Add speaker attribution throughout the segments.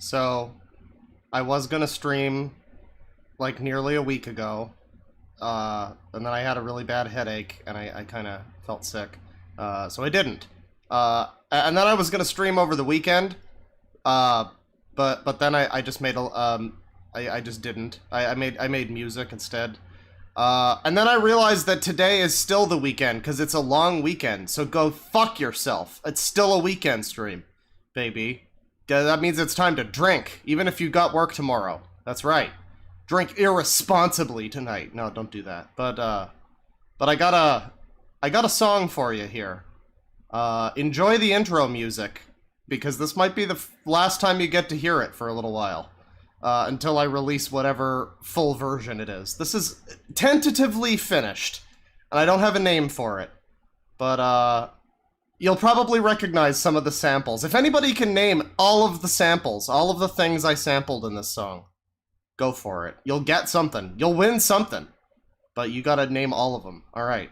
Speaker 1: So, I was gonna stream like nearly a week ago, and then I had a really bad headache, and I kind of felt sick, so I didn't. And then I was gonna stream over the weekend, but then I just made I just didn't. I made music instead. And then I realized that today is still the weekend, because it's a long weekend, so go fuck yourself. It's still a weekend stream, baby. That means it's time to drink, even if you got work tomorrow. That's right. Drink irresponsibly tonight. No, don't do that. But I got a song for you here. Enjoy the intro music, because this might be the last time you get to hear it for a little while. Until I release whatever full version it is. This is tentatively finished, and I don't have a name for it. But, you'll probably recognize some of the samples. If anybody can name all of the samples, all of the things I sampled in this song, go for it. You'll get something. You'll win something. But you gotta name all of them. Alright.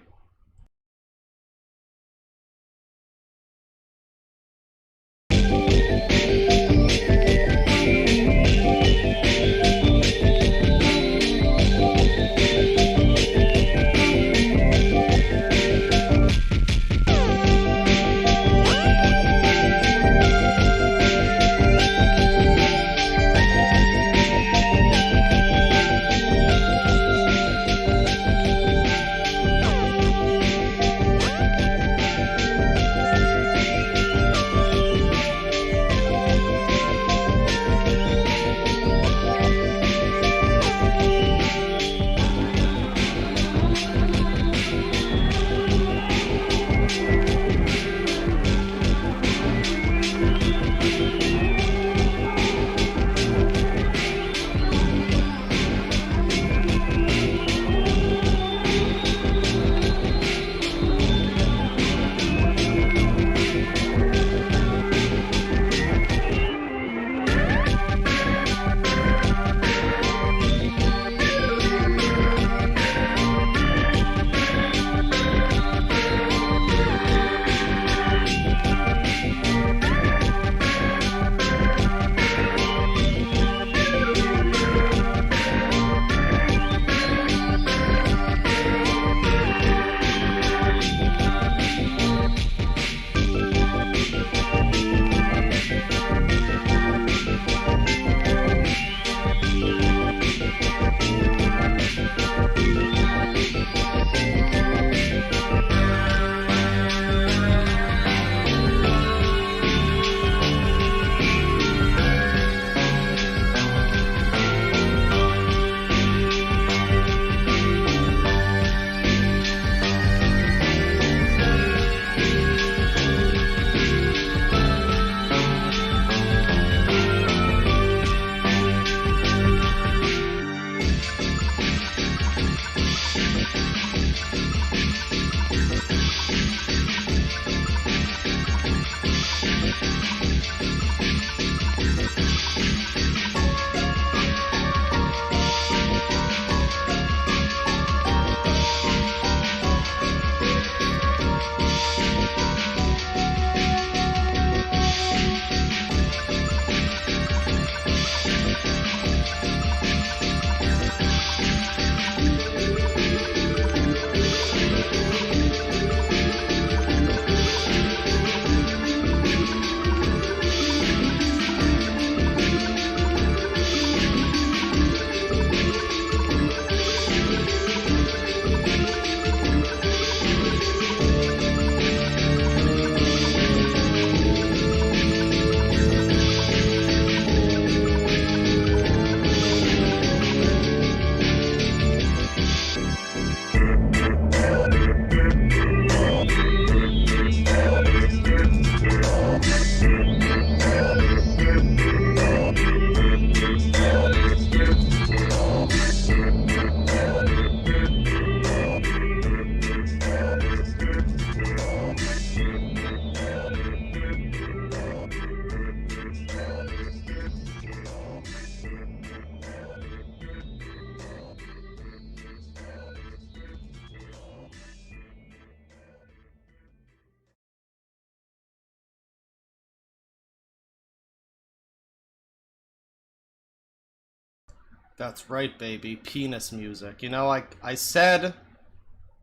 Speaker 1: That's right, baby. Penis music. You know, I said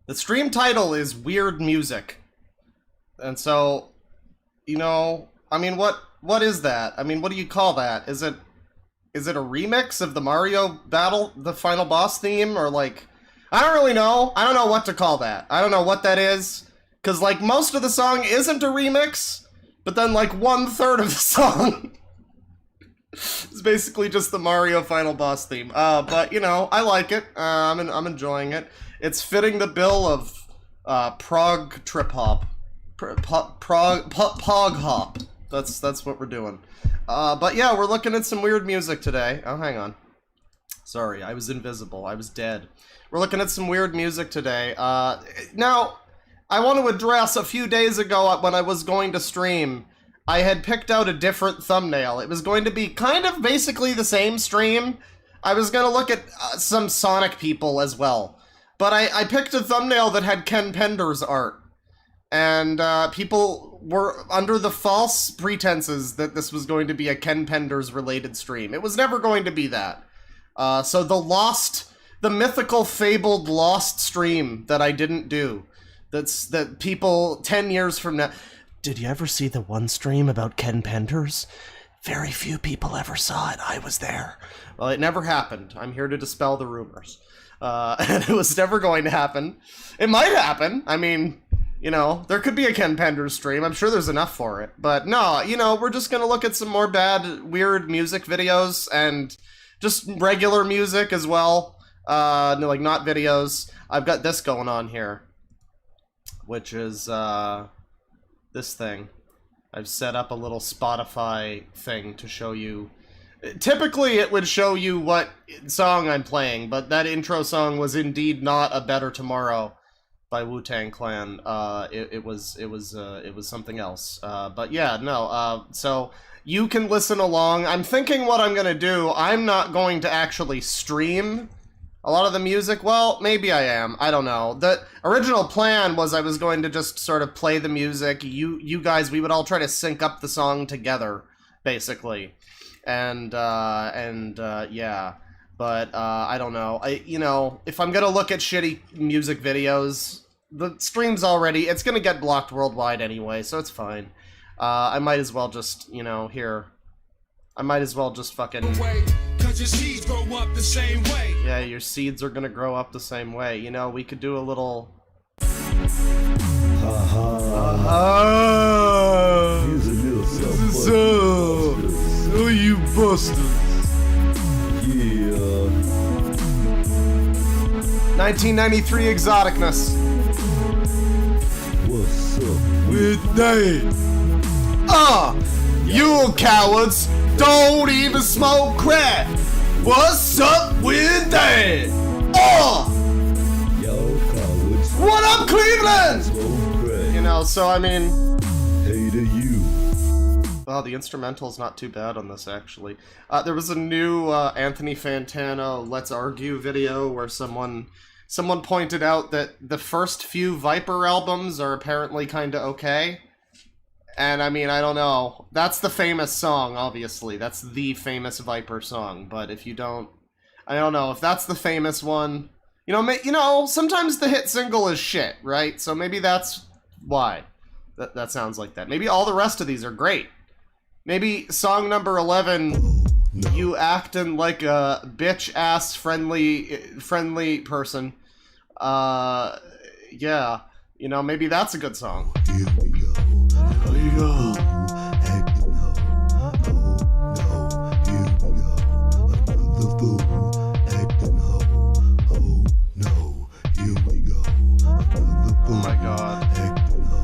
Speaker 1: the stream title is Weird Music. And so, you know, I mean, what is that? I mean, what do you call that? Is it a remix of the Mario Battle, the final boss theme? Or, like, I don't really know. I don't know what to call that. I don't know what that is. Because, like, most of the song isn't a remix, but then, like, 1/3 of the song is basically just the Mario final boss theme. But, you know, I like it. I'm enjoying it. It's fitting the bill of prog trip hop. Pog hop. That's what we're doing. But yeah, we're looking at some weird music today. Oh, hang on. Sorry, I was invisible. I was dead. We're looking at some weird music today. Now, I want to address a few days ago when I was going to stream, I had picked out a different thumbnail. It was going to be kind of basically the same stream. I was going to look at some Sonic people as well. But I picked a thumbnail that had Ken Pender's art. And people were under the false pretenses that this was going to be a Ken Penders related stream. It was never going to be that. So the mythical, fabled, lost stream that I didn't do, that people 10 years from now... Did you ever see the one stream about Ken Penders? Very few people ever saw it. I was there. Well, it never happened. I'm here to dispel the rumors. And it was never going to happen. It might happen. I mean... You know, there could be a Ken Penders stream. I'm sure there's enough for it. But no, you know, we're just gonna look at some more bad, weird music videos and just regular music as well. No, like, not videos. I've got this going on here, which is, this thing. I've set up a little Spotify thing to show you. Typically, it would show you what song I'm playing, but that intro song was indeed not A Better Tomorrow by Wu-Tang Clan. It was something else. But yeah, no, so you can listen along. I'm thinking what I'm gonna do, I'm not going to actually stream a lot of the music. Well, maybe I am, I don't know. The original plan was I was going to just sort of play the music, you guys, we would all try to sync up the song together, basically. And yeah. But, I don't know. You know, if I'm gonna look at shitty music videos, the stream's already... It's gonna get blocked worldwide anyway, so it's fine. I might as well just, you know, here. I might as well just fucking... Cause your seeds grow up the same way. Yeah, your seeds are gonna grow up the same way. You know, we could do a little... Here's a little so you busted. 1993 exoticness. What's up with that? You cowards don't even smoke crack. What's up with that? Yo cowards. What up, Cleveland? Smoke crack. You know, so I mean, hey to you. Well, the instrumental's not too bad on this, actually. There was a new Anthony Fantano Let's Argue video where someone pointed out that the first few Viper albums are apparently kinda okay. And I mean, I don't know. That's the famous song, obviously. That's the famous Viper song. But if you don't... I don't know. If that's the famous one... You know, sometimes the hit single is shit, right? So maybe that's why that sounds like that. Maybe all the rest of these are great. Maybe song number 11, no. You acting like a bitch-ass friendly person. Yeah, you know, maybe that's a good song. Here we go. Here we go. Acting ho. Oh, no. Here we go. Another fool. Acting ho. Oh, no. Here we go. Another fool. Oh my god. Acting ho.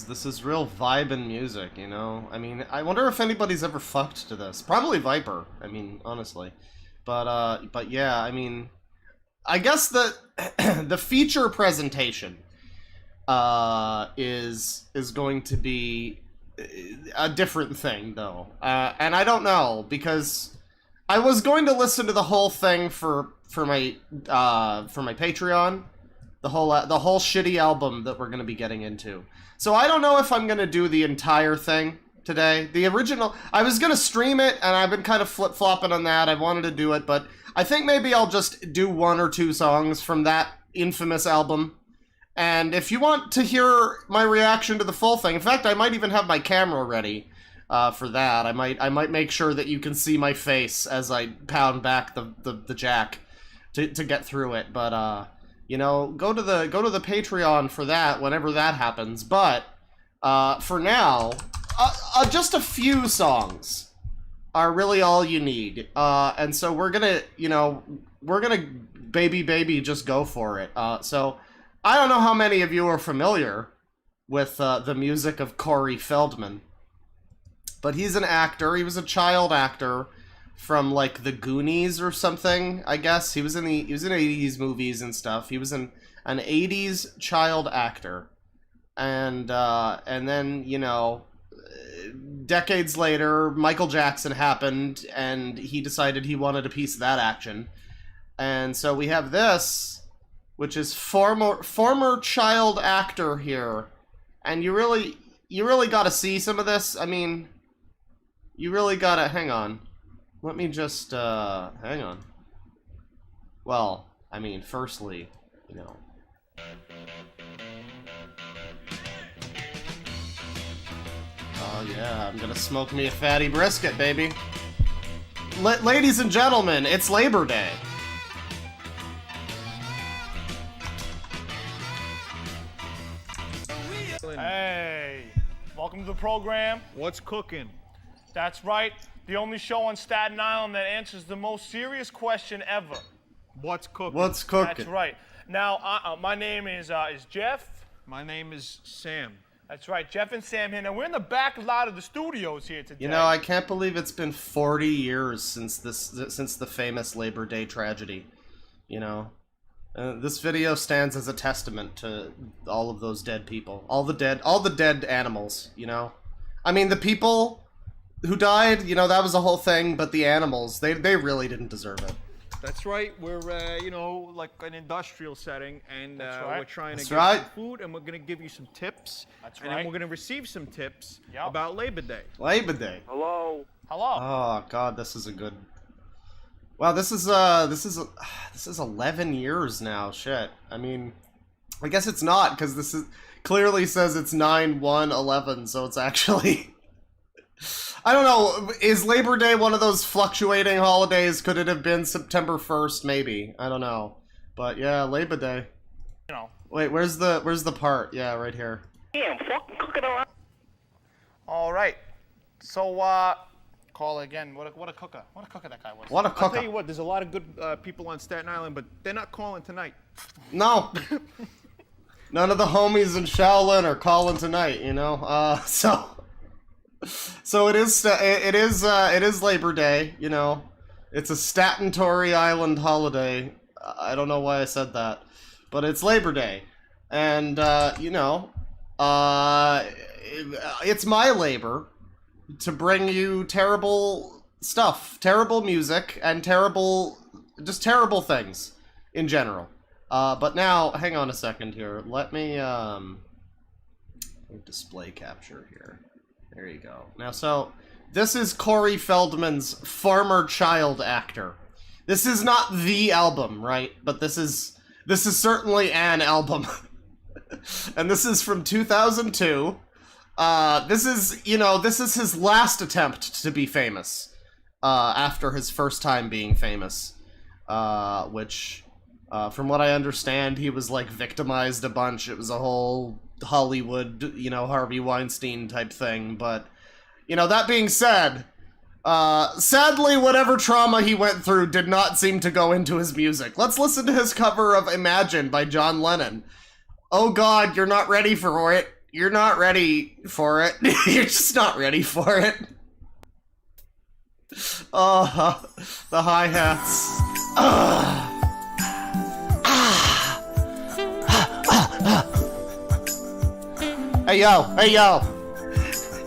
Speaker 1: This is real vibin' music, you know? I mean, I wonder if anybody's ever fucked to this. Probably Viper, I mean, honestly. But yeah, I mean, I guess the feature presentation is going to be a different thing, though. And I don't know, because I was going to listen to the whole thing for my Patreon, the whole shitty album that we're going to be getting into. So I don't know if I'm going to do the entire thing today. The original, I was gonna stream it, and I've been kind of flip-flopping on that. I wanted to do it, but I think maybe I'll just do 1 or 2 songs from that infamous album. And if you want to hear my reaction to the full thing, in fact, I might even have my camera ready for that. I might make sure that you can see my face as I pound back the jack to get through it. But you know, go to the Patreon for that whenever that happens. But for now, just a few songs are really all you need. And so we're gonna, you know, baby just go for it. So I don't know how many of you are familiar with the music of Corey Feldman, but he's an actor. He was a child actor from like the Goonies or something, I guess. He was in 80s movies and stuff. He was an 80s child actor. And then, you know, decades later, Michael Jackson happened, and he decided he wanted a piece of that action. And so we have this, which is former child actor here. And you really gotta see some of this. I mean, you really gotta, hang on. Let me just, hang on. Well, I mean, firstly, you know. Oh yeah, I'm gonna smoke me a fatty brisket, baby. Ladies and gentlemen, it's Labor Day.
Speaker 2: Hey, welcome to the program.
Speaker 3: What's cooking?
Speaker 2: That's right, the only show on Staten Island that answers the most serious question ever.
Speaker 3: What's cooking?
Speaker 1: What's cooking?
Speaker 2: That's right. Now, my name is Jeff.
Speaker 3: My name is Sam.
Speaker 2: That's right, Jeff and Sam here. Now, we're in the back lot of the studios here today.
Speaker 1: You know, I can't believe it's been 40 years since the famous Labor Day tragedy. You know, this video stands as a testament to all of those dead people, all the dead animals. You know, I mean, the people who died, you know, that was a whole thing, but the animals, they really didn't deserve it.
Speaker 3: That's right. We're, you know, like an industrial setting, and we're trying to get some food, and we're going to give you some tips.
Speaker 2: That's
Speaker 3: and
Speaker 2: right.
Speaker 3: then we're going to receive some tips about Labor Day.
Speaker 1: Labor Day.
Speaker 2: Hello.
Speaker 1: Oh God, this is a good. Wow, this is 11 years now. Shit. I mean, I guess it's not, because this is clearly says it's 9/1/11, so it's actually. I don't know, is Labor Day one of those fluctuating holidays? Could it have been September 1st, maybe? I don't know. But yeah, Labor Day.
Speaker 2: You know.
Speaker 1: Wait, where's the part? Yeah, right here.
Speaker 2: Damn, fucking cooking around. All right. So, call again. What a cooker. What a cooker that guy was.
Speaker 1: What a
Speaker 3: I'll tell
Speaker 1: cooker.
Speaker 3: you what, there's a lot of good people on Staten Island, but they're not calling tonight.
Speaker 1: No. None of the homies in Shaolin are calling tonight, you know? So it is Labor Day, you know. It's a statutory island holiday. I don't know why I said that, but it's Labor Day, and you know, it's my labor to bring you terrible stuff, terrible music, and terrible things in general. But now, hang on a second here. Let me display capture here. There you go. Now, so, this is Corey Feldman's former child actor. This is not the album, right? But this is certainly an album. And this is from 2002. This is his last attempt to be famous. After his first time being famous. Which, from what I understand, he was, like, victimized a bunch. It was a whole Hollywood, you know, Harvey Weinstein type thing, but, you know, that being said, sadly, whatever trauma he went through did not seem to go into his music. Let's listen to his cover of Imagine by John Lennon. Oh God, you're not ready for it. You're not ready for it. You're just not ready for it. Oh, the hi-hats. Hey yo, hey yo,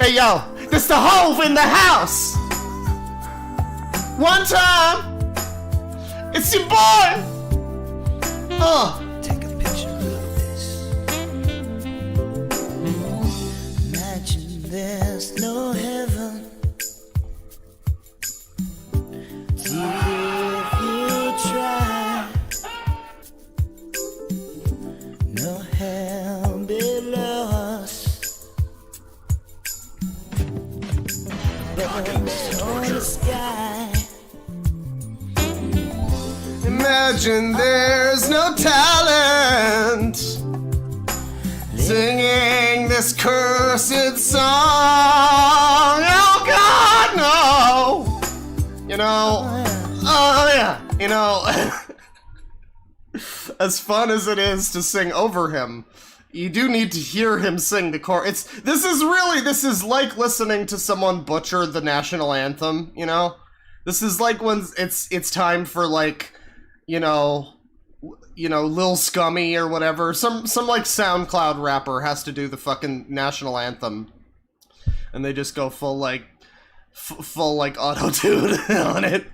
Speaker 1: hey yo, this the Hove in the house. One time, it's your boy.
Speaker 4: Take a picture of this. Imagine there's no hell.
Speaker 1: Imagine there's no talent singing this cursed song. Oh God, no! You know, oh yeah, you know, as fun as it is to sing over him, you do need to hear him sing the chorus. This is like listening to someone butcher the national anthem, you know? This is like when it's time for, like, you know, Lil Scummy or whatever. Some like SoundCloud rapper has to do the fucking national anthem. And they just go full like auto-tune on it.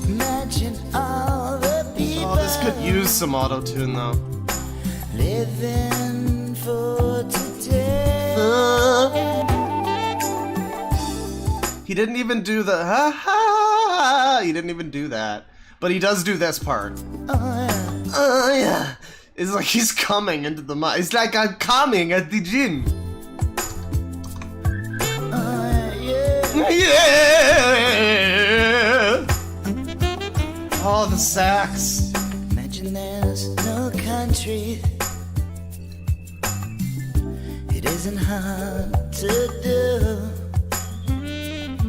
Speaker 4: Imagine all the people.
Speaker 1: Oh, this could use some auto-tune though.
Speaker 4: Living for today.
Speaker 1: He didn't even do the ha ha. He didn't even do that, but he does do this part. Oh yeah. It's like he's coming into the mic. It's like I'm coming at the gym. Yeah. Oh, the sax.
Speaker 4: Imagine there's no country. It isn't hard to do.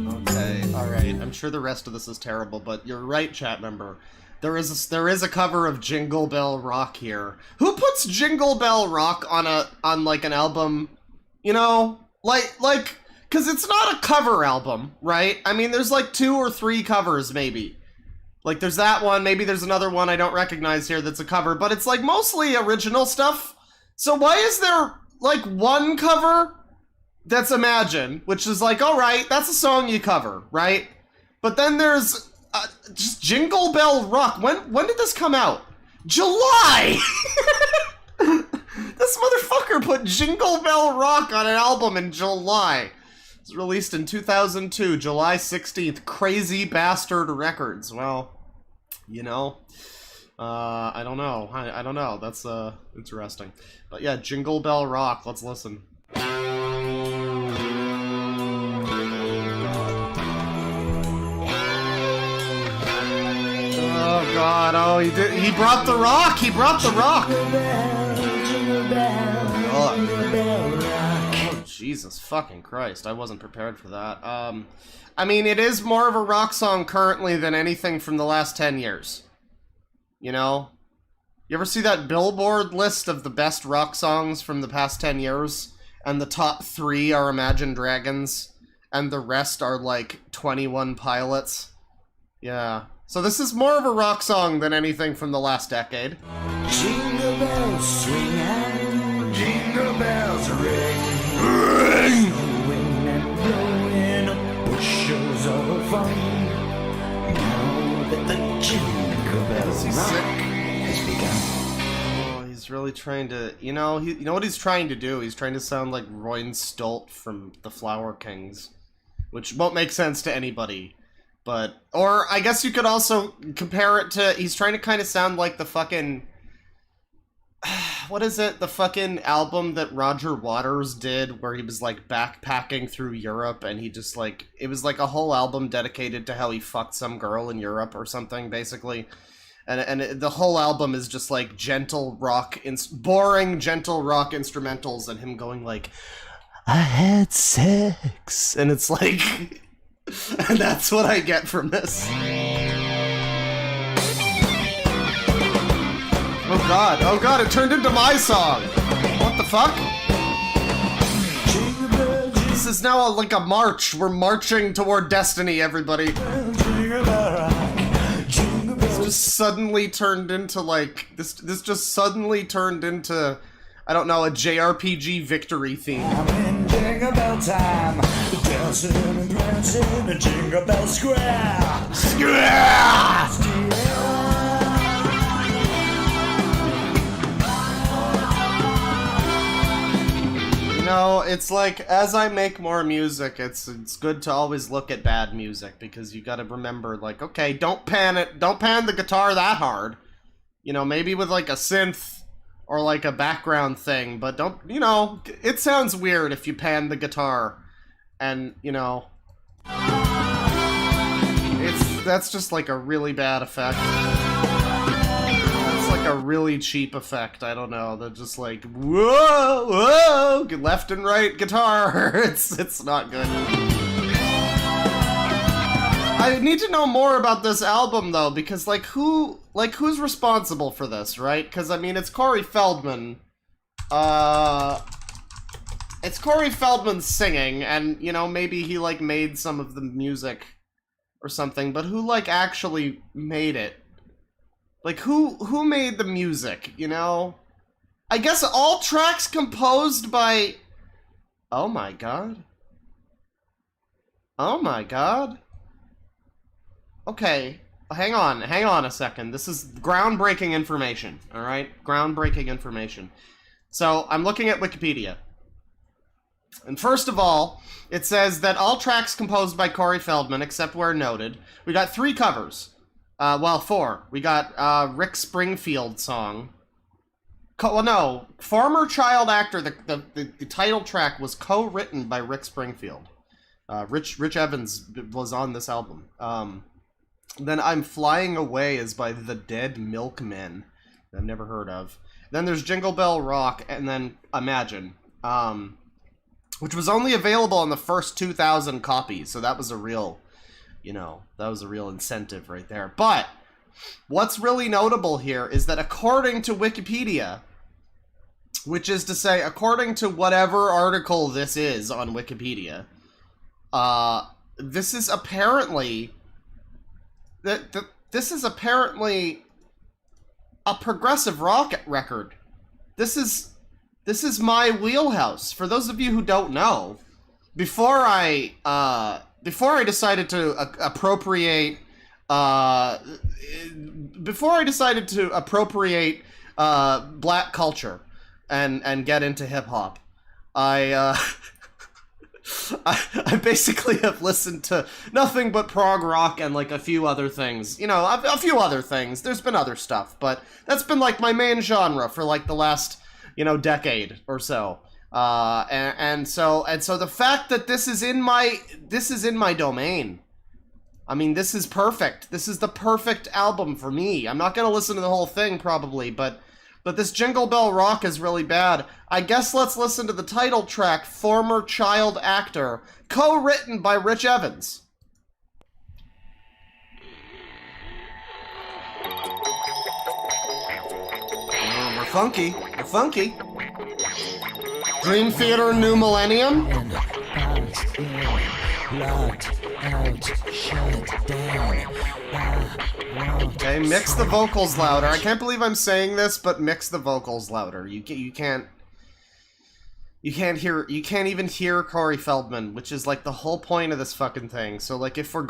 Speaker 1: Okay, alright. I'm sure the rest of this is terrible, but you're right, chat member. There is a cover of Jingle Bell Rock here. Who puts Jingle Bell Rock on like an album? You know, like, cause it's not a cover album, right? I mean, there's like 2 or 3 covers, maybe. Like, there's that one, maybe there's another one I don't recognize here that's a cover, but it's like mostly original stuff. So why is there like one cover that's Imagine, which is like, alright, that's a song you cover, right? But then there's just Jingle Bell Rock. When did this come out? July! This motherfucker put Jingle Bell Rock on an album in July. It was released in 2002, July 16th. Crazy Bastard Records. Well, you know, I don't know. I don't know. That's interesting. But yeah, Jingle Bell Rock. Let's listen. Oh God! Oh, he did. He brought the rock. He brought the rock. Oh, Jesus fucking Christ! I wasn't prepared for that. I mean, it is more of a rock song currently than anything from the last 10 years. You know, you ever see that Billboard list of the best rock songs from the past 10 years, and the top 3 are Imagine Dragons, and the rest are like 21 Pilots? Yeah. So this is more of a rock song than anything from the last decade.
Speaker 4: Jingle bells swing and jingle bells ring. Snowing and blowing up bushels of fun. Now that the jingle bells rock has begun.
Speaker 1: Oh, he's really trying to, you know what he's trying to do? He's trying to sound like Roy Stolt from the Flower Kings, which won't make sense to anybody. But, or I guess you could also compare it to, he's trying to kind of sound like the fucking, what is it? The fucking album that Roger Waters did where he was like backpacking through Europe and he just like, it was like a whole album dedicated to how he fucked some girl in Europe or something, basically. And the whole album is just like gentle rock, boring gentle rock instrumentals and him going like, I had sex. And it's like... And that's what I get from this. Oh god, it turned into my song! What the fuck? This is now like a march. We're marching toward destiny, everybody. This just suddenly turned into like, this just suddenly turned into, I don't know, a JRPG victory theme.
Speaker 4: I'm in Jingle Bell time, dancing and prancing in Jingle Bell Square.
Speaker 1: Square! You know, it's like, as I make more music, it's good to always look at bad music, because you gotta remember, like, okay, don't pan the guitar that hard. You know, maybe with like a synth or like a background thing, but don't, you know, it sounds weird if you pan the guitar, and, you know, that's just like a really bad effect. It's like a really cheap effect. I don't know. They're just like whoa, whoa, left and right guitar. It's not good. I need to know more about this album though, because who's responsible for this, right? Because I mean, it's Corey Feldman. It's Corey Feldman singing, and you know, maybe he like made some of the music or something, but who like actually made it? Like who made the music, you know? I guess all tracks composed by... Oh my god. Oh my god. Okay, hang on a second. This is groundbreaking information, alright? Groundbreaking information. So, I'm looking at Wikipedia. And first of all, it says that all tracks composed by Corey Feldman, except where noted. We got 3 covers. Well, 4. We got Rick Springfield song. Well, no. Former child actor, the title track was co-written by Rick Springfield. Rich Evans was on this album. Then I'm Flying Away is by the Dead Milkmen. I've never heard of. Then there's Jingle Bell Rock, and then Imagine. Which was only available on the first 2,000 copies, so that was a real, you know, that was a real incentive right there. But what's really notable here is that according to Wikipedia, which is to say, according to whatever article this is on Wikipedia, this is apparently this is apparently a progressive rock record. This is my wheelhouse. For those of you who don't know, before I decided to appropriate black culture and get into hip hop, I basically have listened to nothing but prog rock and like a few other things. You know, a few other things. There's been other stuff, but that's been like my main genre for like the last, you know, decade or so. And so the fact that this is in my domain. I mean, this is perfect. This is the perfect album for me. I'm not gonna listen to the whole thing probably, but this Jingle Bell Rock is really bad. I guess let's listen to the title track, Former Child Actor, co-written by Rich Evans. We're funky. We're funky. Dream Theater New Millennium? Okay, mix the vocals louder. I can't believe I'm saying this, but mix the vocals louder. You can't even hear Corey Feldman, which is like the whole point of this fucking thing. So like if we're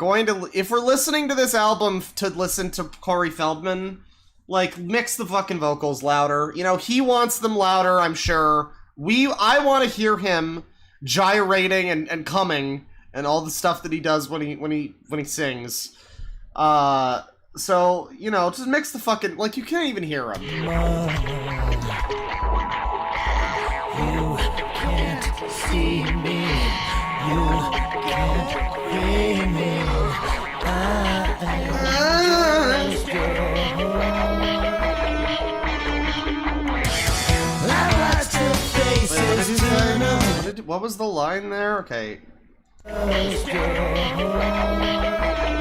Speaker 1: listening to this album to listen to Corey Feldman, like mix the fucking vocals louder. You know, he wants them louder, I'm sure. I want to hear him gyrating and coming and all the stuff that he does when he sings. So, you know, just mix the fucking, like, you can't even hear him.
Speaker 4: You can't see me. You can't hear me.
Speaker 1: What was the line there? Okay.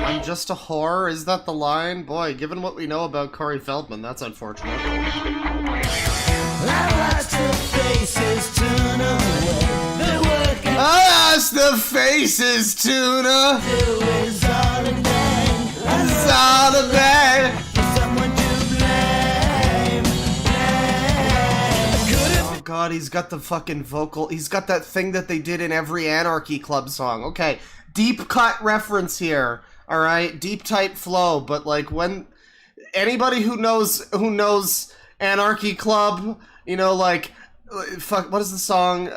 Speaker 1: I'm just a whore? Is that the line? Boy, given what we know about Corey Feldman, that's unfortunate. I asked the faces tuna. It's all a bad. Oh god, he's got the fucking vocal. He's got that thing that they did in every Anarchy Club song. Okay, deep cut reference here. All right, deep tight flow, but like when anybody who knows Anarchy Club, you know, like fuck, what is the song?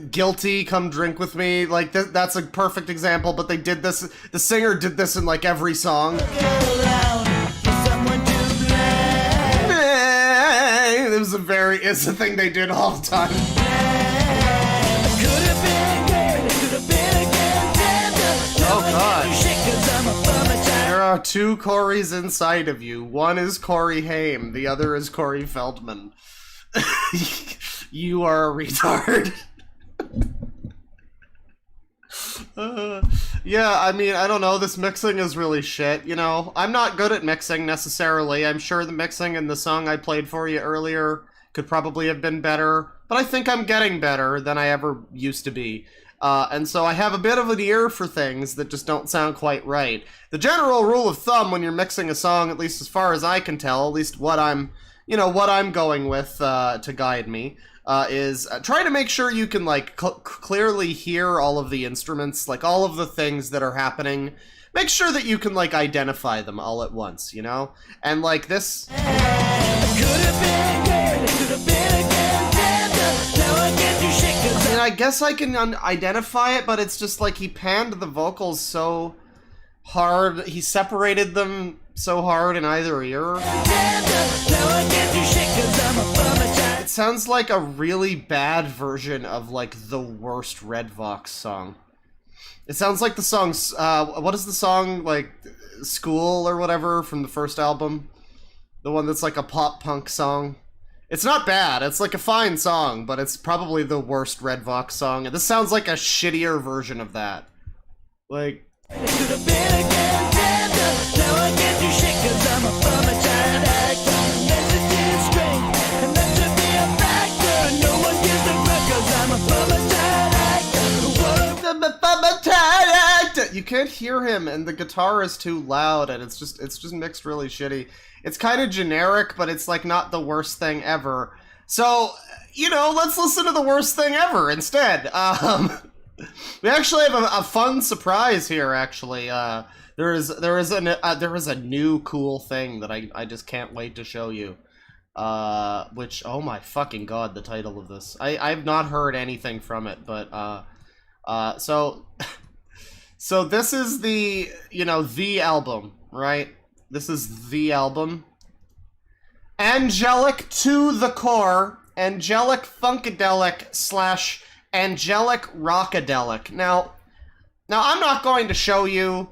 Speaker 1: Guilty, Come Drink With Me. Like that's a perfect example. But they did this. The singer did this in like every song. It's a thing they did all the time. Oh god. are two Corys inside of you. One is Corey Haim, the other is Corey Feldman. You are a retard. Yeah, I mean, I don't know, this mixing is really shit, you know? I'm not good at mixing, necessarily. I'm sure the mixing in the song I played for you earlier could probably have been better, but I think I'm getting better than I ever used to be. And so I have a bit of an ear for things that just don't sound quite right. The general rule of thumb when you're mixing a song, at least as far as I can tell, at least what I'm going with to guide me, is try to make sure you can, like, clearly hear all of the instruments, like, all of the things that are happening. Make sure that you can, like, identify them all at once, you know? And, like, this... I mean, I guess I can identify it, but it's just, like, he panned the vocals so hard, he separated them so hard in either ear. It sounds like a really bad version of, like, the worst Red Vox song. It sounds like the song's, what is the song, like, School or whatever from the first album? The one that's like a pop-punk song. It's not bad, it's like a fine song, but it's probably the worst Red Vox song. And this sounds like a shittier version of that. Like... You can't hear him, and the guitar is too loud, and it's just mixed really shitty. It's kind of generic, but it's like not the worst thing ever. So, you know, let's listen to the worst thing ever instead. We actually have a fun surprise here. Actually, there is a new cool thing that I just can't wait to show you. Which, oh my fucking god, the title of this. I've not heard anything from it, but so this is the, you know, the album, right? This is the album. Angelic to the core, angelic funkadelic / angelic rockadelic. Now I'm not going to show you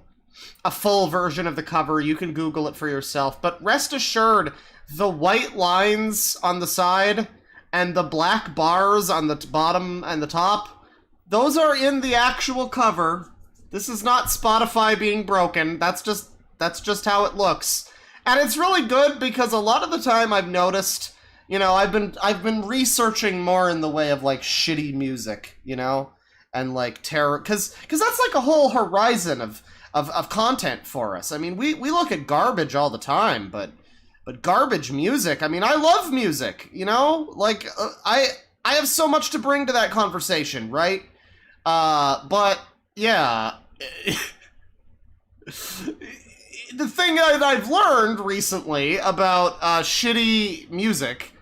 Speaker 1: a full version of the cover. You can Google it for yourself, but rest assured, the white lines on the side and the black bars on the bottom and the top, those are in the actual cover. This is not Spotify being broken. That's just how it looks. And it's really good because a lot of the time I've noticed, you know, I've been researching more in the way of, like, shitty music, you know, and, like, terror, cause that's like a whole horizon of content for us. I mean, we look at garbage all the time, but garbage music, I mean, I love music, you know, like, I have so much to bring to that conversation, right? But yeah. The thing that I've learned recently about shitty music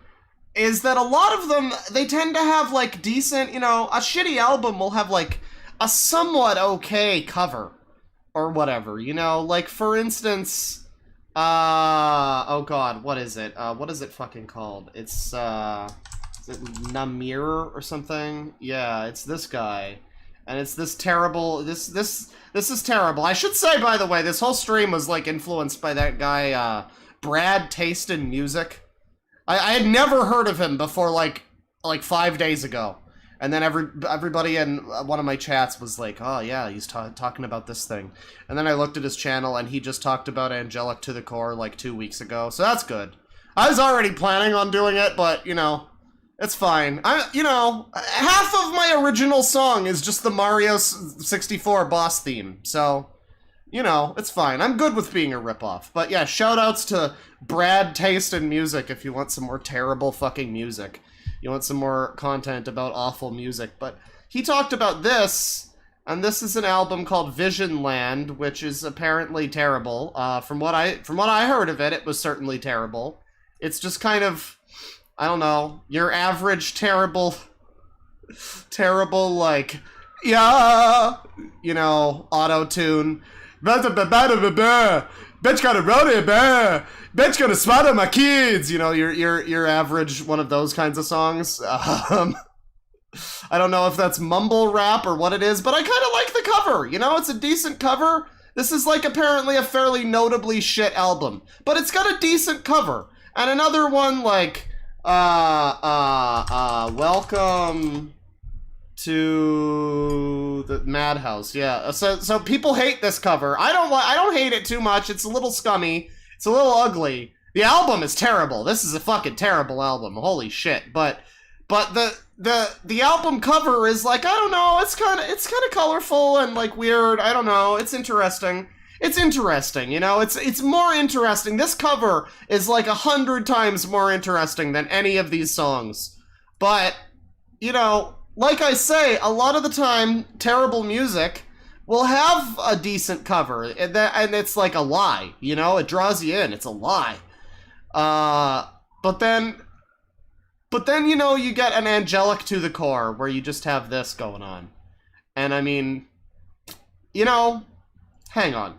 Speaker 1: is that a lot of them, they tend to have, like, decent, you know, a shitty album will have, like, a somewhat okay cover or whatever, you know, like, for instance, oh god, what is it? What is it fucking called? It's, is it Namir or something? Yeah, it's this guy. And it's this terrible, this is terrible. I should say, by the way, this whole stream was, like, influenced by that guy, Brad Taste in Music. I had never heard of him before, like 5 days ago. And then everybody in one of my chats was like, oh yeah, he's talking about this thing. And then I looked at his channel, and he just talked about Angelic to the Core, like, 2 weeks ago. So that's good. I was already planning on doing it, but, you know... It's fine. You know, half of my original song is just the Mario 64 boss theme, so, you know, it's fine. I'm good with being a ripoff. But yeah, shoutouts to Brad Taste in Music if you want some more terrible fucking music. You want some more content about awful music. But he talked about this, and this is an album called Vision Land, which is apparently terrible. From what I heard of it, it was certainly terrible. It's just kind of... I don't know, your average terrible, like, yeah, you know, auto-tune. Bitch got a roadie, bitch got a spot on my kids. You know, your average one of those kinds of songs. I don't know if that's mumble rap or what it is, but I kind of like the cover. You know, it's a decent cover. This is like apparently a fairly notably shit album, but it's got a decent cover. And another one like, Welcome to the Madhouse. Yeah, so people hate this cover. I don't hate it too much. It's a little scummy. It's a little ugly. The album is terrible. This is a fucking terrible album. Holy shit. But the album cover is like, I don't know, it's kind of colorful and like weird. I don't know. It's interesting. It's interesting, you know? It's more interesting. This cover is like 100 times more interesting than any of these songs. But, you know, like I say, a lot of the time, terrible music will have a decent cover, and it's like a lie, you know? It draws you in. It's a lie. But then, you know, you get an angelic to the core where you just have this going on. And I mean, you know, hang on.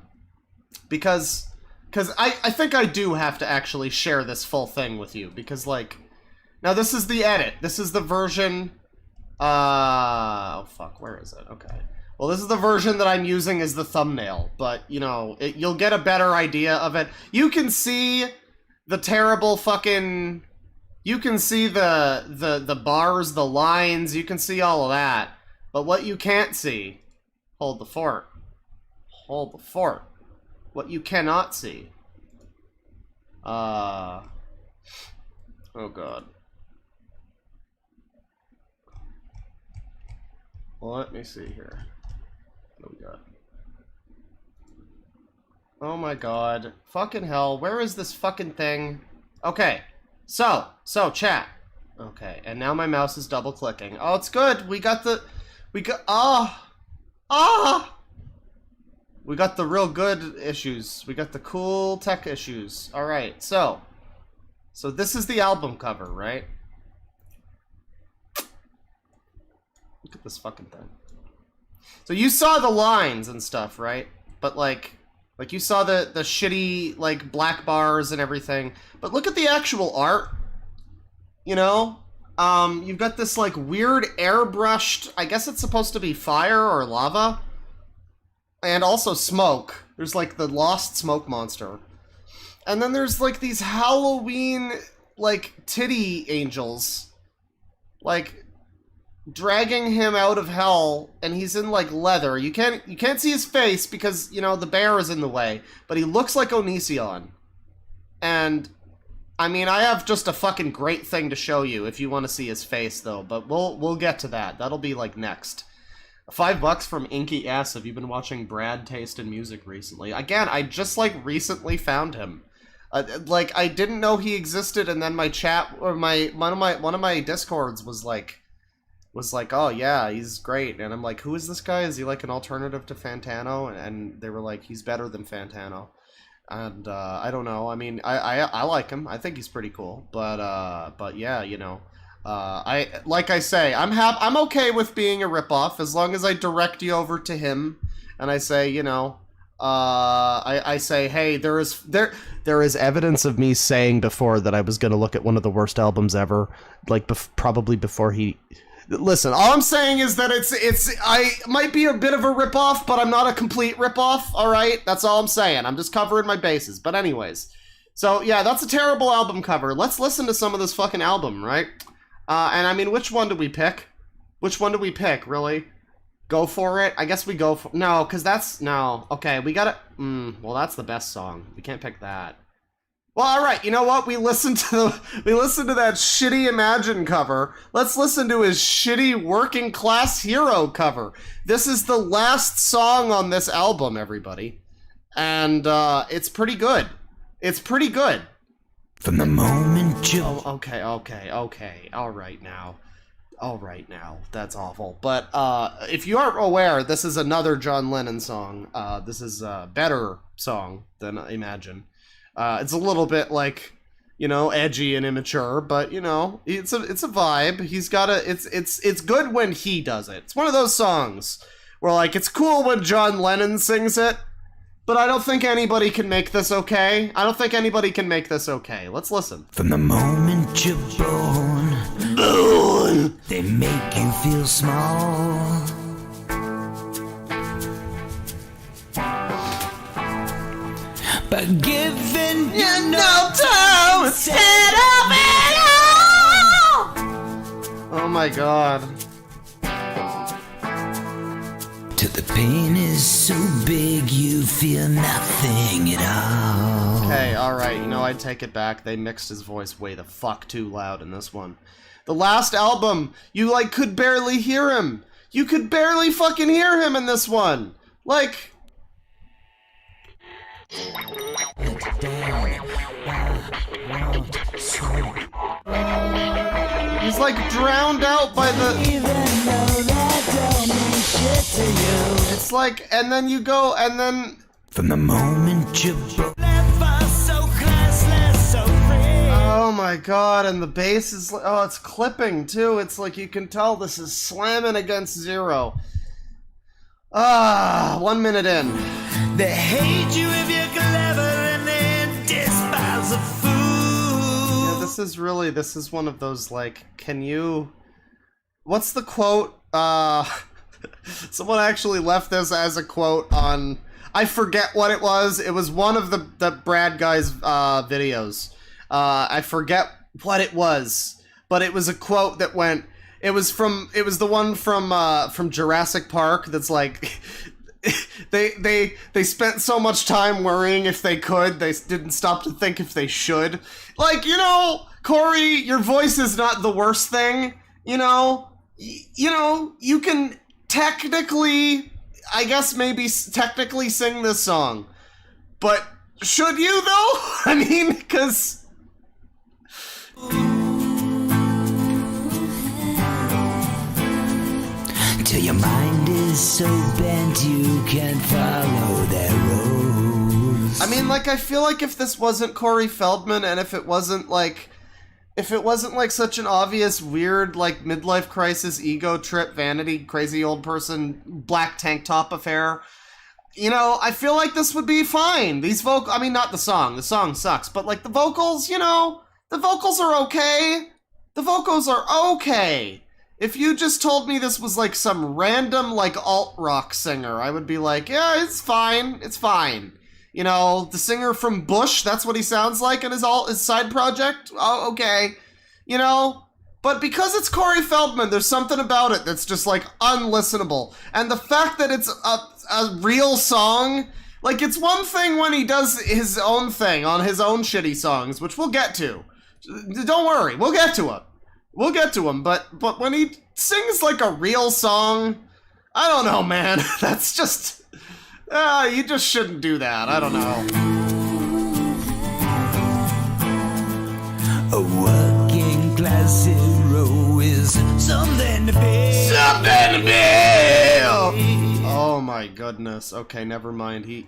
Speaker 1: Because I think I do have to actually share this full thing with you. Because, like, now this is the edit. This is the version, oh fuck, where is it? Okay. Well, this is the version that I'm using as the thumbnail. But, you know, you'll get a better idea of it. You can see the terrible fucking... You can see the bars, the lines, you can see all of that. But what you can't see... Hold the fort. Hold the fort. What you cannot see... Oh god. Well, let me see here. What do we got? Oh my god. Fucking hell, where is this fucking thing? Okay. So, chat. Okay, and now my mouse is double clicking. Oh, it's good. We got the real good issues. We got the cool tech issues. All right, so this is the album cover, right? Look at this fucking thing. So you saw the lines and stuff, right? But like you saw the shitty, like, black bars and everything. But look at the actual art. You know? You've got this, like, weird airbrushed... I guess it's supposed to be fire or lava. And also smoke. There's, like, the lost smoke monster. And then there's, like, these Halloween, like, titty angels. Like... dragging him out of hell, and he's in like leather. You can't see his face because, you know, the bear is in the way, but he looks like Onision. And I mean, I have just a fucking great thing to show you if you want to see his face though, but we'll get to that. That'll be like next. $5 from Inky S. Have you been watching Brad Taste in Music recently? Again, I just like recently found him. Like I didn't know he existed, and then my chat or one of my Discords was like, oh yeah, he's great. And I'm like, who is this guy? Is he like an alternative to Fantano? And they were like, he's better than Fantano. And I don't know. I mean, I like him. I think he's pretty cool. But yeah, you know, like I say, I'm okay with being a ripoff as long as I direct you over to him and I say, you know, I say, hey, there is evidence of me saying before that I was gonna look at one of the worst albums ever, like probably before he. Listen, all I'm saying is that I might be a bit of a ripoff, but I'm not a complete ripoff, alright? That's all I'm saying. I'm just covering my bases. But anyways. So, yeah, that's a terrible album cover. Let's listen to some of this fucking album, right? And I mean, which one do we pick? Which one do we pick, really? Go for it? I guess we go for... No, because that's... No. Okay, we gotta... well, that's the best song. We can't pick that. Well, all right. You know what? We listened to that shitty Imagine cover. Let's listen to his shitty Working Class Hero cover. This is the last song on this album, everybody, and it's pretty good. It's pretty good.
Speaker 4: From the moment you...
Speaker 1: Oh, okay. All right now. That's awful. But if you aren't aware, this is another John Lennon song. This is a better song than Imagine. It's a little bit like, you know, edgy and immature, but you know, it's a vibe. He's got it's good when he does it. It's one of those songs where like it's cool when John Lennon sings it, but I don't think anybody can make this okay. Let's listen.
Speaker 4: From the moment you're born, they make you feel small. but giving you no time instead of it all.
Speaker 1: Oh my god.
Speaker 4: Till the pain is so big you feel nothing at all.
Speaker 1: Okay, alright, you know, I take it back. They mixed his voice way the fuck too loud in this one. The last album, you, like, could barely hear him. You could barely fucking hear him in this one. Like... He's, like, drowned out by the... It's like, and then you go, and then...
Speaker 4: From the moment you
Speaker 1: Oh my god, and the bass is, oh, it's clipping too. It's like you can tell this is slamming against zero. 1 minute in.
Speaker 4: They hate you if you're clever and they despise a fool.
Speaker 1: Yeah, this is one of those, like, can you... What's the quote? Someone actually left this as a quote on... I forget what it was. It was one of the Brad guy's videos. I forget what it was, but it was a quote that went... It was the one from Jurassic Park that's like... they spent so much time worrying if they could, they didn't stop to think if they should. Like, you know, Corey, your voice is not the worst thing, you know? You can technically, I guess maybe technically sing this song. But should you, though? I mean, because...
Speaker 4: Till your mind is so bent you can't follow their roads.
Speaker 1: I mean, like, I feel like if this wasn't Corey Feldman, and if it wasn't like such an obvious, weird, like, midlife crisis, ego trip, vanity, crazy old person, black tank top affair, you know, I feel like this would be fine. These I mean, not the song sucks, but, like, the vocals, you know, the vocals are okay. The vocals are okay. If you just told me this was, like, some random, like, alt-rock singer, I would be like, yeah, it's fine, it's fine. You know, the singer from Bush, that's what he sounds like in his side project? Oh, okay. You know? But because it's Corey Feldman, there's something about it that's just, like, unlistenable. And the fact that it's a real song, like, it's one thing when he does his own thing on his own shitty songs, which we'll get to. Don't worry, we'll get to it. We'll get to him, but when he sings like a real song, I don't know, man. That's just... you just shouldn't do that. I don't know.
Speaker 4: A working class hero is something to be.
Speaker 1: Something to be! Oh my goodness. Okay, never mind.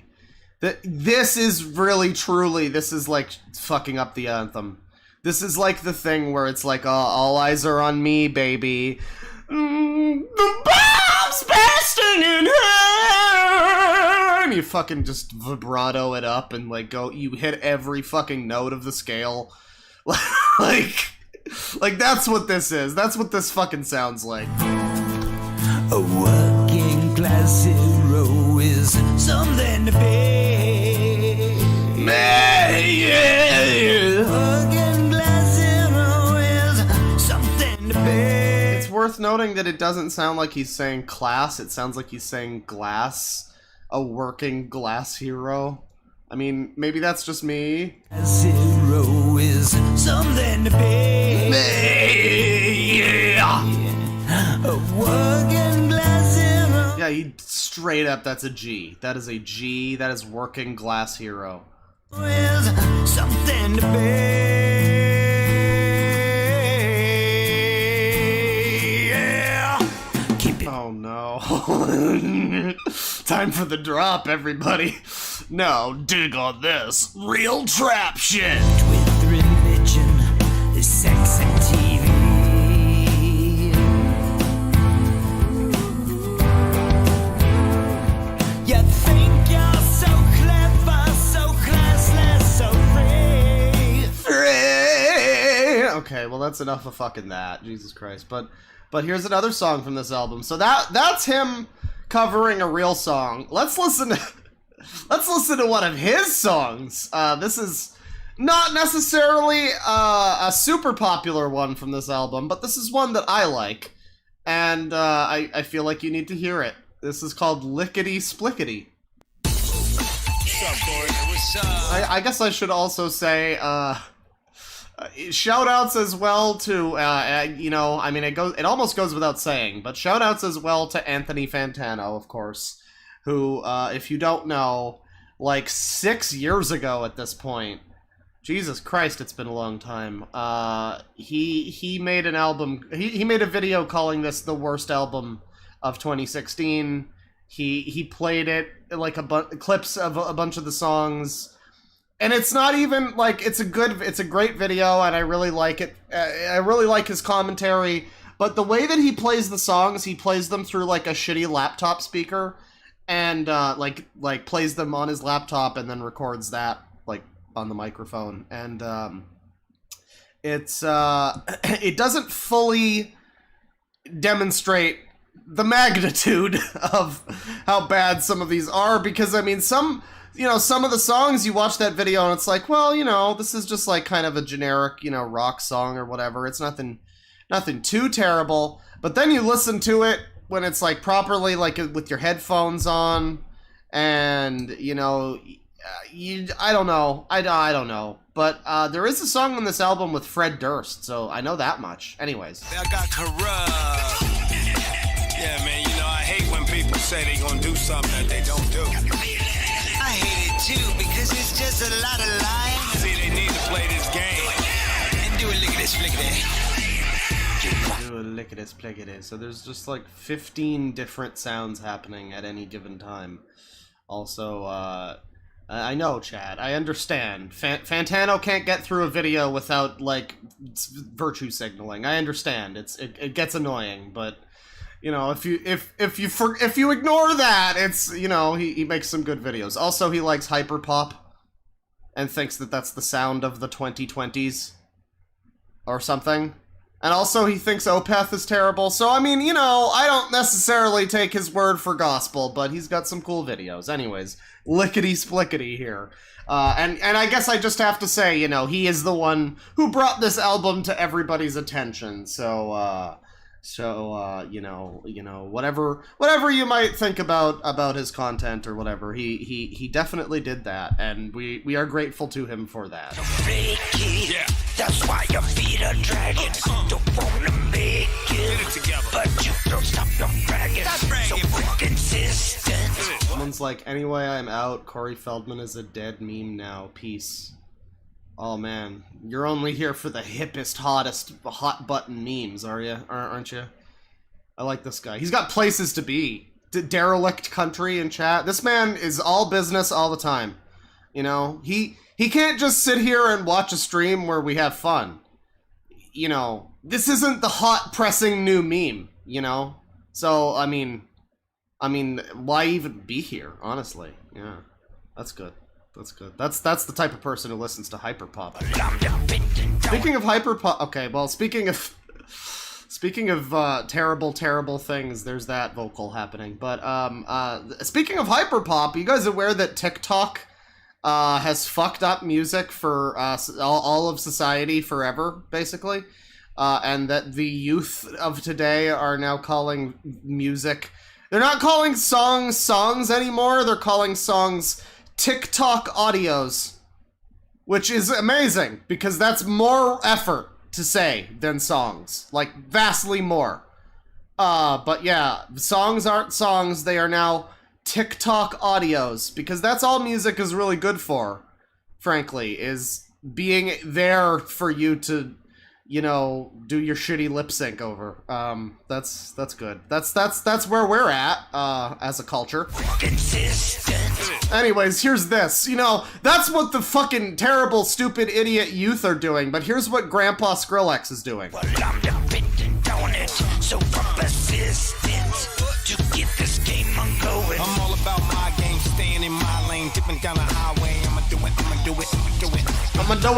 Speaker 1: This is really, truly, this is like fucking up the anthem. This is like the thing where it's like, all eyes are on me, baby. The bomb's bursting in here! And you fucking just vibrato it up and, like, you hit every fucking note of the scale. like, that's what this is. That's what this fucking sounds like.
Speaker 4: A working class hero is something to be.
Speaker 1: It's worth noting that it doesn't sound like he's saying class, it sounds like he's saying glass. A working glass hero. I mean, maybe that's just me.
Speaker 4: Zero is something to be. A working glass hero.
Speaker 1: Yeah, straight up, that's a G. That is a G. That is working glass hero.
Speaker 4: Is something to be.
Speaker 1: Oh no. Time for the drop, everybody. Now, dig on this. Real trap shit.
Speaker 4: With religion, sex and TV. You think you're so clever, so classless, so free.
Speaker 1: Okay, well that's enough of fucking that. Jesus Christ. But here's another song from this album. So that's him covering a real song. Let's listen to let's listen to one of his songs. This is not necessarily a super popular one from this album, but this is one that I like, and I feel like you need to hear it. This is called Lickety Splickety.
Speaker 5: What's up, Corey? What's up?
Speaker 1: I guess I should also say, shout-outs as well to, you know, I mean, it almost goes without saying, but shout-outs as well to Anthony Fantano, of course, who, if you don't know, like 6 years ago at this point, Jesus Christ, it's been a long time, he made an album, he made a video calling this the worst album of 2016. He played it, like, clips of a bunch of the songs, and it's not even, like, it's a great video, and I really like it. I really like his commentary, but the way that he plays the songs, he plays them through, like, a shitty laptop speaker, and, like, plays them on his laptop and then records that, like, on the microphone, and, it doesn't fully demonstrate the magnitude of how bad some of these are, because, I mean, some of the songs, you watch that video and it's like, well, you know, this is just like kind of a generic, you know, rock song or whatever. It's nothing too terrible. But then you listen to it when it's like properly, like with your headphones on, and, you know, I don't know. I don't know. But there is a song on this album with Fred Durst, so I know that much. Anyways.
Speaker 5: I got corrupt. Yeah, man, you know, I hate when people say they gonna do something that they don't do. I hate it too, because it's just a lot of lying. See, they need to play this game. And do a lickety-splickety.
Speaker 1: Do a lickety-splickety. So there's just like 15 different sounds happening at any given time. Also, I know, Chad. I understand. Fantano can't get through a video without, like, virtue signaling. I understand. It gets annoying, but, you know, if you ignore that, it's, you know, he makes some good videos. Also, he likes hyperpop and thinks that that's the sound of the 2020s or something. And also, he thinks Opeth is terrible. So, I mean, you know, I don't necessarily take his word for gospel, but he's got some cool videos. Anyways, lickety-splickety here. And I guess I just have to say, you know, he is the one who brought this album to everybody's attention. So, you know, whatever you might think about his content or whatever, he definitely did that, and we are grateful to him for that.
Speaker 5: Yeah.
Speaker 4: That's why your feet are dragging. Don't wanna make it, but you don't stop your bragging. So consistent.
Speaker 1: Someone's like, anyway, I'm out. Corey Feldman is a dead meme now. Peace. Oh man, you're only here for the hippest, hottest, hot button memes, aren't you? I like this guy. He's got places to be. Derelict country in chat. This man is all business all the time. You know, he can't just sit here and watch a stream where we have fun. You know, this isn't the hot, pressing new meme, you know? So, I mean, why even be here, honestly? Yeah, that's good. That's good. That's the type of person who listens to hyperpop. Speaking of hyperpop, okay, well, speaking of terrible things, there's that vocal happening. But speaking of hyperpop, you guys aware that TikTok has fucked up music for all of society forever, basically, and that the youth of today are now calling music. They're not calling songs anymore. They're calling songs TikTok audios, which is amazing because that's more effort to say than songs, like vastly more. But yeah, songs aren't songs. They are now TikTok audios, because that's all music is really good for, frankly, is being there for you to, you know, do your shitty lip sync over. That's good. That's where we're at as a culture. Anyways, here's this. You know, that's what the fucking terrible, stupid, idiot youth are doing, but here's what Grandpa Skrillex is doing.
Speaker 4: Well, I'm dependent on it, so I'm persistent to get this game on going.
Speaker 5: I'm all about my game, staying in my lane, dipping down the highway. I'ma do it.
Speaker 1: I'ma do it.
Speaker 5: I'ma do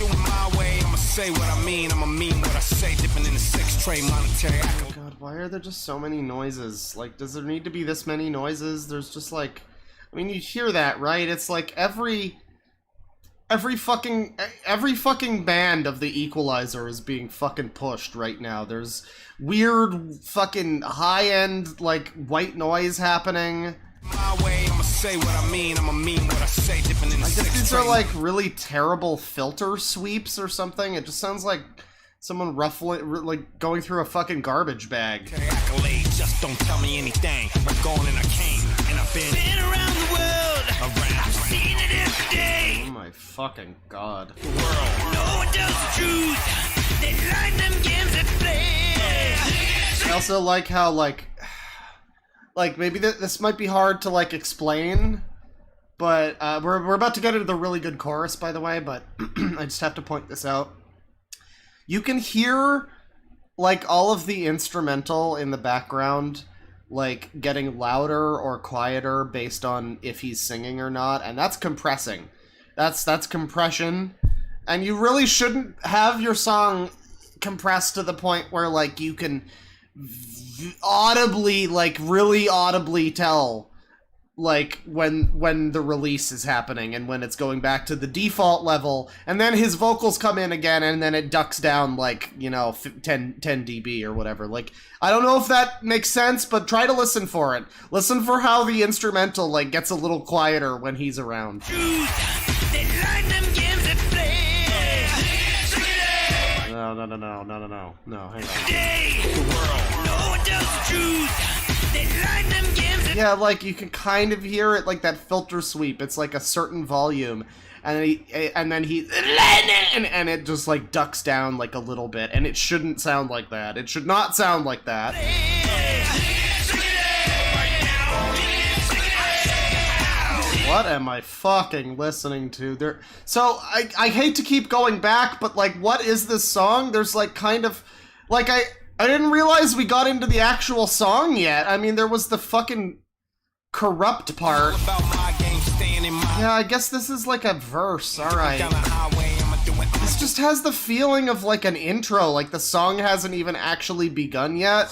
Speaker 5: it my way. I'ma say what I mean. I'ma mean what I say. Dipping in the 6 tray monetary.
Speaker 1: Oh God, why are there just so many noises? Like, does there need to be this many noises? There's just like, I mean, you hear that, right? It's like every fucking band of the Equalizer is being fucking pushed right now. There's weird fucking high-end, like, white noise happening.
Speaker 5: My way, I'ma say what I mean what I say, dipping in the
Speaker 1: I guess these
Speaker 5: train.
Speaker 1: are like really terrible filter sweeps or something. It just sounds like someone like going through a fucking garbage bag.
Speaker 5: Accolades, just don't tell me anything. I'm going and I came, and I've been around the world. I've seen it every day.
Speaker 1: Oh my fucking god.
Speaker 5: No one tells the truth. They line them games at play.
Speaker 1: I also like how like maybe this might be hard to like explain, but we're about to get into the really good chorus, by the way, but I just have to point this out. You can hear like all of the instrumental in the background like getting louder or quieter based on if he's singing or not, and that's compressing. That's compression, and you really shouldn't have your song compressed to the point where like you can audibly, like really audibly tell like when the release is happening and when it's going back to the default level, and then his vocals come in again and then it ducks down like, you know, 10 dB or whatever. Like, I don't know if that makes sense, but try to listen for it. Listen for how the instrumental like gets a little quieter when he's around. No, hang on. Yeah, like, you can kind of hear it, like, that filter sweep. It's, like, a certain volume, and then it just, like, ducks down, like, a little bit, and it shouldn't sound like that. It should not sound like that. What am I fucking listening to? So, I hate to keep going back, but, like, what is this song? There's, like, kind of... Like, I didn't realize we got into the actual song yet. I mean, there was the fucking corrupt part. Yeah, I guess this is, like, a verse. Alright. This just has the feeling of, like, an intro. Like, the song hasn't even actually begun yet.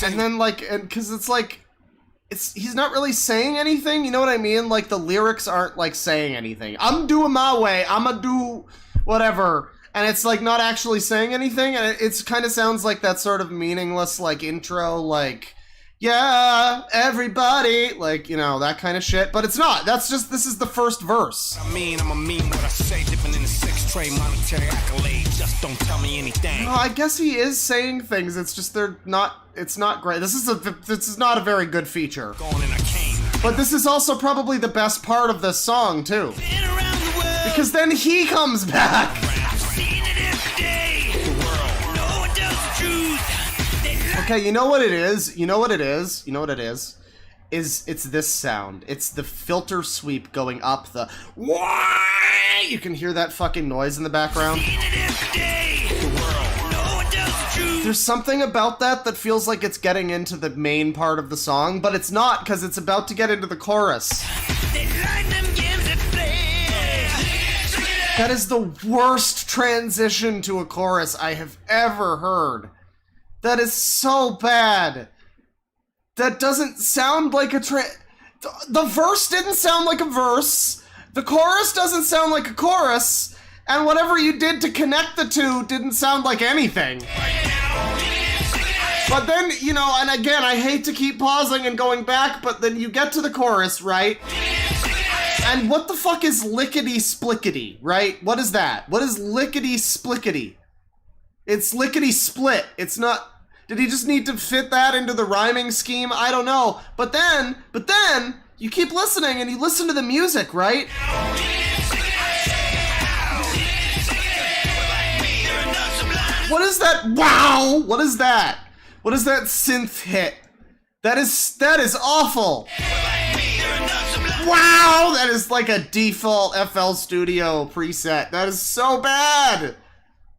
Speaker 1: And then, like, because it's like, he's not really saying anything, you know what I mean? Like, the lyrics aren't, like, saying anything. I'm doing my way, I'ma do whatever. And it's, like, not actually saying anything, and it kind of sounds like that sort of meaningless, like, intro, like, yeah, everybody, like, you know, that kind of shit. But it's not. That's just, this is the first verse.
Speaker 5: I'ma mean what I say, dipping in the six tray, monetary accolades, just don't tell me anything.
Speaker 1: No, I guess he is saying things, it's just it's not great. This is not a very good feature. But this is also probably the best part of this song, too. Because then he comes back! Okay, you know what it is? It's this sound. It's the filter sweep going up the... You can hear that fucking noise in the background. There's something about that feels like it's getting into the main part of the song, but it's not, because it's about to get into the chorus. That is the worst transition to a chorus I have ever heard. That is so bad. That doesn't sound like a the verse didn't sound like a verse. The chorus doesn't sound like a chorus. And whatever you did to connect the two didn't sound like anything. But then, you know, and again, I hate to keep pausing and going back, but then you get to the chorus, right? And what the fuck is lickety-splickety, right? What is that? What is lickety-splickety? It's lickety-split. It's not... Did he just need to fit that into the rhyming scheme? I don't know. But then, you keep listening and you listen to the music, right? What is that? Wow! What is that? What is that synth hit? That is awful! Wow! That is like a default FL Studio preset. That is so bad!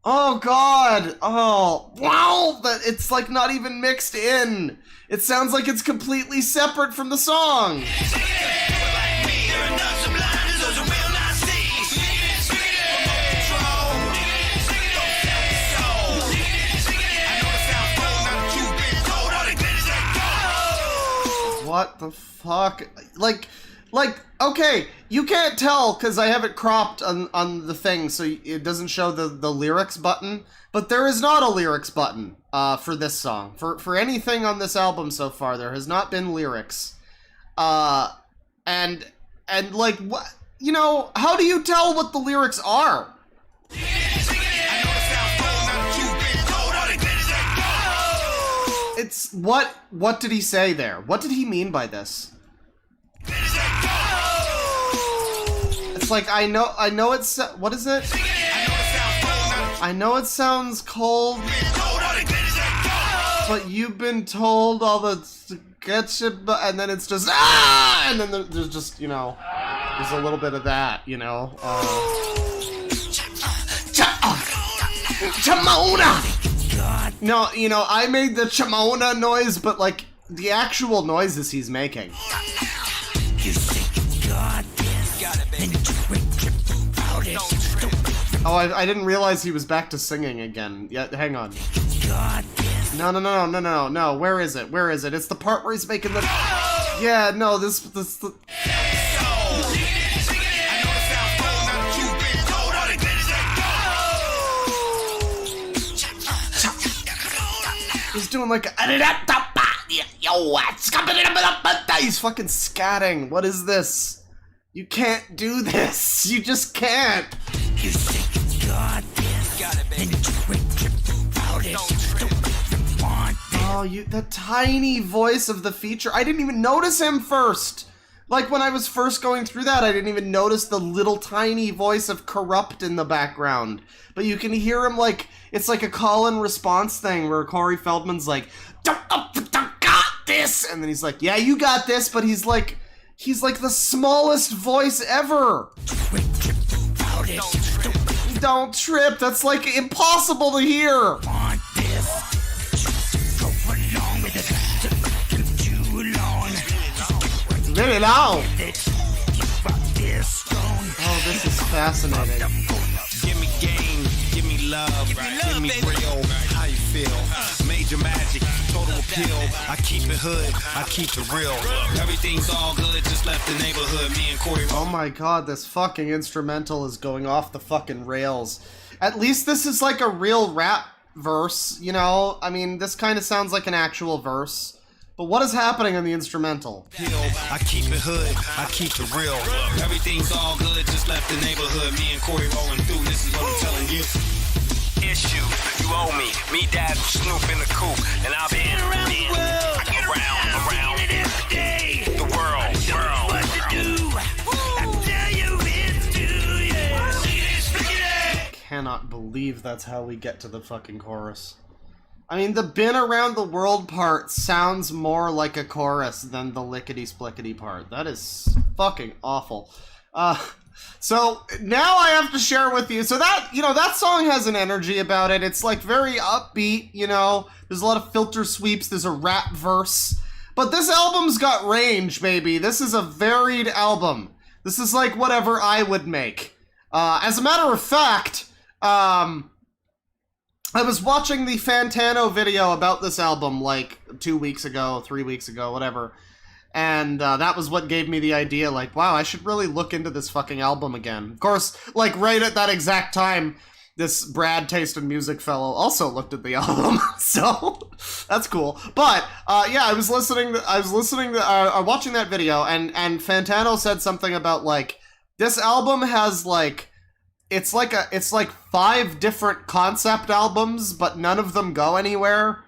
Speaker 1: Oh god! Oh, wow! It's like not even mixed in. It sounds like it's completely separate from the song. what the fuck? Like, okay, you can't tell because I have it cropped on the thing, so it doesn't show the lyrics button. But there is not a lyrics button for this song. For anything on this album so far, there has not been lyrics. And like, what? You know, how do you tell what the lyrics are? It's what did he say there? What did he mean by this? It's like I know it's what is it? I know it sounds cold, but you've been told all the get you, and then it's just and then there's just, you know, there's a little bit of that, you know. Chamona. No, you know, I made the chamona noise, but like the actual noises he's making. Oh, I didn't realize he was back to singing again. Yeah, hang on. No. Where is it? Where is it? It's the part where he's making the... Yeah, no, this... He's doing like a... He's fucking scatting. What is this? You can't do this. You just can't. You think it's God, oh, the tiny voice of the feature. I didn't even notice him first. Like when I was first going through that, I didn't even notice the little tiny voice of Corrupt in the background. But you can hear him like, it's like a call and response thing where Corey Feldman's like, got this. And then he's like, yeah, you got this. But he's like the smallest voice ever. Don't trip. That's like impossible to hear. Really long. Oh, this is fascinating.
Speaker 5: Give me game, give me love, give me real. How you feel? Major magic, total appeal. I keep it hood, I keep it real. Everything's all good, just left the neighborhood. Me and Corey.
Speaker 1: Oh my god, this fucking instrumental is going off the fucking rails. At least this is like a real rap verse, you know? I mean, this kind of sounds like an actual verse. But what is happening in the instrumental?
Speaker 5: I keep it hood, I keep it real. Everything's all good, just left the neighborhood. Me and Corey rolling through, this is what I'm telling you. Issue, you owe me. Me, Dad, Snoop in the coop, and I'll be around the world. Around the world. What to do? I tell you it's do you.
Speaker 1: I cannot believe that's how we get to the fucking chorus. I mean, the been around the world part sounds more like a chorus than the lickety-splickety part. That is fucking awful. So now I have to share with you. So that, you know, that song has an energy about it. It's like very upbeat, you know. There's a lot of filter sweeps. There's a rap verse. But this album's got range, baby. This is a varied album. This is like whatever I would make. As a matter of fact, I was watching the Fantano video about this album like 2 weeks ago, 3 weeks ago, whatever. And that was what gave me the idea, like, wow, I should really look into this fucking album again. Of course, like, right at that exact time, this Brad Taste in Music fellow also looked at the album, so that's cool. But, yeah, I was watching that video, and Fantano said something about, like, this album has, like, it's like 5 different concept albums, but none of them go anywhere.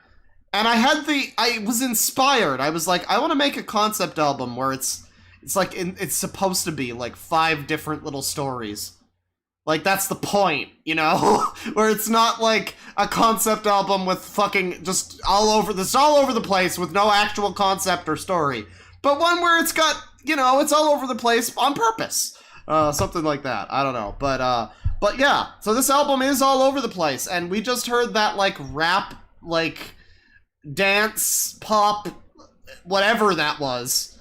Speaker 1: And I was inspired. I was like, I want to make a concept album where it's supposed to be like 5 different little stories. Like, that's the point, you know? Where it's not like a concept album with fucking just all over the place with no actual concept or story. But one where it's got, you know, it's all over the place on purpose. Something like that. I don't know. But yeah, so this album is all over the place, and we just heard that, like, rap, like, dance, pop, whatever that was.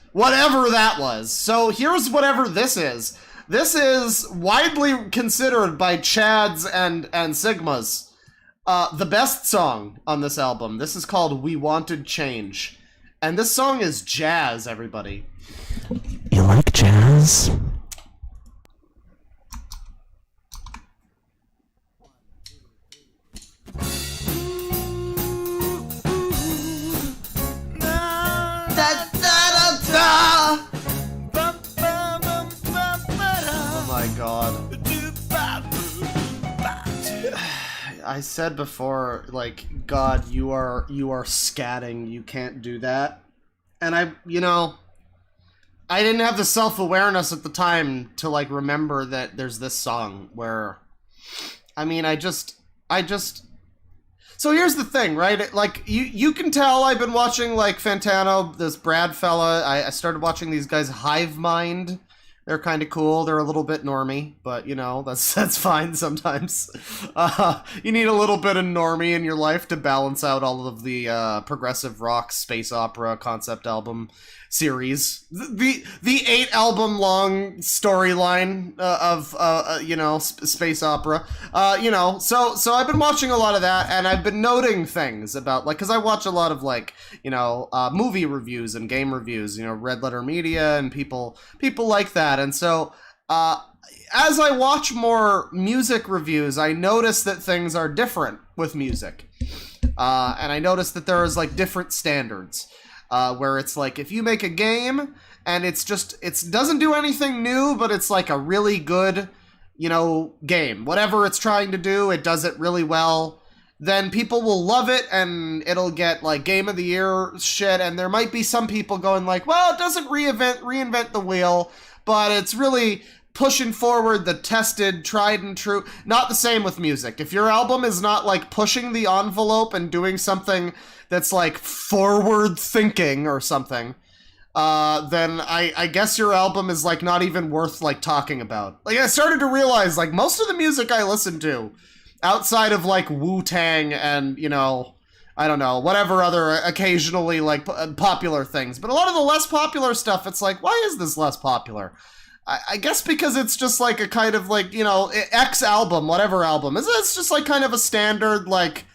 Speaker 1: So here's whatever this is. This is widely considered by Chads and Sigmas the best song on this album. This is called We Wanted Change. And this song is jazz, everybody.
Speaker 4: You like jazz?
Speaker 1: Oh my god. I said before, like, God, you are scatting. You can't do that. And I didn't have the self-awareness at the time to, like, remember that there's this song where, I mean, I just, so here's the thing, right? Like, you can tell I've been watching, like, Fantano, this Brad fella. I started watching these guys, Hive Mind. They're kind of cool. They're a little bit normie, but, you know, that's fine sometimes. You need a little bit of normie in your life to balance out all of the progressive rock space opera concept album series. The 8-album long storyline of space opera. So I've been watching a lot of that, and I've been noting things about, like, because I watch a lot of, like, movie reviews and game reviews, Red Letter Media and people like that. And so as I watch more music reviews, I notice that things are different with music. And I notice that there is, like, different standards. Where it's like, if you make a game and it doesn't do anything new, but it's like a really good, game. Whatever it's trying to do, it does it really well. Then people will love it and it'll get, like, Game of the Year shit. And there might be some people going like, well, it doesn't reinvent the wheel, but it's really pushing forward the tested, tried and true. Not the same with music. If your album is not, like, pushing the envelope and doing something that's, like, forward thinking or something, then I guess your album is, like, not even worth, like, talking about. Like, I started to realize, like, most of the music I listen to, outside of, like, Wu-Tang and, I don't know, whatever other occasionally, like, popular things, but a lot of the less popular stuff, it's like, why is this less popular? I guess because it's just, like, a kind of, like, X album, whatever album. It's just, like, kind of a standard, like,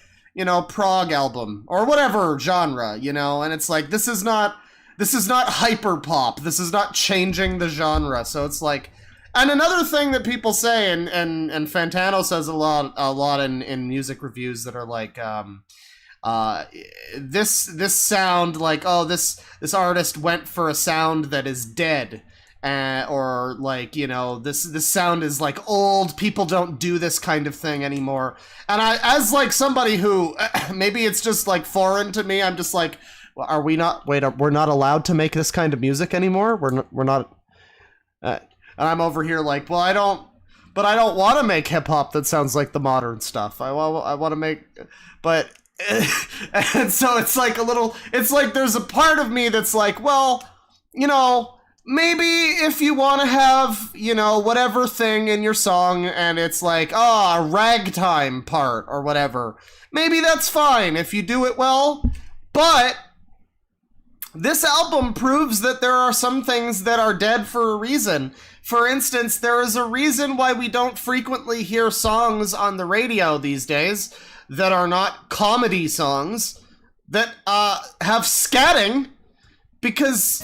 Speaker 1: prog album or whatever genre, and it's like, this is not hyper pop. This is not changing the genre. So it's like, and another thing that people say, and Fantano says a lot in music reviews that are like, this sound, like, oh, this artist went for a sound that is dead. Or like, this sound is, like, old, people don't do this kind of thing anymore. And I, as, like, somebody who, maybe it's just, like, foreign to me, I'm just like, well, we're not allowed to make this kind of music anymore? We're not, and I'm over here like, well, I don't want to make hip-hop that sounds like the modern stuff. I want to make, but, and so it's like it's like there's a part of me that's like, well, maybe if you want to have, whatever thing in your song and it's like, a ragtime part or whatever, maybe that's fine if you do it well. But this album proves that there are some things that are dead for a reason. For instance, there is a reason why we don't frequently hear songs on the radio these days that are not comedy songs that have scatting, because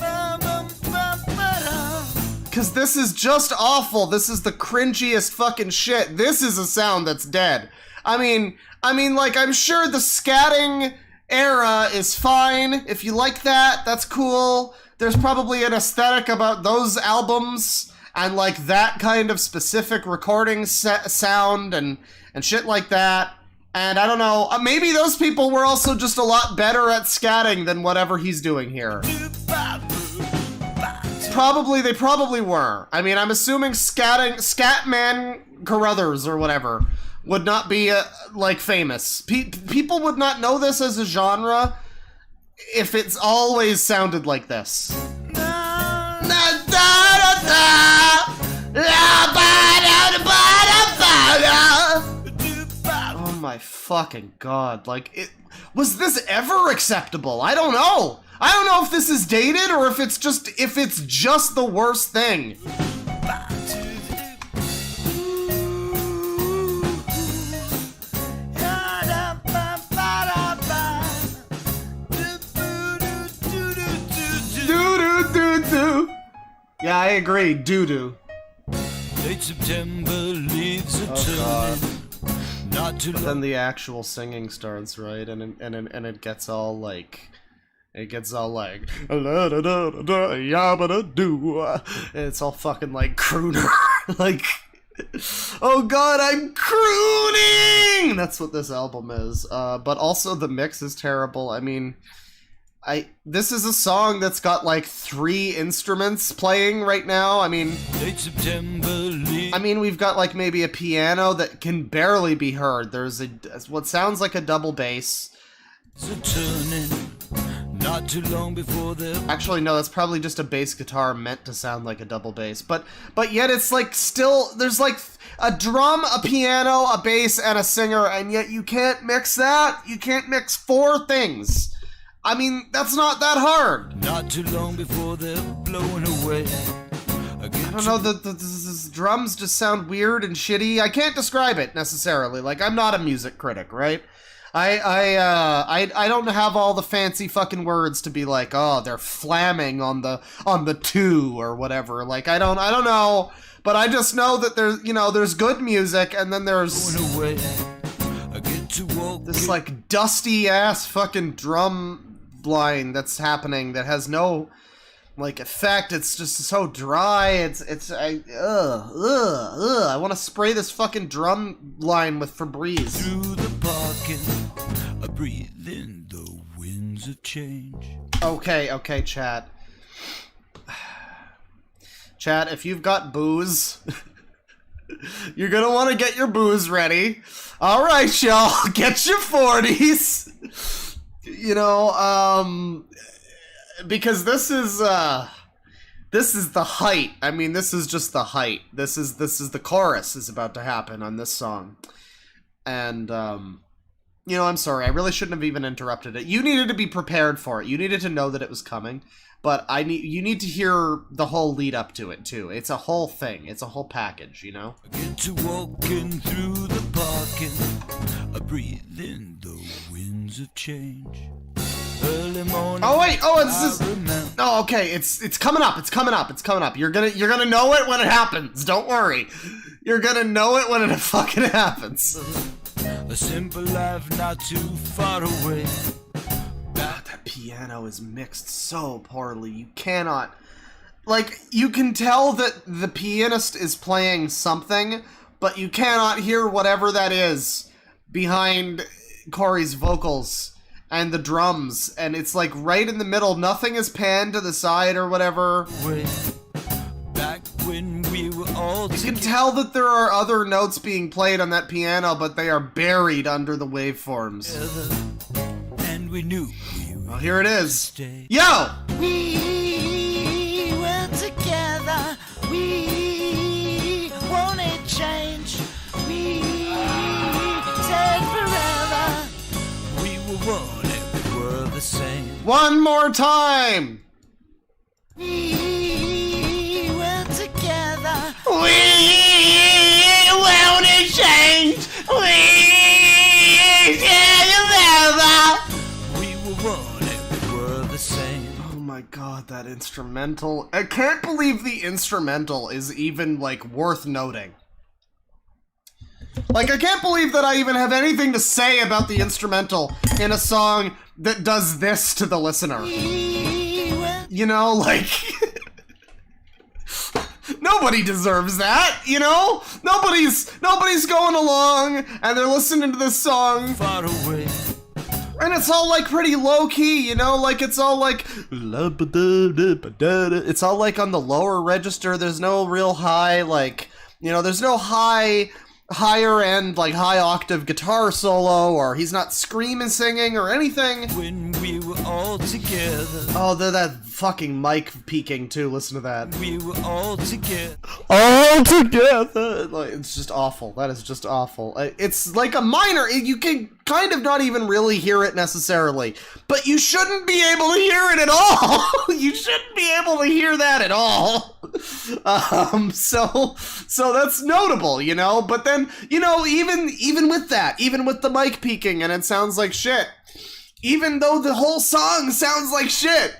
Speaker 1: this is just awful. This is the cringiest fucking shit. This is a sound that's dead. I mean, like, I'm sure the scatting era is fine. If you like that, that's cool. There's probably an aesthetic about those albums and, like, that kind of specific recording sound and shit like that. And I don't know, maybe those people were also just a lot better at scatting than whatever he's doing here. They probably were. I mean, I'm assuming Scatman Carruthers or whatever would not be, like, famous. People would not know this as a genre if it's always sounded like this. Oh my fucking god, like, was this ever acceptable? I don't know. I don't know if this is dated or if it's just the worst thing. Yeah, I agree. Doo-doo.
Speaker 4: Late September leaves are turning. Not too long.
Speaker 1: Then the actual singing starts, right? And it gets all like, it's all like it's all fucking like crooner. Like, oh god, I'm crooning! That's what this album is. But also the mix is terrible. I mean, this is a song that's got like 3 instruments playing right now. I mean, we've got like maybe a piano that can barely be heard. There's what sounds like a double bass. Not too long before actually, no, that's probably just a bass guitar meant to sound like a double bass. But yet it's like still, there's like a drum, a piano, a bass, and a singer, and yet you can't mix that. You can't mix 4 things. I mean, that's not that hard. Not too long before they're blown away. I don't know, the drums just sound weird and shitty. I can't describe it necessarily. Like, I'm not a music critic, right? I don't have all the fancy fucking words to be like, oh, they're flamming on the 2 or whatever. Like, I don't know, but I just know that there's good music, and then there's this like dusty ass fucking drum line that's happening that has no like effect. It's just so dry. I want to spray this fucking drum line with Febreze. Through the parking, I breathe in the winds of change. Okay, chat. Chat, if you've got booze, you're gonna want to get your booze ready. All right, y'all, get your 40s. You know, because this is the height. I mean, this is just the height. This is the chorus is about to happen on this song. And, you know, I'm sorry. I really shouldn't have even interrupted it. You needed to be prepared for it. You needed to know that it was coming. But you need to hear the whole lead up to it, too. It's a whole thing. It's a whole package, you know? I get to walking through the parking. I breathe in the winds of change. Early morning. Oh wait! Oh, it's this. Oh, okay. It's coming up. It's coming up. It's coming up. You're gonna know it when it happens. Don't worry. You're gonna know it when it fucking happens. A simple life not too far away. God, that piano is mixed so poorly. You cannot. Like, you can tell that the pianist is playing something, but you cannot hear whatever that is behind Corey's vocals and the drums, and it's like right in the middle. Nothing is panned to the side or whatever. Back when we were all you can tell that there are other notes being played on that piano, but they are buried under the waveforms. And we knew well, here it is. Yo! We were together. We wanted change. We said forever. We were one and we were the same. One more time! We were together. We wanted change. We said forever. We were one and we were the same. Oh my god, that instrumental. I can't believe the instrumental is even, like, worth noting. Like, I can't believe that I even have anything to say about the instrumental in a song that does this to the listener. You know, like... Nobody deserves that, you know? Nobody's going along, and they're listening to this song. Far away. And it's all, like, pretty low-key, you know? Like, it's all, like... It's all, like, on the lower register. There's no real high, like... You know, there's no higher end, like, high octave guitar solo, or he's not screaming singing or anything. When we were all together. Oh, that fucking mic peaking too. Listen to that. We were all together. All together. Like, it's just awful. That is just awful. It's like a minor. You can kind of not even really hear it necessarily, but you shouldn't be able to hear it at all. You shouldn't be able to hear that at all. So that's notable, you know. But then, you know, even with that, even with the mic peaking and it sounds like shit, even though the whole song sounds like shit,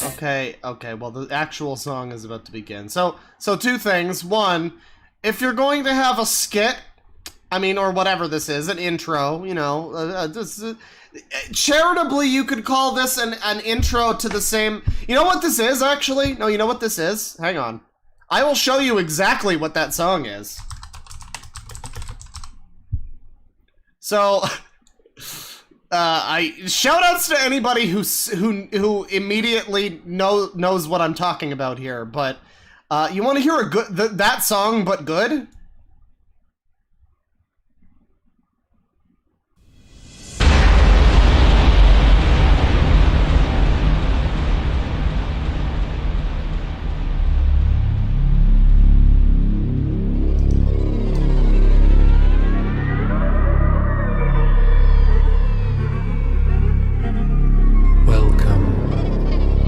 Speaker 1: Okay, well, the actual song is about to begin. So two things. One, if you're going to have a skit, I mean, or whatever this is, an intro, you know, charitably you could call this an intro to the same... You know what this is, actually? No, you know what this is? Hang on. I will show you exactly what that song is. So... shoutouts to anybody who immediately knows what I'm talking about here, but you want to hear a good that song but good?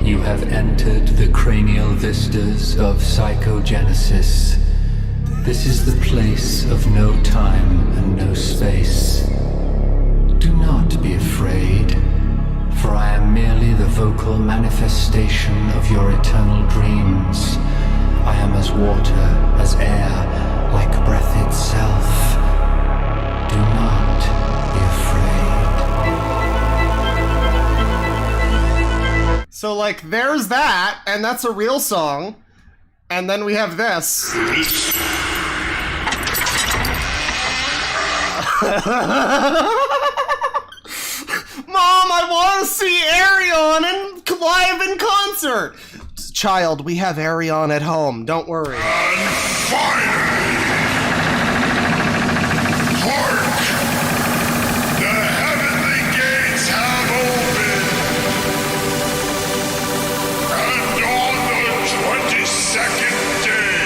Speaker 6: You have entered the cranial vistas of psychogenesis. This is the place of no time and no space. Do not be afraid, for I am merely the vocal manifestation of your eternal dreams. I am as water, as air, like breath itself. Do not be afraid.
Speaker 1: So, like, there's that, and that's a real song. And then we have this. Mom, I want to see Arion live in concert! Child, we have Arion at home, don't worry.
Speaker 7: And finally, hark! The heavenly gates have opened. And on the 22nd day,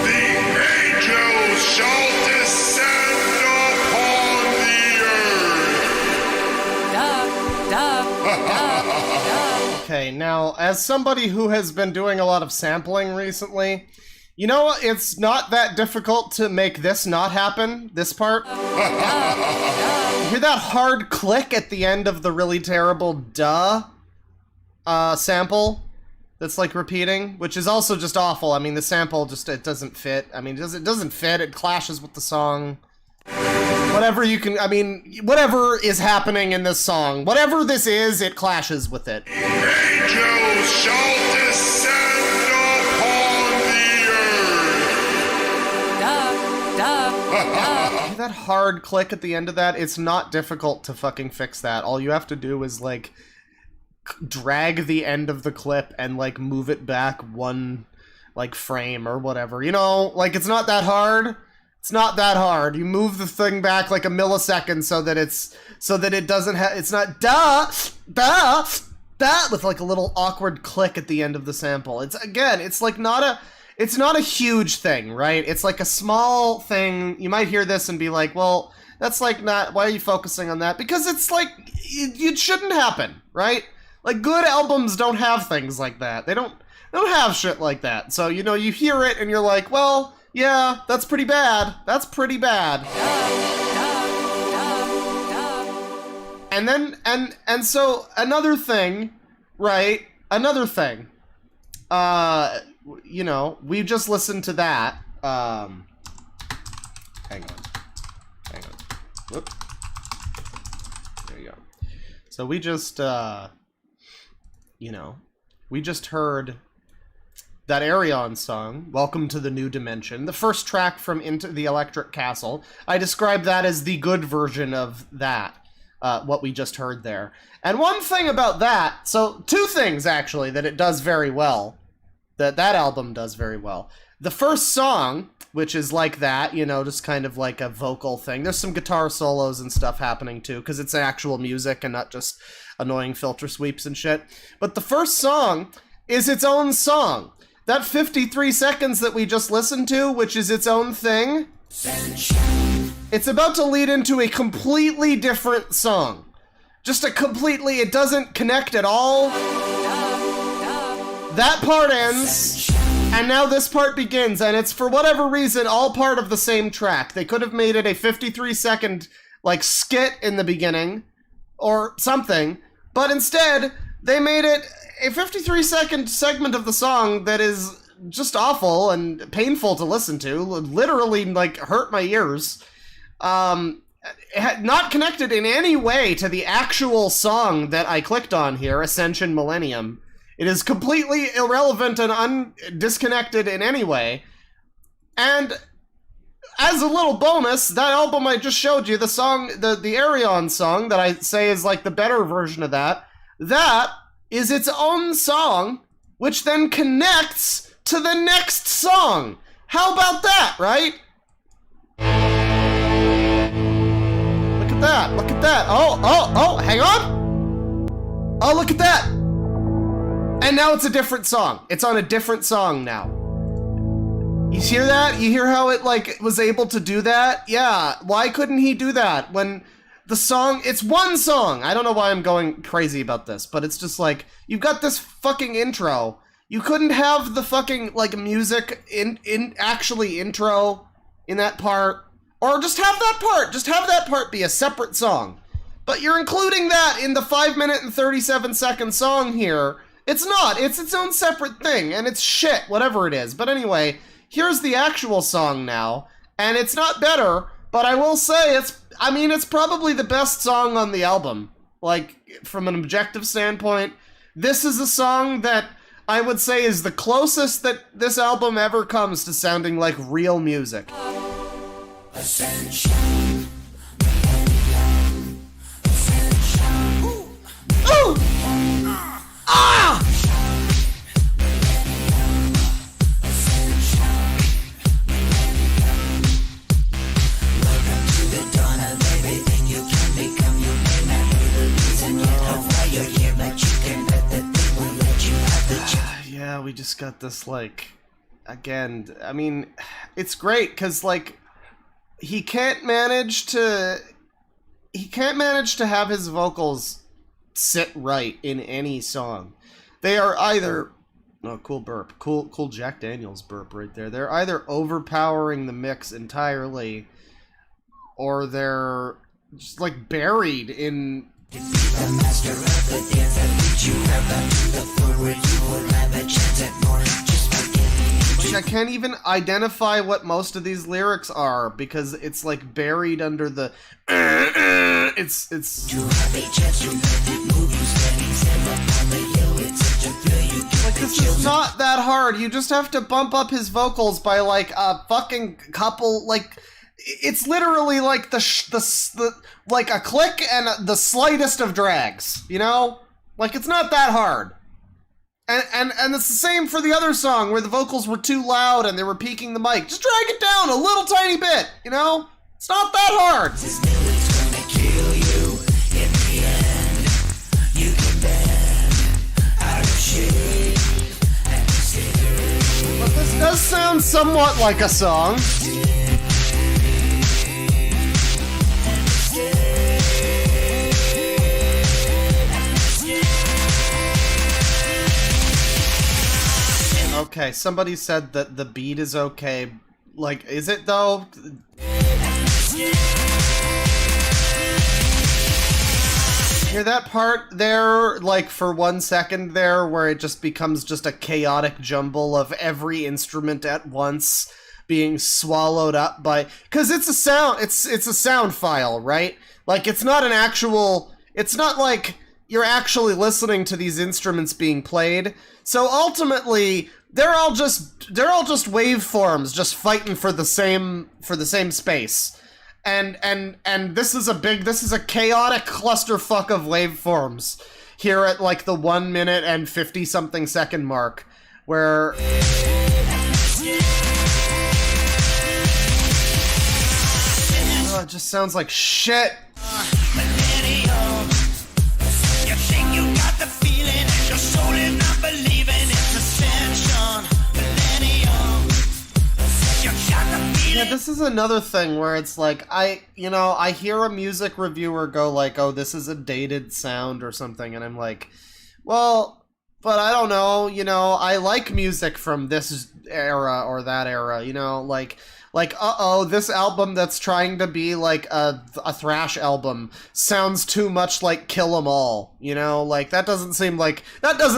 Speaker 7: the angels shall descend upon the earth.
Speaker 1: Okay, now, as somebody who has been doing a lot of sampling recently, you know, it's not that difficult to make this not happen, this part. You hear that hard click at the end of the really terrible duh sample that's like repeating, which is also just awful. I mean, the sample just, it doesn't fit. I mean, it doesn't fit, it clashes with the song. Whatever you can, I mean, whatever is happening in this song, whatever this is, it clashes with it.
Speaker 7: Angels shall descend upon the earth.
Speaker 1: That hard click at the end of that, it's not difficult to fucking fix that. All you have to do is, like, drag the end of the clip and, like, move it back one, like, frame or whatever. You know, like, it's not that hard. It's not that hard. You move the thing back like a millisecond so that it doesn't have, it's not da with like a little awkward click at the end of the sample. It's, again, it's like it's not a huge thing, right? It's like a small thing. You might hear this and be like, well, that's like not, why are you focusing on that? Because it's like, it shouldn't happen, right? Like, good albums don't have things like that. They don't have shit like that. So, you know, you hear it and you're like, well, yeah, that's pretty bad. That's pretty bad. And then, and so, another thing, right? Another thing. You know, we just listened to that. Hang on. Whoop. There you go. So we just, you know, we just heard that Arion song, Welcome to the New Dimension, the first track from Into the Electric Castle. I describe that as the good version of that, what we just heard there. And one thing about that, so two things actually that it does very well, that album does very well. The first song, which is like that, you know, just kind of like a vocal thing. There's some guitar solos and stuff happening too, because it's actual music and not just annoying filter sweeps and shit. But the first song is its own song. That 53 seconds that we just listened to, which is its own thing, it's about to lead into a completely different song. Just a completely, it doesn't connect at all. That part ends, and now this part begins, and it's, for whatever reason, all part of the same track. They could have made it a 53-second, like, skit in the beginning, or something, but instead, they made it a 53-second segment of the song that is just awful and painful to listen to, literally, like, hurt my ears. Not connected in any way to the actual song that I clicked on here, Ascension Millennium. It is completely irrelevant and disconnected in any way. And as a little bonus, that album I just showed you, the song, the Arion song that I say is like the better version of that is its own song, which then connects to the next song. How about that, right? Look at that, look at that. Oh, hang on. Oh, look at that. And now it's a different song. It's on a different song now. You hear that? You hear how it, like, was able to do that? Yeah, why couldn't he do that when the song, it's one song. I don't know why I'm going crazy about this, but it's just like, you've got this fucking intro. You couldn't have the fucking, like, music actually intro in that part, or just have that part. Just have that part be a separate song. But you're including that in the 5-minute and 37-second song here. It's not. It's its own separate thing, and it's shit, whatever it is. But anyway, here's the actual song now, and it's not better, but I will say it's probably the best song on the album. Like, from an objective standpoint, this is a song that I would say is the closest that this album ever comes to sounding like real music. Ascension. Ooh! Ah! Yeah, we just got this, like, again, I mean, it's great, because, like, he can't manage to have his vocals sit right in any song. They are either, oh, cool burp, cool Jack Daniels burp right there. They're either overpowering the mix entirely, or they're just, like, buried in... I can't even identify what most of these lyrics are, because it's, like, buried under the... It's... Like, this is not that hard. You just have to bump up his vocals by, like, a fucking couple, like... It's literally like like a click and the slightest of drags, you know? Like, it's not that hard. And it's the same for the other song where the vocals were too loud and they were peaking the mic. Just drag it down a little tiny bit, you know? It's not that hard. But this does sound somewhat like a song. Okay, somebody said that the beat is okay. Like, is it though? Hear that part there, like, for 1 second there, where it just becomes just a chaotic jumble of every instrument at once being swallowed up by... Because it's a sound, it's a sound file, right? Like, it's not an actual... It's not like you're actually listening to these instruments being played. So ultimately... They're all just waveforms, just fighting for the same space, and this is a chaotic clusterfuck of waveforms here at, like, the 1 minute and 50-something second mark, where it just sounds like shit.
Speaker 5: You think you got the feeling and your soul is not believing it's ascension.
Speaker 1: Yeah, this is another thing where it's like, I hear a music reviewer go like, oh, this is a dated sound or something, and I'm like, well, but I don't know, I like music from this era or that era, you know, like this album that's trying to be like a thrash album sounds too much like Kill 'Em All, you know, like that doesn't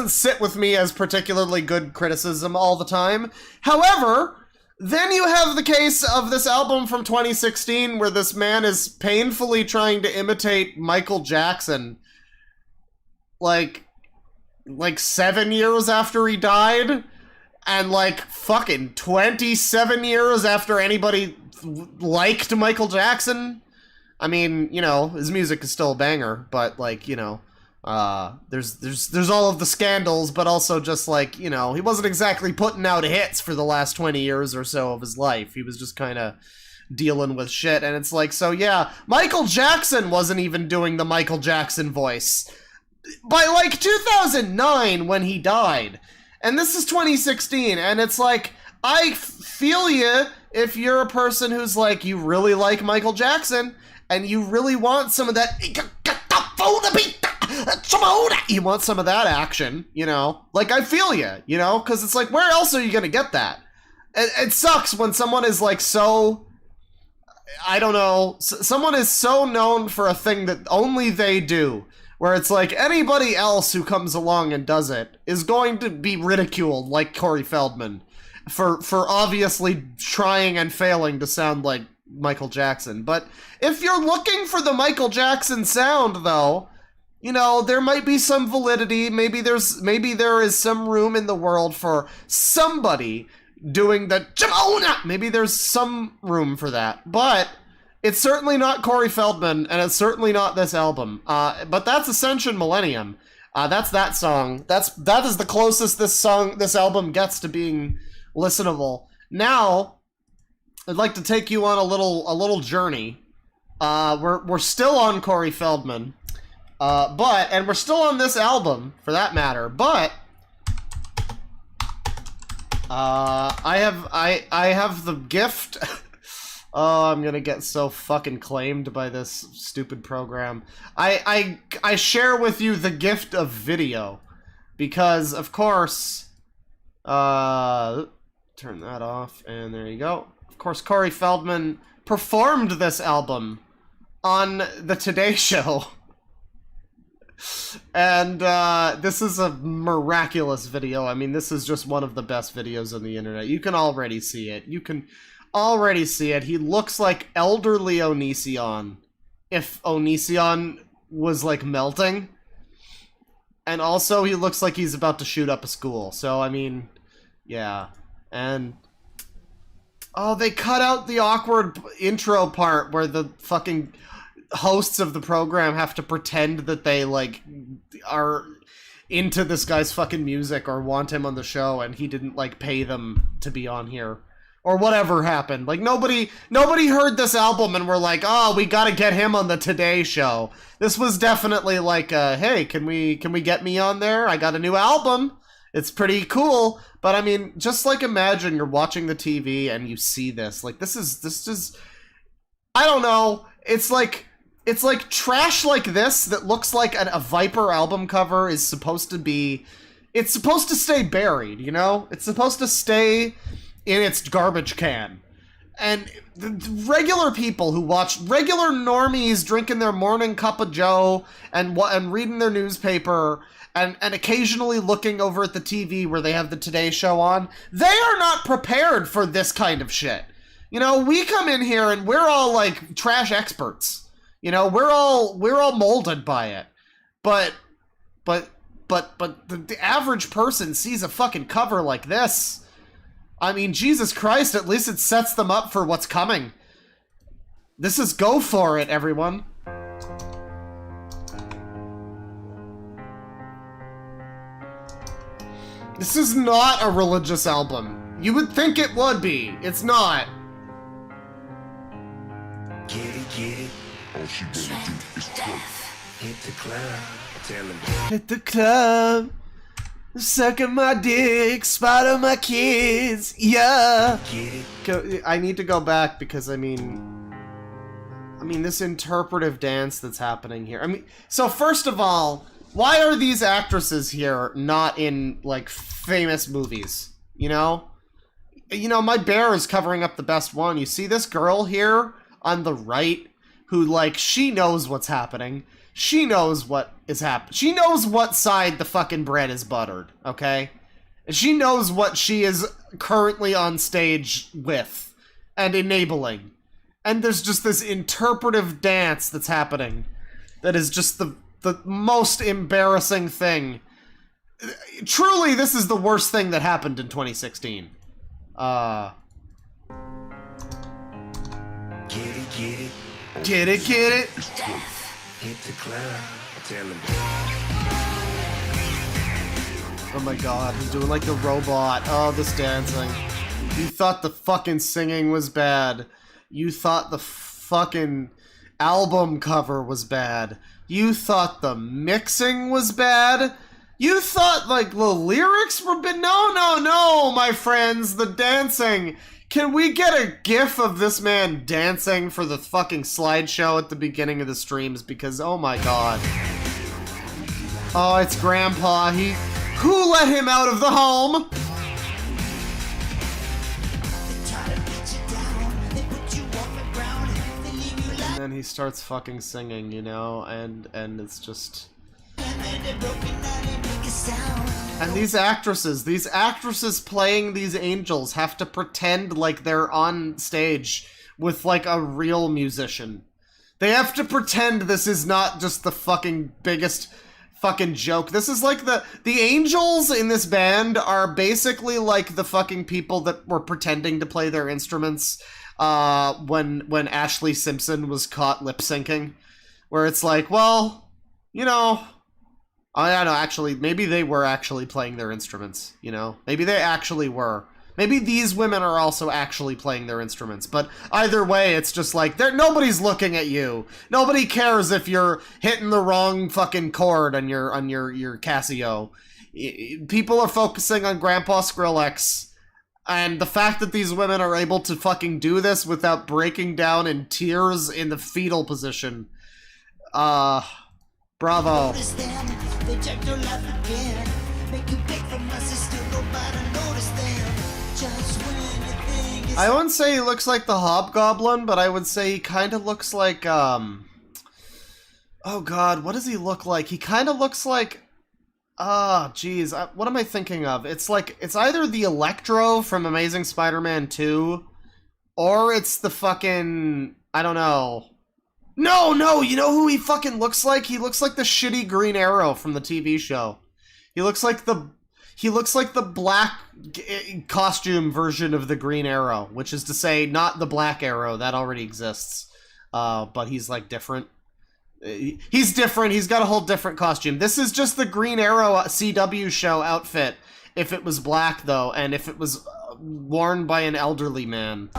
Speaker 1: sit with me as particularly good criticism all the time. However, then you have the case of this album from 2016 where this man is painfully trying to imitate Michael Jackson, like 7 years after he died. And, like, fucking 27 years after anybody liked Michael Jackson. I mean, you know, his music is still a banger, but, like, you know, there's all of the scandals, but also just, like, you know, he wasn't exactly putting out hits for the last 20 years or so of his life. He was just kind of dealing with shit, and it's like, so, yeah, Michael Jackson wasn't even doing the Michael Jackson voice by, like, 2009 when he died. And this is 2016, and it's like, I feel you if you're a person who's like, you really like Michael Jackson, and you really want some of that, you want some of that action, you know? Like, I feel you, you know? Because it's like, where else are you gonna get that? It sucks when someone is like so, I don't know, someone is so known for a thing that only they do, where it's like anybody else who comes along and does it is going to be ridiculed, like Corey Feldman, for obviously trying and failing to sound like Michael Jackson. But if you're looking for the Michael Jackson sound, though, you know, there might be some validity. Maybe there is some room in the world for somebody doing the Jamona. Maybe there's some room for that. But it's certainly not Corey Feldman, and it's certainly not this album. But that's Ascension Millennium. That's that song. That is the closest this album gets to being listenable. Now, I'd like to take you on a little journey. We're still on Corey Feldman, and we're still on this album for that matter. But I have the gift. Oh, I'm gonna get so fucking claimed by this stupid program. I share with you the gift of video, because of course, turn that off, and there you go. Of course, Corey Feldman performed this album on the Today Show. And this is a miraculous video. I mean, this is just one of the best videos on the internet. You can already see it. He looks like elderly Onision, if Onision was, like, melting. And also, he looks like he's about to shoot up a school. So, I mean, yeah. And, oh, they cut out the awkward intro part where the fucking hosts of the program have to pretend that they, like, are into this guy's fucking music or want him on the show, and he didn't, like, pay them to be on here. Or whatever happened. Like, nobody heard this album and were like, oh, we gotta get him on the Today Show. This was definitely like, hey, can we get me on there? I got a new album. It's pretty cool. But I mean, just like imagine you're watching the TV and you see this. Like, this is, I don't know. It's like trash like this that looks like a Viper album cover is supposed to be, it's supposed to stay buried, you know? It's supposed to stay in its garbage can. And the regular people who watch, regular normies drinking their morning cup of joe and reading their newspaper and occasionally looking over at the TV where they have the Today Show on, they are not prepared for this kind of shit. You know, we come in here and we're all like trash experts. You know, we're all molded by it. But the average person sees a fucking cover like this. I mean, Jesus Christ, at least it sets them up for what's coming. This is go for it, everyone. This is not a religious album. You would think it would be. It's not.
Speaker 4: Get it.
Speaker 7: All she gonna do is twerk.
Speaker 4: Hit the club. Tell him.
Speaker 1: Hit the club. Sucking my dick, spot on my kids, yeah. I need to go back because I mean this interpretive dance that's happening here. I mean, so first of all, why are these actresses here not in like famous movies? You know, you know, my bear is covering up the best one. You see this girl here on the right who, like, she knows what's happening. She knows what is happening. She knows what side the fucking bread is buttered, okay? And she knows what she is currently on stage with and enabling. And there's just this interpretive dance that's happening that is just the most embarrassing thing. Truly, this is the worst thing that happened in 2016. Get it, get it.
Speaker 4: Hit the club, tell him.
Speaker 1: Oh my god, he's doing like the robot. Oh, this dancing. You thought the fucking singing was bad. You thought the fucking album cover was bad. You thought the mixing was bad. You thought, like, the lyrics were bad. No, my friends, the dancing. Can we get a gif of this man dancing for the fucking slideshow at the beginning of the streams? Because, oh my god. Oh, it's Grandpa. Who let him out of the home? And then he starts fucking singing, you know, and it's just... And these actresses playing these angels have to pretend like they're on stage with, like, a real musician. They have to pretend this is not just the fucking biggest fucking joke. This is like the angels in this band are basically like the fucking people that were pretending to play their instruments when Ashley Simpson was caught lip syncing, where it's like, well, you know, I don't know, actually, maybe they were actually playing their instruments, you know? Maybe they actually were. Maybe these women are also actually playing their instruments, but either way, it's just like, nobody's looking at you. Nobody cares if you're hitting the wrong fucking chord on your Casio. People are focusing on Grandpa Skrillex, and the fact that these women are able to fucking do this without breaking down in tears in the fetal position. Bravo. I wouldn't say he looks like the Hobgoblin, but I would say he kind of looks like, oh god, what does he look like? He kind of looks like, geez, what am I thinking of? It's like, it's either the Electro from Amazing Spider-Man 2, or it's the fucking, I don't know. No, you know who he fucking looks like? He looks like the shitty Green Arrow from the TV show. He looks like the black costume version of the Green Arrow, which is to say, not the Black Arrow, that already exists. But he's like different. He's different, he's got a whole different costume. This is just the Green Arrow CW show outfit, if it was black though, and if it was worn by an elderly man.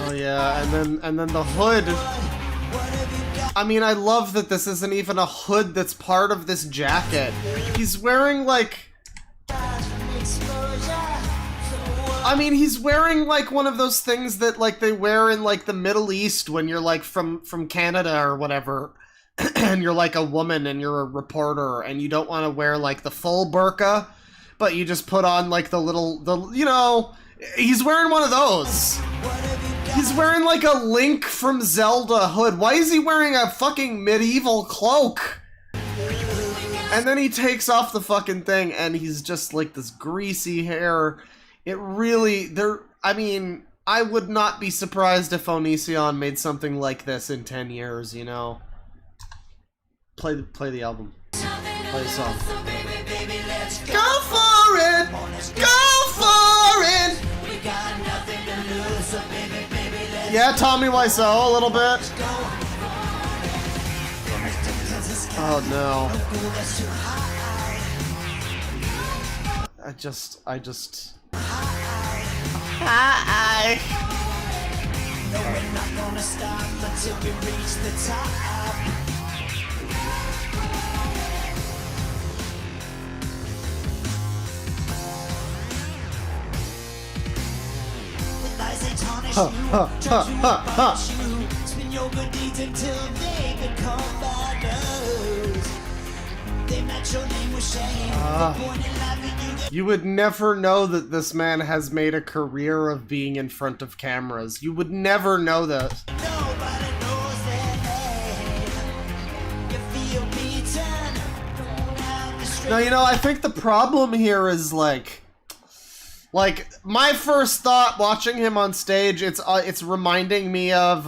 Speaker 1: Oh yeah, and then the hood. I mean, I love that this isn't even a hood that's part of this jacket. He's wearing like, I mean, he's wearing like one of those things that like they wear in like the Middle East when you're like from Canada or whatever. And you're like a woman and you're a reporter and you don't want to wear like the full burqa, but you just put on like you know, he's wearing one of those. He's wearing like a Link from Zelda hood. Why is he wearing a fucking medieval cloak? And then he takes off the fucking thing and he's just like this greasy hair. It really, I mean, I would not be surprised if Onision made something like this in 10 years, you know? Play the album. Play the song. Go for it! Go for it! Yeah, Tommy Wiseau a little bit. Oh no. I just. Hi. No, we're not gonna stop until we reach the top.
Speaker 4: Spin your good deeds until they become fathers. They match your name with shame. The point in life that
Speaker 1: You would never know that this man has made a career of being in front of cameras. You would never know that.
Speaker 4: nobody knows their name. You feel beaten. Don't have the strength.
Speaker 1: No, you know, I think the problem here is like my first thought watching him on stage, it's reminding me of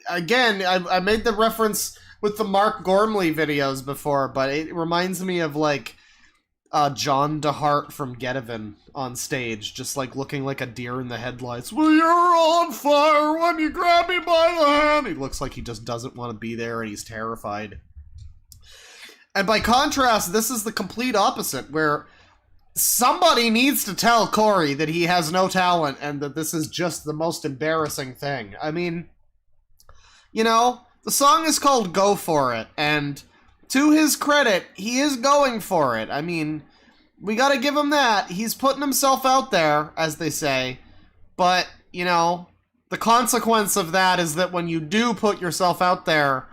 Speaker 1: again, I made the reference with the Mark Gormley videos before, but it reminds me of like John DeHart from Getaven on stage, just like looking like a deer in the headlights. Well, you're on fire when you grab me by the hand. He looks like he just doesn't want to be there and he's terrified. And by contrast, this is the complete opposite, where somebody needs to tell Corey that he has no talent and that this is just the most embarrassing thing. I mean, you know, the song is called Go For It, and to his credit, he is going for it. I mean, we gotta give him that. He's putting himself out there, as they say, but, you know, the consequence of that is that when you do put yourself out there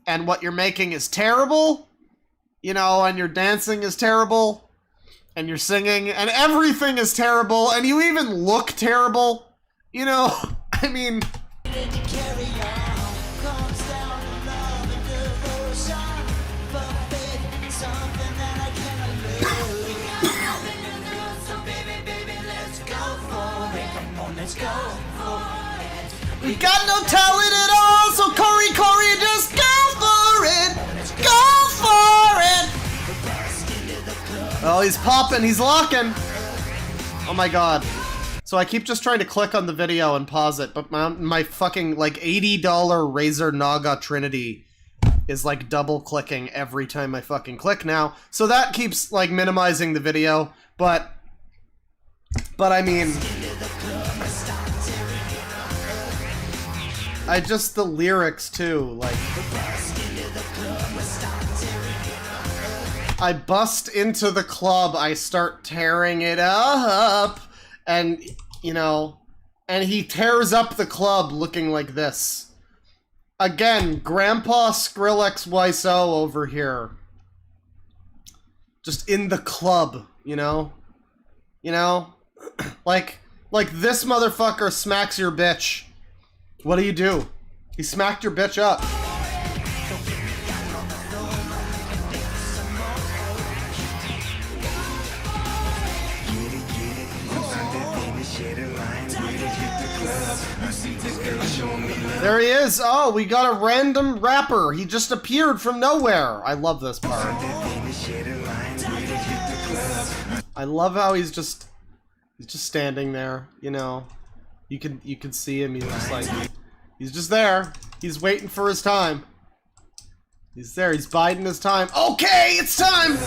Speaker 1: and what you're making is terrible, you know, and your dancing is terrible, and you're singing, and everything is terrible, and you even look terrible, you know, I mean... We got no talent at all, so Corey, just go for it! Go for it! Oh, he's popping, he's locking! Oh my god. So I keep just trying to click on the video and pause it, but my fucking, like, $80 Razer Naga Trinity is, like, double clicking every time I fucking click now. So that keeps, like, minimizing the video, but I mean... the lyrics too, like... I bust into the club, I start tearing it up, and, you know, and he tears up the club looking like this. Again, Grandpa Skrillex YSO over here. Just in the club, you know? You know? like this motherfucker smacks your bitch. What do? He smacked your bitch up. There he is! Oh, we got a random rapper. He just appeared from nowhere. I love this part. I love how he's just standing there, you know. You can see him, he's just like, he's just there. He's waiting for his time. He's there, he's biding his time. Okay, it's time!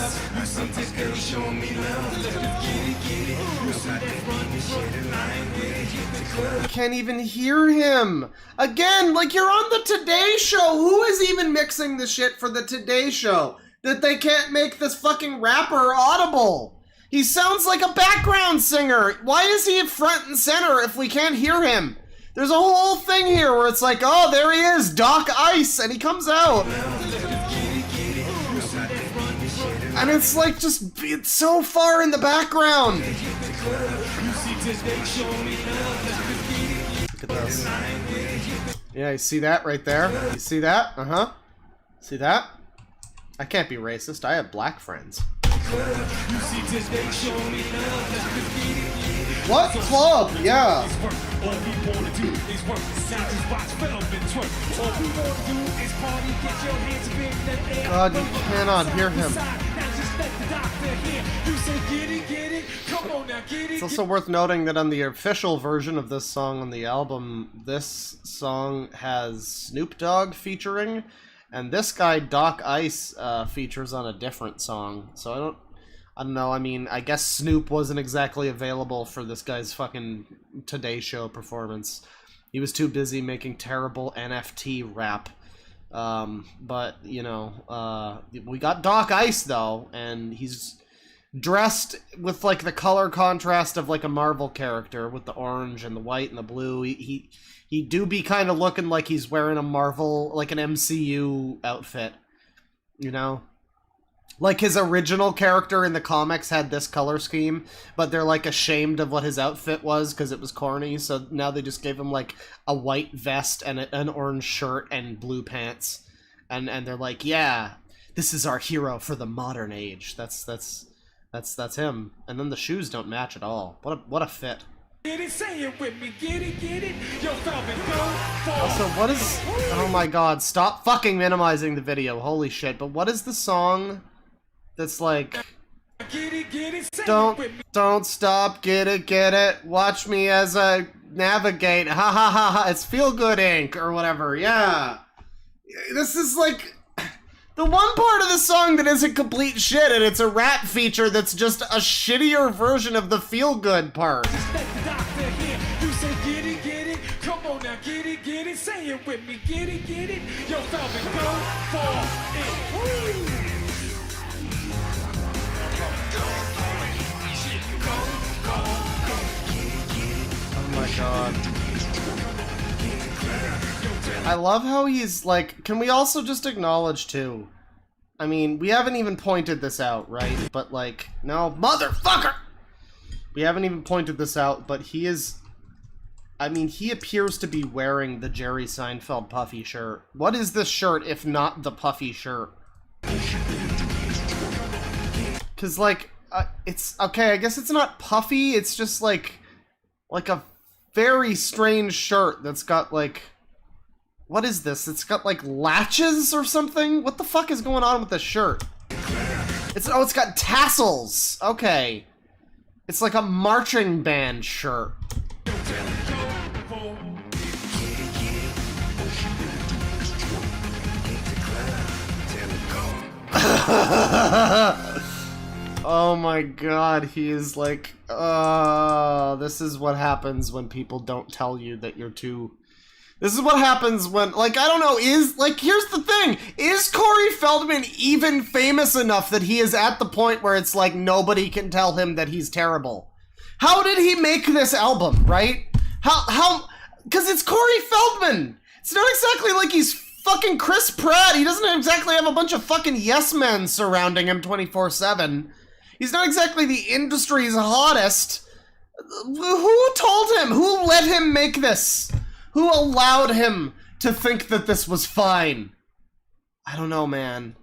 Speaker 1: I can't even hear him. Again, like, you're on the Today Show. Who is even mixing the shit for the Today Show? That they can't make this fucking rapper audible. He sounds like a background singer. Why is he front and center if we can't hear him? There's a whole thing here where it's like, oh, there he is, Doc Ice, and he comes out. And it's like it's so far in the background. Look at this. Yeah, you see that right there? You see that? Uh-huh. See that? I can't be racist. I have black friends. What club? Yeah. God, you cannot hear him. It's also worth noting that on the official version of this song on the album, this song has Snoop Dogg featuring, and this guy, Doc Ice, features on a different song. So I don't know, I mean, I guess Snoop wasn't exactly available for this guy's fucking Today Show performance. He was too busy making terrible NFT rap. But, you know, we got Doc Ice, though, and he's dressed with like the color contrast of like a Marvel character with the orange and the white and the blue. He do be kind of looking like he's wearing a Marvel, like an MCU outfit, you know? Like his original character in the comics had this color scheme, but they're like ashamed of what his outfit was because it was corny, so now they just gave him like a white vest and an orange shirt and blue pants. And they're like, yeah, this is our hero for the modern age. That's him. And then the shoes don't match at all. What a fit.
Speaker 4: Get it, say it with me, get it, yo, Falcon, go for
Speaker 1: Also, what is... Oh my god, stop fucking minimizing the video, holy shit. But what is the song that's like...
Speaker 4: Get it, say
Speaker 1: Don't
Speaker 4: it with me.
Speaker 1: stop, get it, watch me as I navigate, ha ha ha ha, it's Feel Good Inc. or whatever, yeah. This is like... The one part of the song that isn't complete shit, and it's a rap feature that's just a shittier version of the Feel Good part.
Speaker 4: Doctor here, you say get it, come on now, get it, say it with me, get it, yo, Falcon, go for it. Woo!
Speaker 1: Oh my god. I love how he's like, can we also just acknowledge too, I mean, we haven't even pointed this out, right? But like, no, motherfucker! We haven't even pointed this out, but he is, I mean, he appears to be wearing the Jerry Seinfeld puffy shirt. What is this shirt if not the puffy shirt? Cause like, it's, okay, I guess it's not puffy, it's just like a very strange shirt that's got like, what is this? It's got like latches or something? What the fuck is going on with this shirt? It's got tassels. Okay. It's like a marching band shirt. Oh my god, he is like, this is what happens when people don't tell you that you're too... This is what happens when, like, I don't know, here's the thing, is Corey Feldman even famous enough that he is at the point where it's like nobody can tell him that he's terrible? How did he make this album, right? Because it's Corey Feldman! It's not exactly like he's fucking Chris Pratt, he doesn't exactly have a bunch of fucking yes men surrounding him 24/7. He's not exactly the industry's hottest. Who told him? Who let him make this? Who allowed him to think that this was fine? I don't know, man.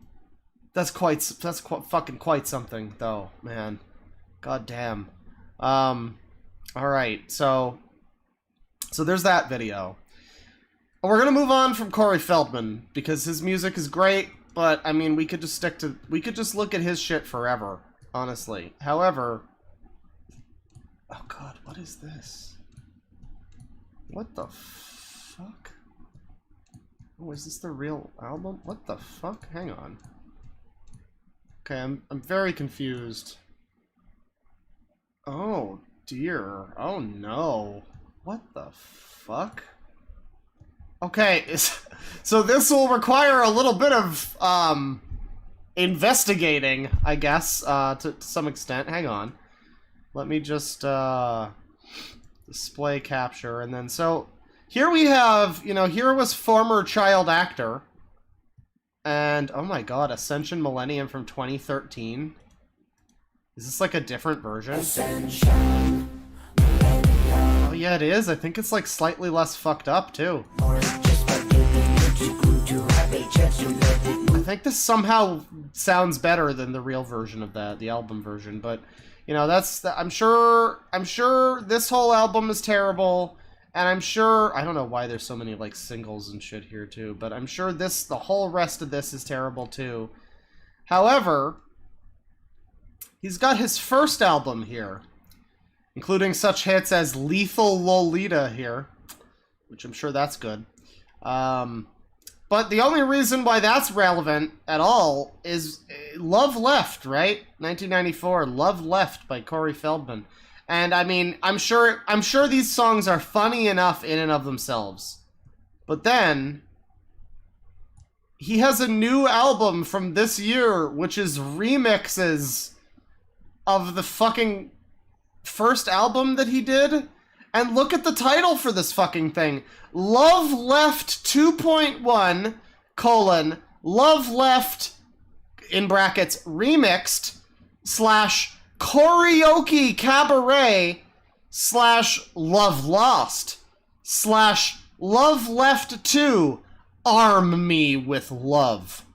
Speaker 1: That's fucking quite something, though, man. God damn. Alright, so there's that video. We're gonna move on from Corey Feldman, because his music is great, but, I mean, we could just look at his shit forever, honestly. However... Oh god, what is this? What the fuck? Oh, is this the real album? What the fuck? Hang on. Okay, I'm very confused. Oh dear. Oh no. What the fuck? Okay, so this will require a little bit of investigating, I guess, to some extent. Hang on. Let me just display capture, and then so here we have, you know, here was former child actor, and oh my god, Ascension Millennium from 2013. Is this like a different version? Ascension. Oh yeah, it is. I think it's like slightly less fucked up too. I think this somehow sounds better than the real version of that, the album version, but you know, I'm sure this whole album is terrible, and I'm sure, I don't know why there's so many, like, singles and shit here, too, but I'm sure the whole rest of this is terrible, too. However, he's got his first album here, including such hits as Lethal Lolita here, which I'm sure that's good. But the only reason why that's relevant at all is Love Left, right? 1994, Love Left by Corey Feldman. And I mean, I'm sure these songs are funny enough in and of themselves. But then he has a new album from this year which is remixes of the fucking first album that he did, and look at the title for this fucking thing. Love Left 2.1, Love Left, in brackets, remixed, / karaoke cabaret, / Love Lost, / Love Left 2, Arm Me With Love.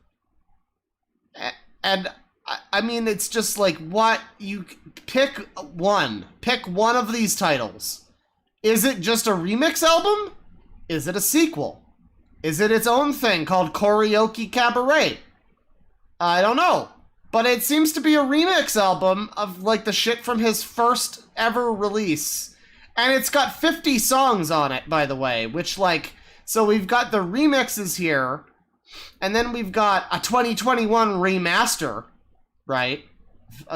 Speaker 1: And, I mean, it's just like, what? You pick one. Pick one of these titles. Is it just a remix album? Is it a sequel? Is it its own thing called Karaoke Cabaret? I don't know. But it seems to be a remix album of, like, the shit from his first ever release. And it's got 50 songs on it, by the way, which, like... So we've got the remixes here, and then we've got a 2021 remaster, right?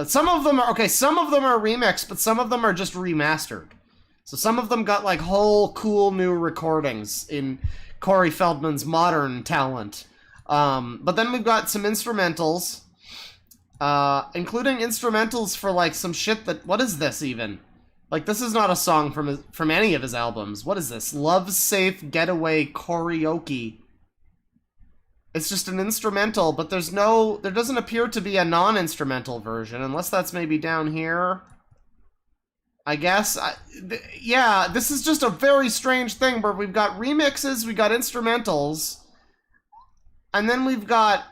Speaker 1: Some of them are remixed, but some of them are just remastered. So some of them got, like, whole cool new recordings in Corey Feldman's modern talent. But then we've got some instrumentals, including instrumentals for, like, some shit that... What is this, even? Like, this is not a song from any of his albums. What is this? Love Safe Getaway Karaoke. It's just an instrumental, but there doesn't appear to be a non-instrumental version, unless that's maybe down here. I guess. Yeah, this is just a very strange thing where we've got remixes, we got instrumentals, and then we've got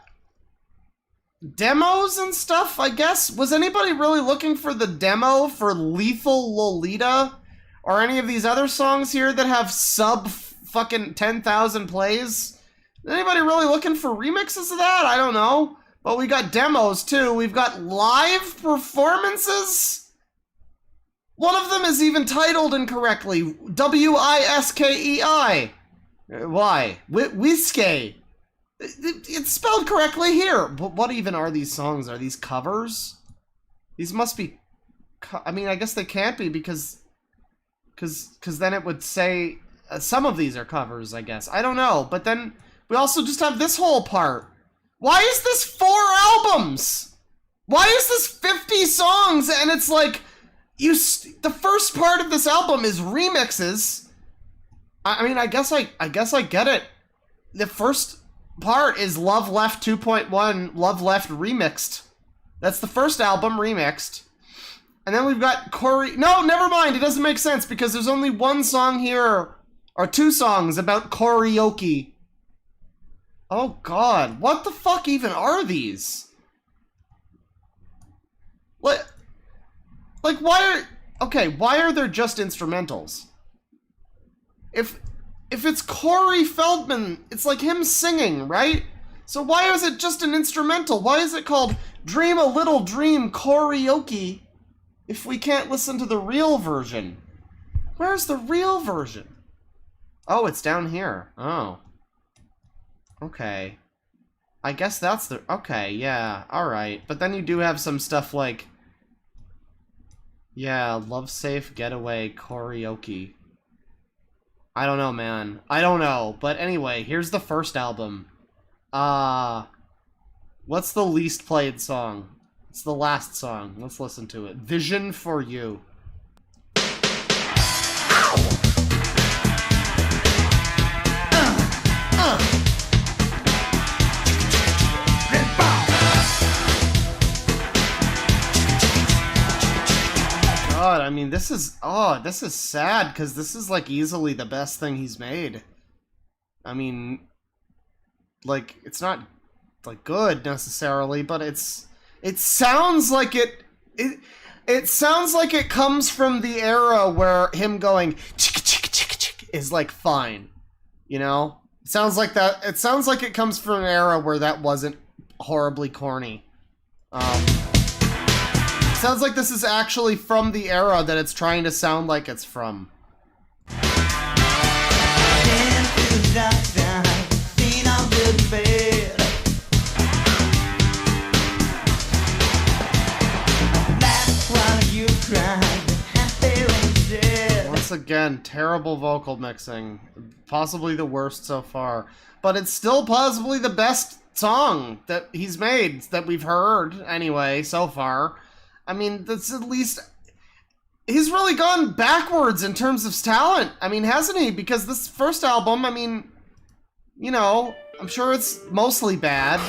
Speaker 1: demos and stuff, I guess. Was anybody really looking for the demo for Lethal Lolita? Or any of these other songs here that have fucking 10,000 plays? Is anybody really looking for remixes of that? I don't know. But we got demos too. We've got live performances. One of them is even titled incorrectly. Wiskei. Why? Whiskey. It's spelled correctly here. But what even are these songs? Are these covers? These must be... I mean, I guess they can't be because then it would say... some of these are covers, I guess. I don't know. But then we also just have this whole part. Why is this 4 albums? Why is this 50 songs? And it's like... the first part of this album is remixes. I mean, I guess I get it. The first part is Love Left 2.1, Love Left Remixed. That's the first album remixed. And then we've got Corey... No, never mind. It doesn't make sense because there's only one song here, or 2 songs about karaoke. Oh god, what the fuck even are these? What? Like, why are there just instrumentals? If it's Corey Feldman, it's like him singing, right? So why is it just an instrumental? Why is it called Dream a Little Dream Karaoke if we can't listen to the real version? Where's the real version? Oh, it's down here. Oh. Okay. I guess that's the... Okay, yeah, alright. But then you do have some stuff like... Yeah, Love Safe Getaway Karaoke. I don't know, man. I don't know. But anyway, here's the first album. What's the least played song? It's the last song. Let's listen to it. Vision for You. God, I mean, this is sad, because this is, like, easily the best thing he's made. I mean, like, it's not, like, good, necessarily, but it sounds like it sounds like it comes from the era where him going, chicka, chicka, chicka, chicka, is, like, fine, you know? It sounds like it comes from an era where that wasn't horribly corny. Sounds like this is actually from the era that it's trying to sound like it's from. Once again, terrible vocal mixing. Possibly the worst so far. But it's still possibly the best song that he's made, that we've heard, anyway, so far. I mean, that's at least... He's really gone backwards in terms of talent. I mean, hasn't he? Because this first album, I mean, you know, I'm sure it's mostly bad.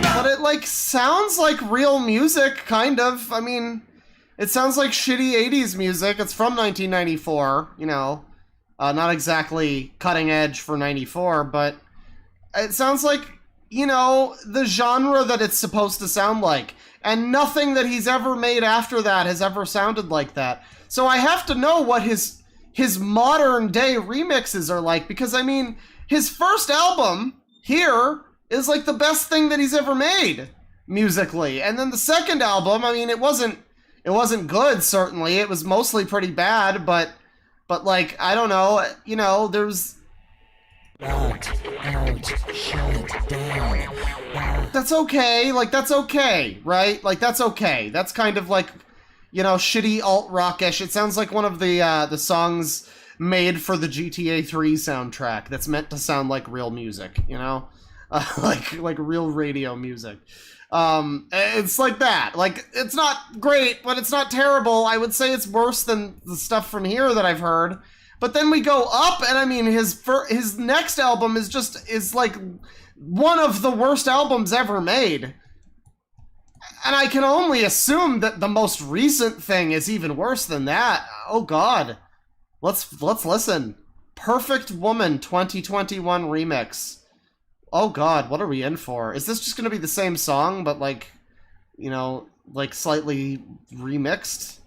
Speaker 1: But it, like, sounds like real music, kind of. I mean, it sounds like shitty 80s music. It's from 1994, you know. Not exactly cutting edge for 94, but it sounds like, you know, the genre that it's supposed to sound like. And nothing that he's ever made after that has ever sounded like that. So I have to know what his modern day remixes are like, because, I mean, his first album, Here, is like the best thing that he's ever made, musically. And then the second album, I mean, it wasn't good, certainly. It was mostly pretty bad, but like, I don't know, you know, there's... That's okay, like, that's okay, right? Like, that's okay. That's kind of like, you know, shitty alt-rockish. It sounds like one of the songs made for the GTA 3 soundtrack that's meant to sound like real music, you know? Like real radio music. It's like that. Like, it's not great, but it's not terrible. I would say it's worse than the stuff from Here that I've heard. But then we go up, and I mean, his next album is like one of the worst albums ever made. And I can only assume that the most recent thing is even worse than that. Oh God. Let's listen. Perfect Woman 2021 remix. Oh God, what are we in for? Is this just gonna be the same song, but like, you know, like slightly remixed?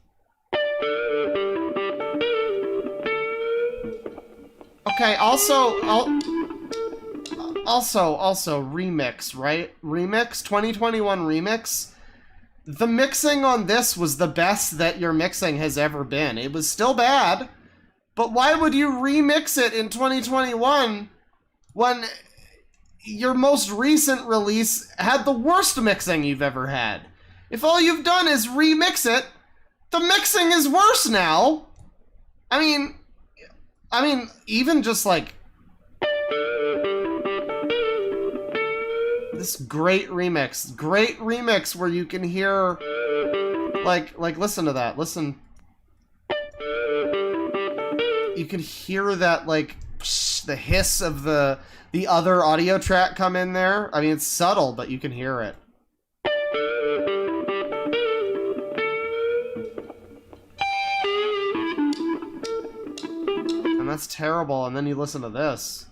Speaker 1: Okay, also remix, right? Remix, 2021 remix. The mixing on this was the best that your mixing has ever been. It was still bad, but why would you remix it in 2021 when your most recent release had the worst mixing you've ever had? If all you've done is remix it, the mixing is worse now. I mean, even just like this great remix where you can hear, like listen to that, listen. You can hear that, like, the hiss of the other audio track come in there. I mean, it's subtle, but you can hear it. And that's terrible, and then you listen to this.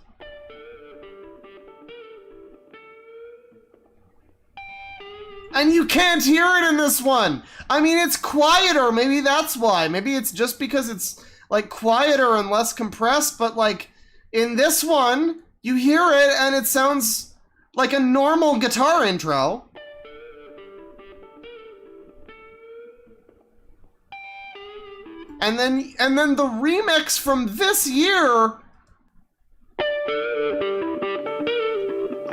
Speaker 1: And you can't hear it in this one! I mean, it's quieter, maybe that's why. Maybe it's just because it's, like, quieter and less compressed, but, like, in this one, you hear it and it sounds like a normal guitar intro. And then the remix from this year.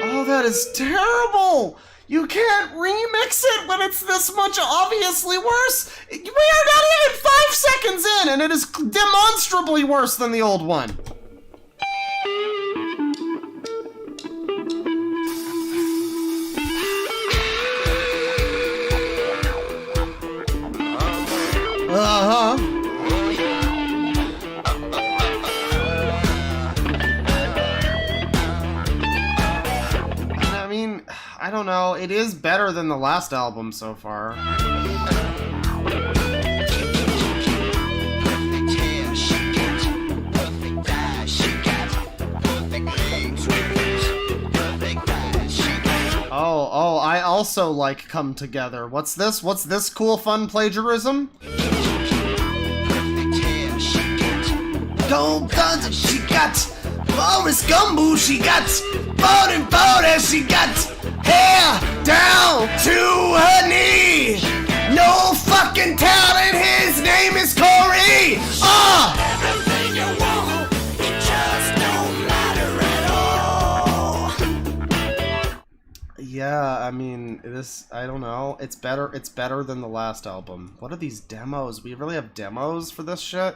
Speaker 1: Oh, that is terrible. You can't remix it when it's this much obviously worse. We are not even 5 seconds in, and it is demonstrably worse than the old one. Uh-huh. I mean, I don't know. It is better than the last album so far. Oh, I also like Come Together. What's this? What's this cool, fun plagiarism? Gold guns she got, Boris Gumbo she got, Bowden Bowden she got, hair down to her knee. No fucking talent, his name is Corey. Everything you want, it just don't matter at all. Yeah, I mean, I don't know. It's better than the last album. What are these demos? We really have demos for this shit?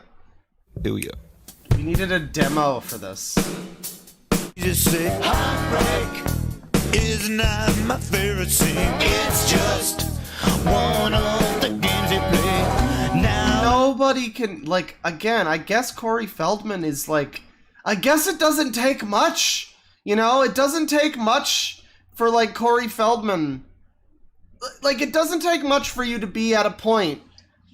Speaker 8: Do ya?
Speaker 1: We needed a demo for this.
Speaker 5: You just say heartbreak is not my favorite scene. It's just one of the games they play now.
Speaker 1: Nobody can, like, again, I guess Corey Feldman is like, I guess it doesn't take much, you know? It doesn't take much for, like, Corey Feldman. Like, it doesn't take much for you to be at a point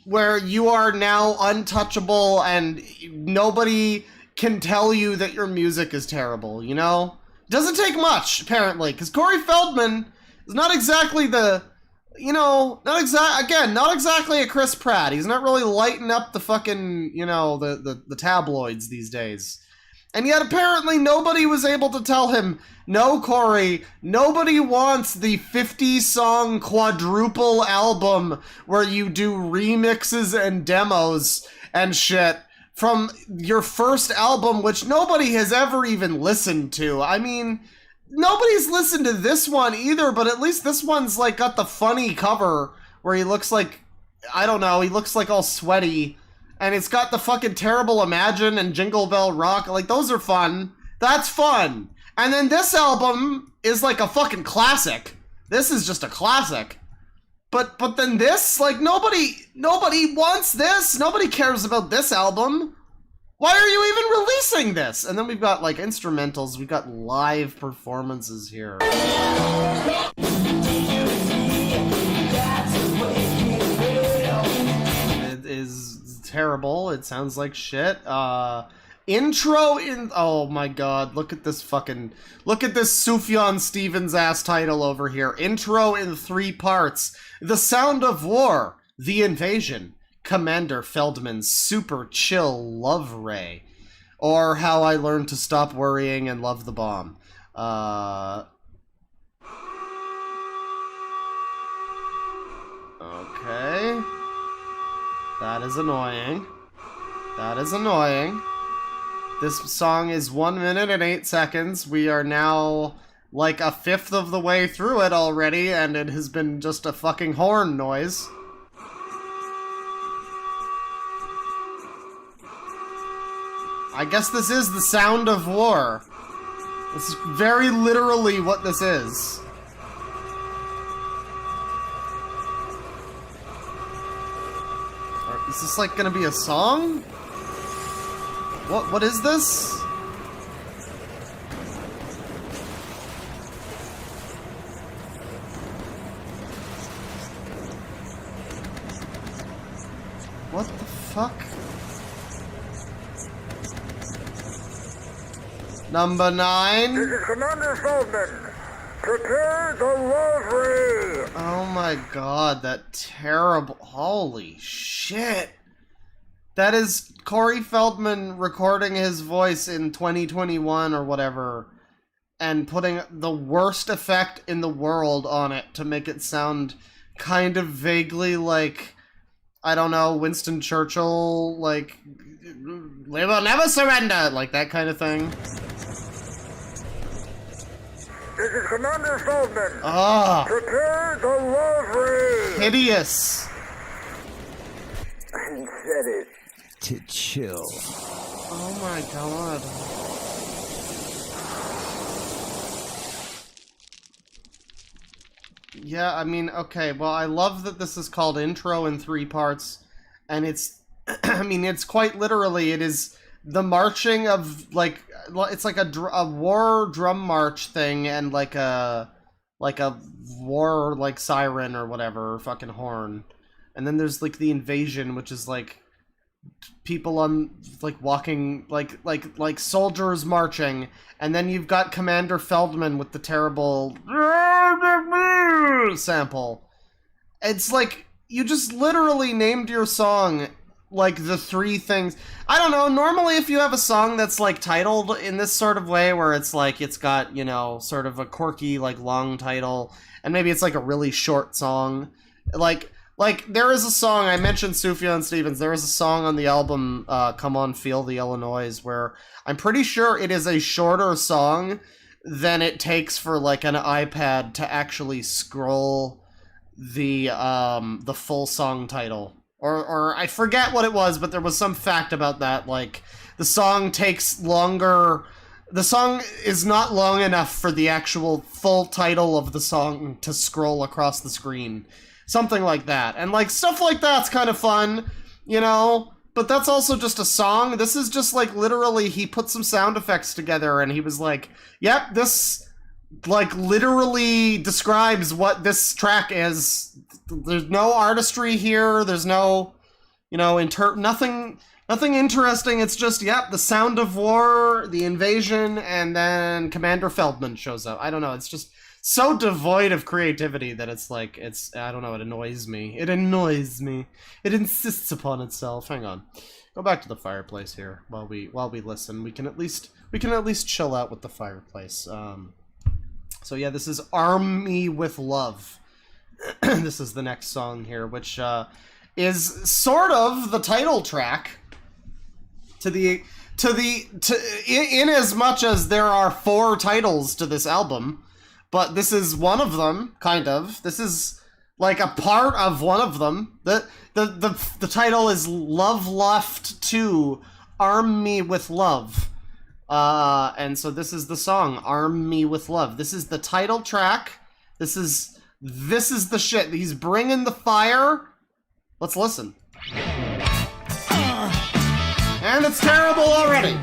Speaker 1: where you are now untouchable and nobody can tell you that your music is terrible, you know? It doesn't take much, apparently, because Corey Feldman is not exactly the, you know, not exactly a Chris Pratt. He's not really lighting up the fucking, you know, the tabloids these days. And yet apparently nobody was able to tell him, no, Corey, nobody wants the 50-song quadruple album where you do remixes and demos and shit from your first album, which nobody has ever even listened to. I mean, nobody's listened to this one either, but at least this one's like got the funny cover where he looks like, I don't know, he looks like all sweaty. And it's got the fucking Terrible Imagine and Jingle Bell Rock. Like, those are fun. That's fun. And then this album is like a fucking classic. This is just a classic. But then this, like, nobody wants this. Nobody cares about this album. Why are you even releasing this? And then we've got, like, instrumentals. We've got live performances here. It is terrible. It sounds like shit. Intro in... Oh my god, look at this Sufjan Stevens ass title over here. Intro in 3 parts. The Sound of War. The Invasion. Commander Feldman's Super Chill Love Ray. Or How I Learned to Stop Worrying and Love the Bomb. Okay. That is annoying. That is annoying. This song is 1 minute and 8 seconds. We are now like a fifth of the way through it already, and it has been just a fucking horn noise. I guess this is the sound of war. This is very literally what this is. Is this like gonna be a song? What is this? What the fuck? Number 9.
Speaker 8: This is Commander Feldman. Prepare the love ray.
Speaker 1: Oh my god, that terrible... Holy shit. That is Corey Feldman recording his voice in 2021 or whatever and putting the worst effect in the world on it to make it sound kind of vaguely like, I don't know, Winston Churchill, like, we will never surrender, like that kind of thing.
Speaker 8: This is Commander Feldman.
Speaker 1: Ah.
Speaker 8: Prepare the love ray.
Speaker 1: Hideous.
Speaker 8: He said it.
Speaker 5: To chill.
Speaker 1: Oh my god. Yeah, I mean, okay, well, I love that this is called Intro in 3 parts, and it's, I mean, it's quite literally, it is the marching of, like, it's like a war drum march thing, and like a war, like, siren or whatever, fucking horn. And then there's, like, the invasion, which is, like, people on, like, walking, like soldiers marching, and then you've got Commander Feldman with the terrible sample. It's like, you just literally named your song, like, the 3 things. I don't know, normally if you have a song that's, like, titled in this sort of way, where it's, like, it's got, you know, sort of a quirky, like, long title, and maybe it's, like, a really short song, like, there is a song, I mentioned Sufjan Stevens, there is a song on the album, Come On Feel the Illinois, where I'm pretty sure it is a shorter song than it takes for, like, an iPad to actually scroll the full song title. Or I forget what it was, but there was some fact about that, like, the song takes longer. The song is not long enough for the actual full title of the song to scroll across the screen. Something like that. And, like, stuff like that's kind of fun, you know? But that's also just a song. This is just, like, literally he put some sound effects together and he was like, yep, this, like, literally describes what this track is. There's no artistry here. There's no, you know, nothing interesting. It's just, yep, the sound of war, the invasion, and then Commander Feldman shows up. I don't know. It's just so devoid of creativity that it's like, I don't know, it annoys me. It annoys me. It insists upon itself. Hang on. Go back to the fireplace here while we listen. We can at least chill out with the fireplace. So yeah, this is Arm Me With Love. This is the next song here, which is sort of the title track in as much as there are 4 titles to this album, but this is one of them, kind of. This is like a part of one of them. The title is Love Left 2, Arm Me With Love. And so this is the song, Arm Me With Love. This is the title track. This is the shit. He's bringing the fire. Let's listen. And it's terrible already.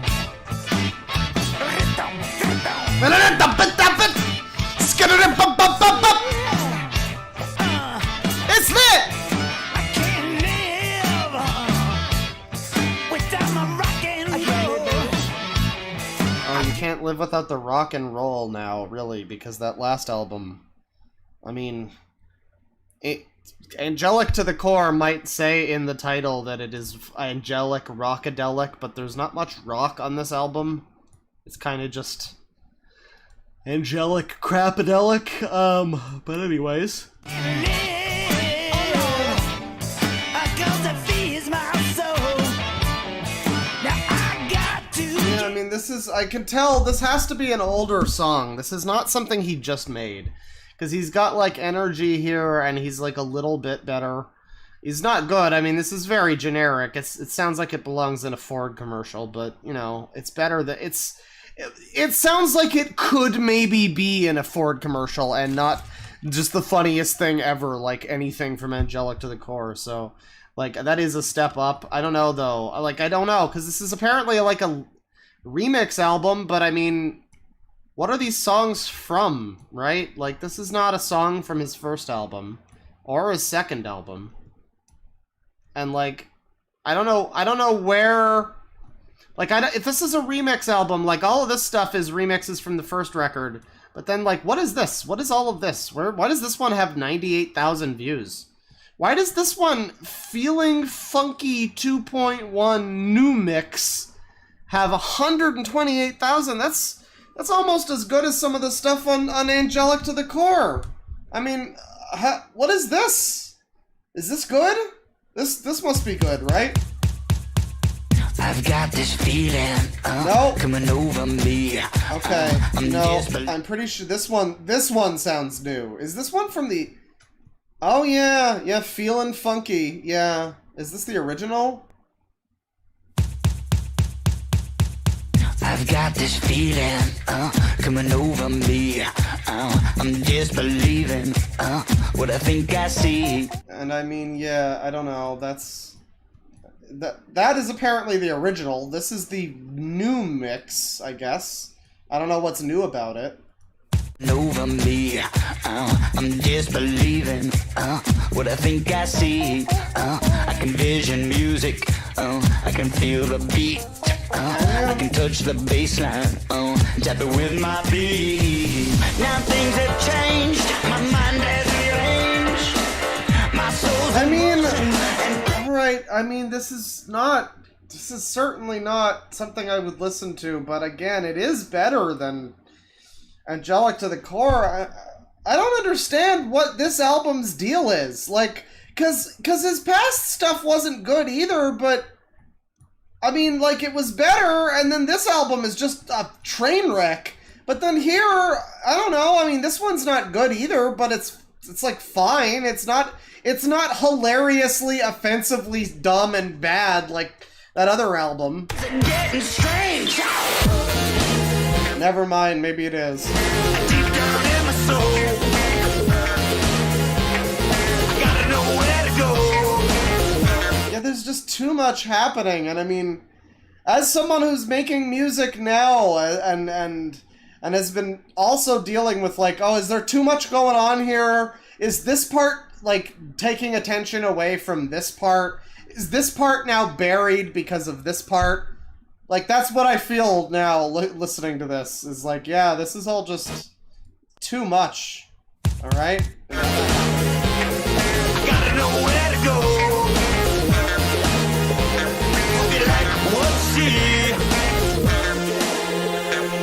Speaker 1: It's lit!
Speaker 4: I can't live without my rock and roll.
Speaker 1: Oh, you can't live without the rock and roll now, really, because that last album, I mean, Angelic to the Core might say in the title that it is angelic rockadelic, but there's not much rock on this album. It's kind of just angelic crapadelic, but anyways. Yeah, I mean, this is, I can tell this has to be an older song. This is not something he just made. Because he's got, like, energy here, and he's, like, a little bit better. He's not good. I mean, this is very generic. It sounds like it belongs in a Ford commercial, but, you know, it's better that it sounds like it could maybe be in a Ford commercial and not just the funniest thing ever, like anything from Angelic to the Core. So, like, that is a step up. I don't know, though. Like, I don't know, because this is apparently, like, a remix album, but, I mean, what are these songs from, right? Like, this is not a song from his first album or his second album. And, like, I don't know where, like, if this is a remix album, like, all of this stuff is remixes from the first record. But then, like, what is this? What is all of this? Why does this one have 98,000 views? Why does this one, Feeling Funky 2.1 New Mix, have 128,000? That's almost as good as some of the stuff on Angelic to the Core. I mean, what is this? Is this good? This must be good, right?
Speaker 4: I've got this feeling
Speaker 1: Nope.
Speaker 4: coming over me.
Speaker 1: Okay, I'm pretty sure this one sounds new. Is this one from the... Oh yeah, Feelin' Funky, yeah. Is this the original?
Speaker 4: I've got this feeling coming over me. I'm disbelieving what I think I see.
Speaker 1: And I mean, yeah, I don't know. That is apparently the original. This is the new mix, I guess. I don't know what's new about it.
Speaker 4: Over me, I'm disbelieving what I think I see. I can vision music, I can feel the beat. I can touch the bass line, tap it with my feet. Now things have changed, my mind has rearranged, my soul's
Speaker 1: I mean, alright, I mean, this is certainly not something I would listen to, but again, it is better than Angelic to the Core. I don't understand what this album's deal is. Like, cause his past stuff wasn't good either, but I mean, like, it was better, and then this album is just a train wreck. But then here, I don't know, I mean, this one's not good either, but it's like it's not hilariously, offensively dumb and bad like that other album.
Speaker 4: Getting strange.
Speaker 1: Never mind, maybe it is.
Speaker 4: Deep down in my soul, I gotta know where to go.
Speaker 1: Yeah, there's just too much happening, and I mean, as someone who's making music now and has been also dealing with like, oh, is there too much going on here? Is this part like taking attention away from this part? Is this part now buried because of this part? Like, that's what I feel now listening to this. Is like, yeah, this is all just too much. All right?
Speaker 4: Gotta know where to go. Be like, what's she?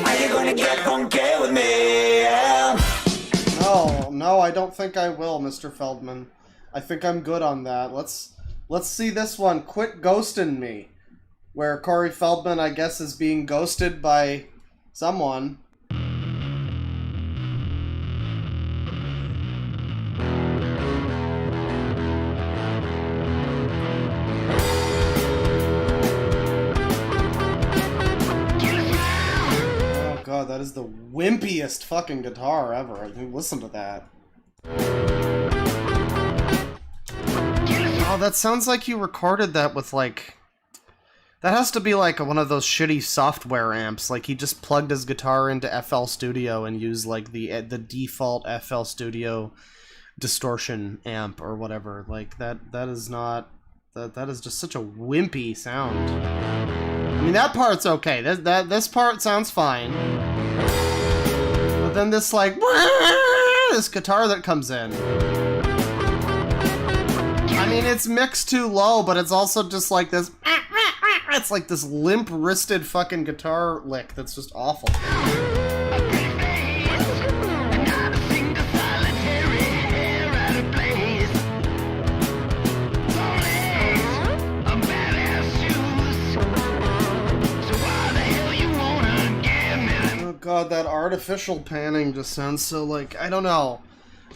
Speaker 4: Are you gonna get funky with me?
Speaker 1: No, I don't think I will, Mr. Feldman. I think I'm good on that. Let's see this one. Quit Ghosting Me. Where Corey Feldman, I guess, is being ghosted by someone. Oh god, that is the wimpiest fucking guitar ever. I think, listen to that. Oh, that sounds like you recorded that with like... That has to be like one of those shitty software amps. Like he just plugged his guitar into FL Studio and used like the default FL Studio distortion amp or whatever. Like that is not that is just such a wimpy sound. I mean, that part's okay. This part sounds fine. But then this like this guitar that comes in. I mean, it's mixed too low, but it's also just like this. It's like this limp-wristed fucking guitar lick that's just awful. Oh god, that artificial panning just sounds so like, I don't know.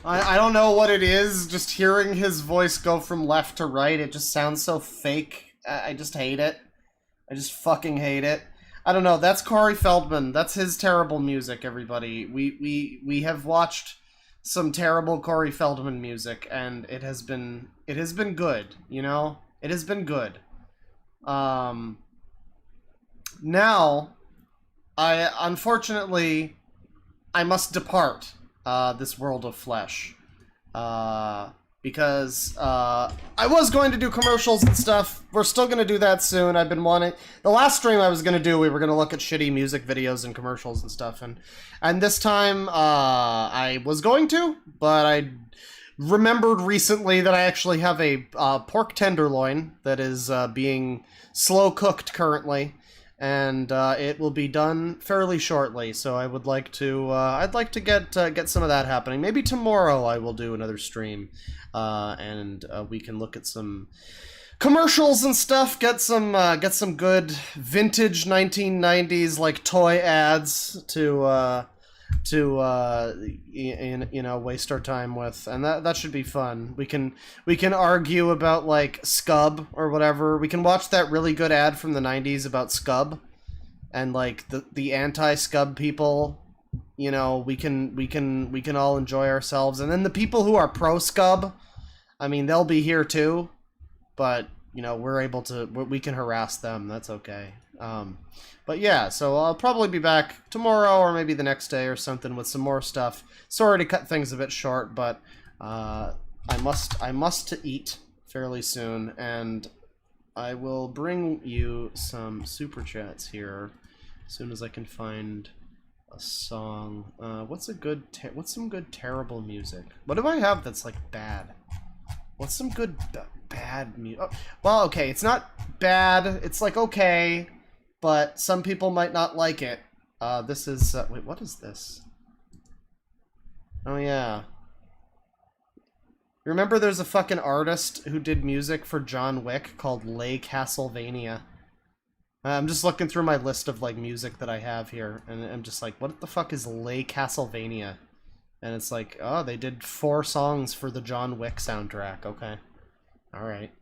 Speaker 1: I don't know what it is, just hearing his voice go from left to right, it just sounds so fake. I just hate it. I just fucking hate it. I don't know, that's Corey Feldman. That's his terrible music, everybody. We have watched some terrible Corey Feldman music, and it has been good, you know? It has been good. Now, unfortunately, I must depart this world of flesh. Because I was going to do commercials and stuff. We're still going to do that soon. I've been wanting... The last stream I was going to do, we were going to look at shitty music videos and commercials and stuff. And this time, I was going to, but I remembered recently that I actually have a pork tenderloin that is being slow cooked currently. And it will be done fairly shortly, so I would like to. I'd like to get some of that happening. Maybe tomorrow I will do another stream, and we can look at some commercials and stuff. Get some good vintage 1990s like toy ads to you know, waste our time with, and that should be fun. We can argue about like Scub or whatever. We can watch that really good ad from the 90s about Scub and like the anti-Scub people. You know, we can all enjoy ourselves, and then the people who are pro Scub, I mean, they'll be here too, but you know, we can harass them. That's okay. But yeah, so I'll probably be back tomorrow or maybe the next day or something with some more stuff. Sorry to cut things a bit short, but I must to eat fairly soon, and I will bring you some super chats here as soon as I can find a song. What's some good terrible music? What do I have that's like bad? What's some good bad music? Oh, well, okay, it's not bad. It's like okay. But some people might not like it. This is... wait, what is this? Oh, yeah. Remember there's a fucking artist who did music for John Wick called Lay Castlevania? I'm just looking through my list of, like, music that I have here, and I'm just like, what the fuck is Lay Castlevania? And it's like, oh, they did 4 songs for the John Wick soundtrack. Okay. Alright.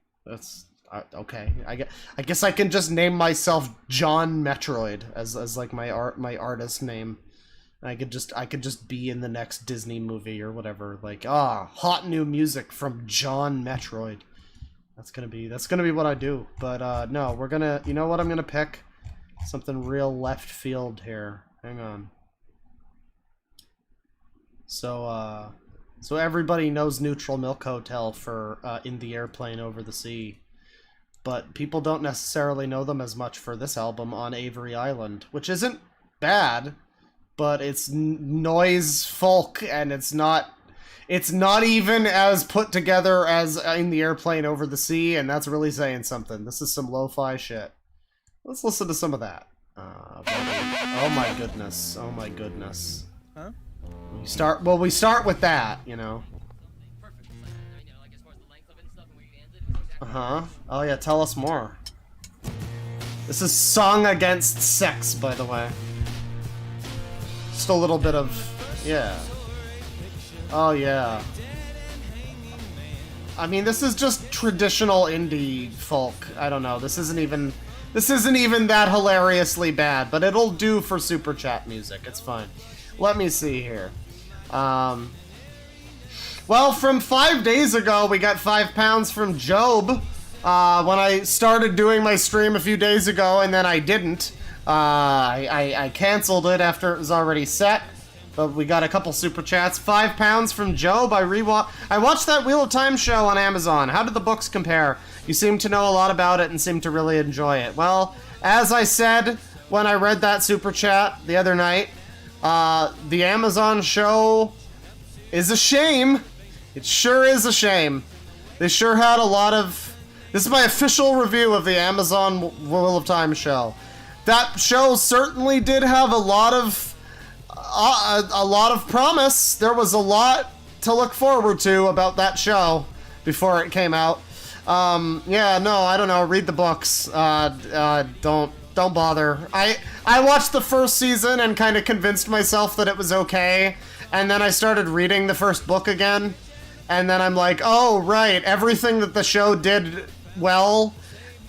Speaker 1: Okay, I guess I can just name myself John Metroid as like my artist name. I could just be in the next Disney movie or whatever. Like, hot new music from John Metroid. That's gonna be what I do. But no, we're gonna, you know what I'm gonna pick? Something real left field here. Hang on. So everybody knows Neutral Milk Hotel for In the Airplane Over the Sea. But people don't necessarily know them as much for this album, On Avery Island, which isn't bad, but it's noise folk, and it's not even as put together as In the Airplane Over the Sea, and that's really saying something. This is some lo-fi shit. Let's listen to some of that. Oh my goodness. Oh my goodness.
Speaker 2: Huh?
Speaker 1: We start with that, you know. Uh-huh. Oh yeah, tell us more. This is Song Against Sex, by the way. Just a little bit of... yeah. Oh yeah. I mean, this is just traditional indie folk. I don't know. This isn't even that hilariously bad, but it'll do for super chat music. It's fine. Let me see here. Well, from 5 days ago, we got £5 from Job. When I started doing my stream a few days ago, and then I didn't. I canceled it after it was already set. But we got a couple super chats. £5 from Job. I watched that Wheel of Time show on Amazon. How did the books compare? You seem to know a lot about it and seem to really enjoy it. Well, as I said when I read that super chat the other night, the Amazon show is a shame. It sure is a shame. They sure had a lot of... This is my official review of the Amazon Wheel of Time show. That show certainly did have a lot of promise. There was a lot to look forward to about that show before it came out. Yeah, no, I don't know. Read the books. Don't bother. I watched the first season and kind of convinced myself that it was okay, and then I started reading the first book again, and then I'm like, oh, right, everything that the show did well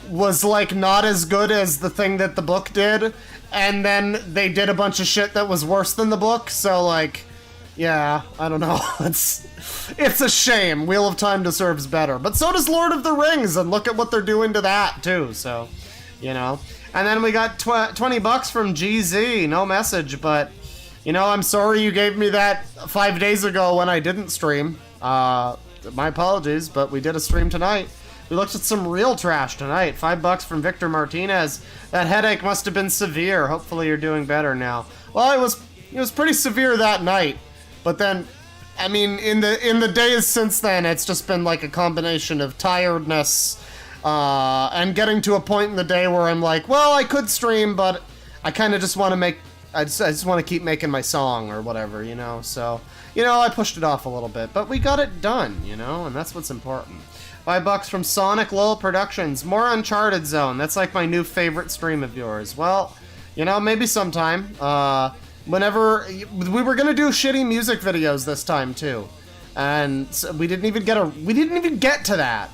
Speaker 1: was, like, not as good as the thing that the book did, and then they did a bunch of shit that was worse than the book, so, like, yeah, I don't know. It's a shame. Wheel of Time deserves better. But so does Lord of the Rings, and look at what they're doing to that, too, so, you know. And then we got $20 from GZ, no message, but, you know, I'm sorry you gave me that 5 days ago when I didn't stream. My apologies, but we did a stream tonight. We looked at some real trash tonight. $5 from Victor Martinez. That headache must have been severe. Hopefully you're doing better now. Well, it was pretty severe that night, but then, I mean, in the days since then, it's just been like a combination of tiredness, and getting to a point in the day where I'm like, well, I could stream, but I kind of just want to I just want to keep making my song or whatever, you know, so, you know, I pushed it off a little bit, but we got it done, you know, and that's what's important. $5 from Sonic Lowell Productions. More Uncharted Zone. That's like my new favorite stream of yours. Well, you know, maybe sometime. Whenever we were gonna do shitty music videos this time too, and so we didn't even get to that.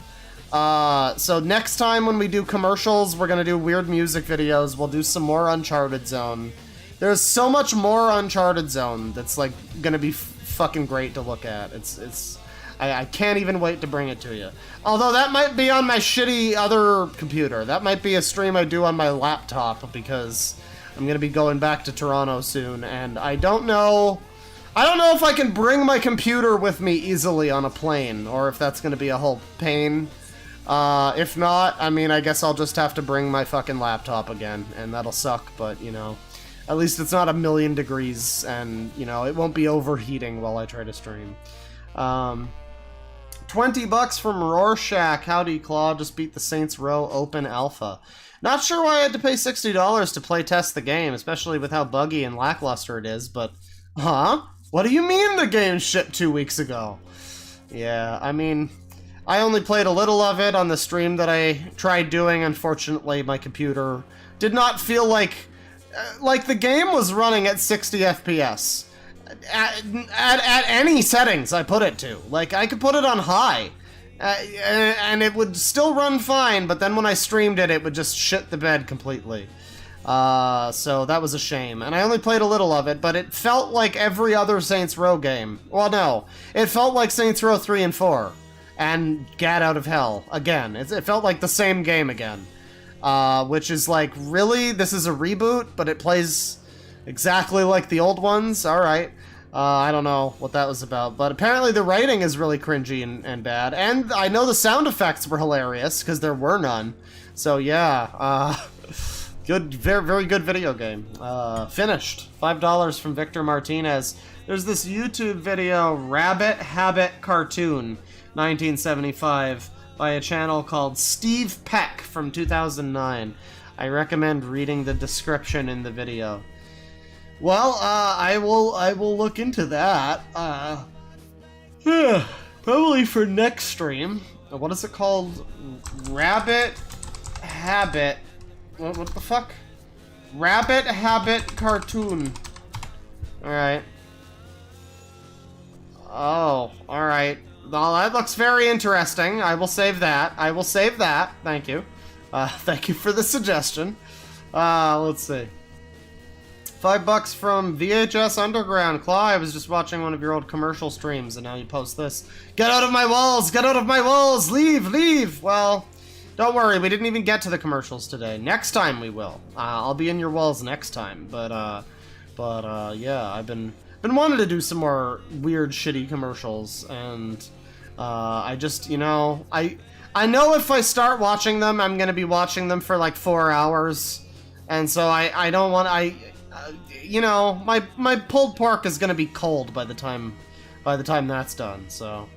Speaker 1: So next time when we do commercials, we're gonna do weird music videos. We'll do some more Uncharted Zone. There's so much more Uncharted Zone that's like gonna be fucking great to look at. I can't even wait to bring it to you. Although that might be on my shitty other computer. That might be a stream I do on my laptop because I'm gonna be going back to Toronto soon, and I don't know if I can bring my computer with me easily on a plane, or if that's gonna be a whole pain. If not, I mean, I guess I'll just have to bring my fucking laptop again, and that'll suck, but, you know, at least it's not 1,000,000 degrees, and, you know, it won't be overheating while I try to stream. $20 from Rorschach. Howdy, Claw. Just beat the Saints Row Open Alpha. Not sure why I had to pay $60 to play test the game, especially with how buggy and lackluster it is, but... Huh? What do you mean the game shipped 2 weeks ago? Yeah, I mean... I only played a little of it on the stream that I tried doing. Unfortunately, my computer did not feel like the game was running at 60 FPS. At any settings I put it to. Like, I could put it on high. and it would still run fine, but then when I streamed it, it would just shit the bed completely. So that was a shame. And I only played a little of it, but it felt like every other Saints Row game. Well, no. It felt like Saints Row 3 and 4. And Gat Out of Hell. Again. It felt like the same game again. Which is like, really? This is a reboot, but it plays exactly like the old ones? Alright. I don't know what that was about, but apparently the writing is really cringy and bad. And I know the sound effects were hilarious, because there were none. So yeah, good, very, very good video game. Finished. $5 from Victor Martinez. There's this YouTube video, Rabbit Habit Cartoon, 1975, by a channel called Steve Peck from 2009. I recommend reading the description in the video. Well, I will look into that. Probably for next stream. What is it called? Rabbit Habit. What the fuck? Rabbit Habit Cartoon. Alright. Oh, alright. Well, that looks very interesting. I will save that. I will save that. Thank you. Thank you for the suggestion. Let's see. $5 from VHS Underground. Claw, I was just watching one of your old commercial streams, and now you post this. Get out of my walls! Get out of my walls! Leave! Leave! Well, don't worry, we didn't even get to the commercials today. Next time we will. I'll be in your walls next time. But yeah, I've been wanting to do some more weird, shitty commercials, and I just, you know, I know if I start watching them, I'm gonna be watching them for like 4 hours, and so I don't want, you know, my pulled pork is gonna be cold by the time that's done. So,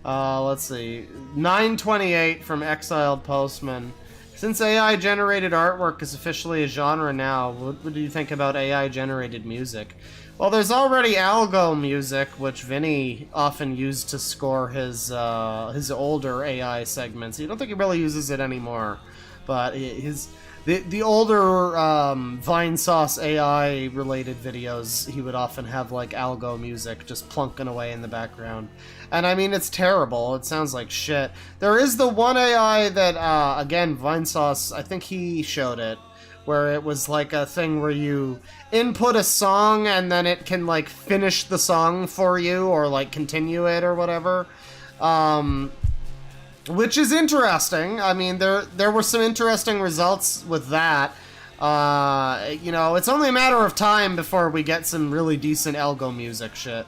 Speaker 1: let's see, 928 from Exiled Postman. Since AI-generated artwork is officially a genre now, what do you think about AI-generated music? Well, there's already algo music, which Vinny often used to score his older AI segments. I don't think he really uses it anymore, but the older Vinesauce AI related videos, he would often have like algo music just plunking away in the background. And I mean, it's terrible. It sounds like shit. There is the one AI that, again, Vinesauce, I think he showed it, where it was like a thing where you input a song and then it can like finish the song for you or like continue it or whatever. Which is interesting. I mean, there were some interesting results with that. You know, it's only a matter of time before we get some really decent algo music shit.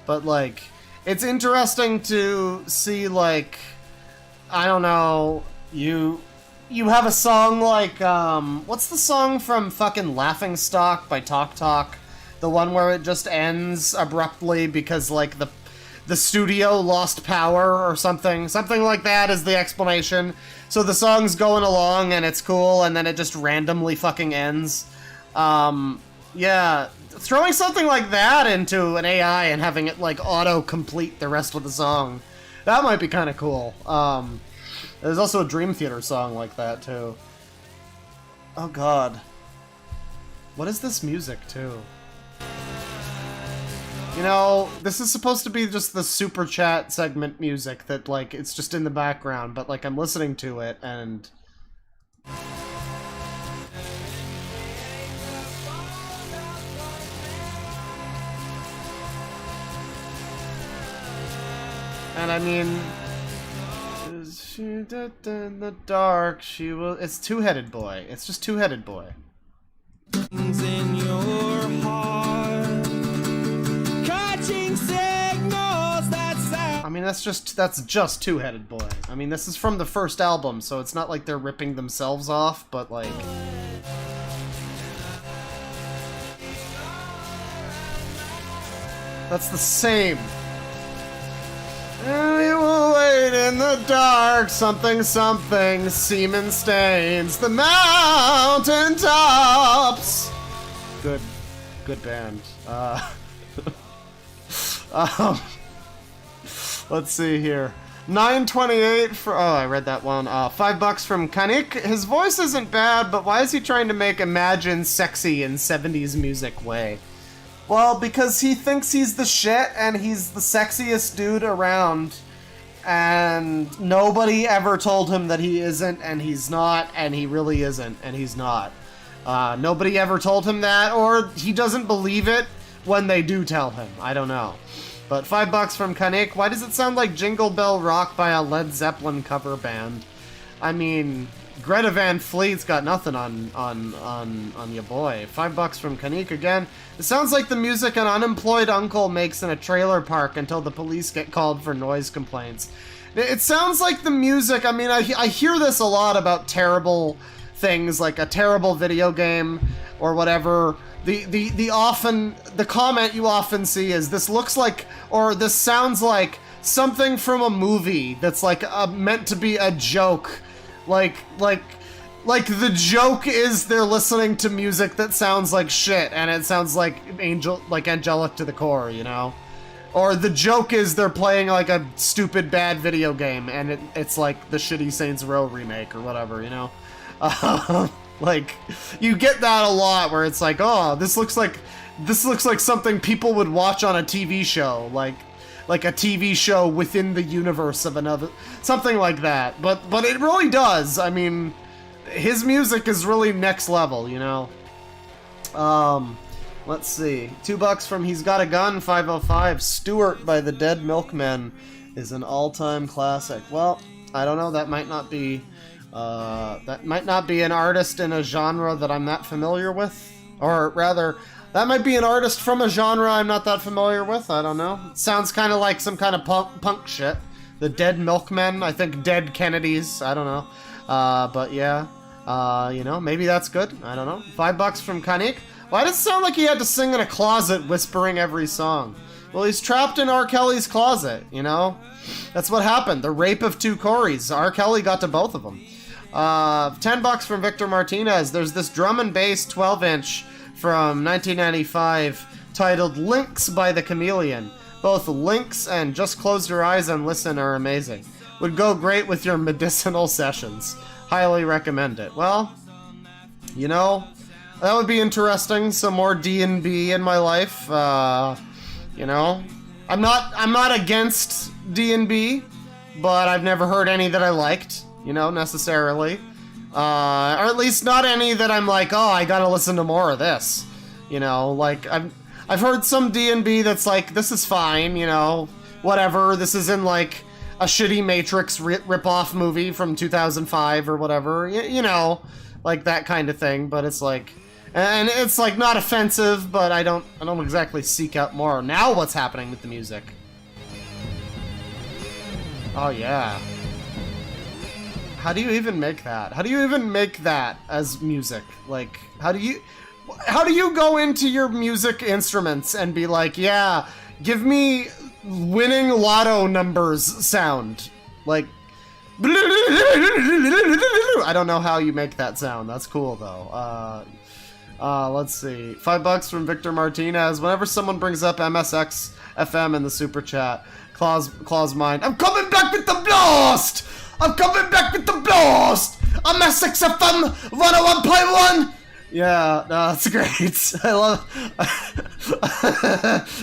Speaker 1: But, like, it's interesting to see, like, I don't know, you have a song like, what's the song from fucking Laughingstock by Talk Talk? The one where it just ends abruptly because, like, the studio lost power or something. Something like that is the explanation. So the song's going along and it's cool, and then it just randomly fucking ends. Yeah, throwing something like that into an AI and having it, like, auto-complete the rest of the song, that might be kind of cool. There's also a Dream Theater song like that, too. Oh, God. What is this music, too? You know, this is supposed to be just the super chat segment music that, like, it's just in the background, but, like, I'm listening to it, and... And I mean... She did in the dark, she will... It's Two-Headed Boy. It's just Two-Headed Boy.
Speaker 9: In your heart, catching signals that sound.
Speaker 1: I mean, that's just Two-Headed Boy. I mean, this is from the first album, so it's not like they're ripping themselves off, but like... That's the same. And we will wait in the dark, something, something, semen stains the mountain tops. Good band. Let's see here. 928 for, oh, I read that one. $5 from Kanik. His voice isn't bad, but why is he trying to make Imagine sexy in 70s music way? Well, because he thinks he's the shit and he's the sexiest dude around. and nobody ever told him that he isn't, and he's not, and he really isn't, and he's not. Nobody ever told him that, or he doesn't believe it when they do tell him. I don't know. But $5 from Kanik. Why does it sound like Jingle Bell Rock by a Led Zeppelin cover band? I mean, Greta Van Fleet's got nothing on your boy. $5 from Kanik again. It sounds like the music an unemployed uncle makes in a trailer park until the police get called for noise complaints. It sounds like the music, I mean, I hear this a lot about terrible things, like a terrible video game or whatever. The comment you often see is, this looks like, or this sounds like something from a movie that's like meant to be a joke. Like the joke is they're listening to music that sounds like shit, and it sounds like angelic to the core, you know? Or the joke is they're playing like a stupid bad video game, and it's like the shitty Saints Row remake or whatever, you know? Like, you get that a lot where it's like, oh, this looks like something people would watch on a TV show, like a TV show within the universe of another, something like that. But it really does. I mean, his music is really next level, you know. Let's see, $2 from He's Got a Gun. 505. Stuart by the Dead Milkmen is an all-time classic. Well, I don't know. That might not be an artist in a genre that I'm not familiar with. Or rather, that might be an artist from a genre I'm not that familiar with. I don't know. It sounds kind of like some kind of punk shit. The Dead Milkmen, I think Dead Kennedys. I don't know. But yeah. You know, maybe that's good. I don't know. $5 from Kanik. Why does it sound like he had to sing in a closet whispering every song? Well, he's trapped in R. Kelly's closet, you know? That's what happened. The rape of two Corys. R. Kelly got to both of them. $10 from Victor Martinez. There's this drum and bass 12-inch from 1995 titled Lynx by the Chameleon. Both Lynx and Just Close Your Eyes and Listen are amazing. Would go great with your medicinal sessions. Highly recommend it. Well, you know, that would be interesting. Some more D&B in my life. You know, I'm not against D&B, but I've never heard any that I liked, you know, necessarily. Or at least not any that I'm like, oh, I gotta listen to more of this. You know, like, I've heard some D&B that's like, this is fine, you know, whatever. This is in, like, a shitty Matrix rip-off movie from 2005 or whatever. You know, like that kind of thing. But it's like, and it's like not offensive, but I don't exactly seek out more. Now what's happening with the music? Oh, yeah. How do you even make that? How do you even make that as music? Like, how do you go into your music instruments and be like, yeah, give me winning lotto numbers sound? Like, I don't know how you make that sound. That's cool, though. Let's see. $5 from Victor Martinez. Whenever someone brings up MSX FM in the super chat, Claw's mind. I'm coming back with the blast! I'm coming back with the blast! MSX FM 101.1! Yeah, no, that's great. I love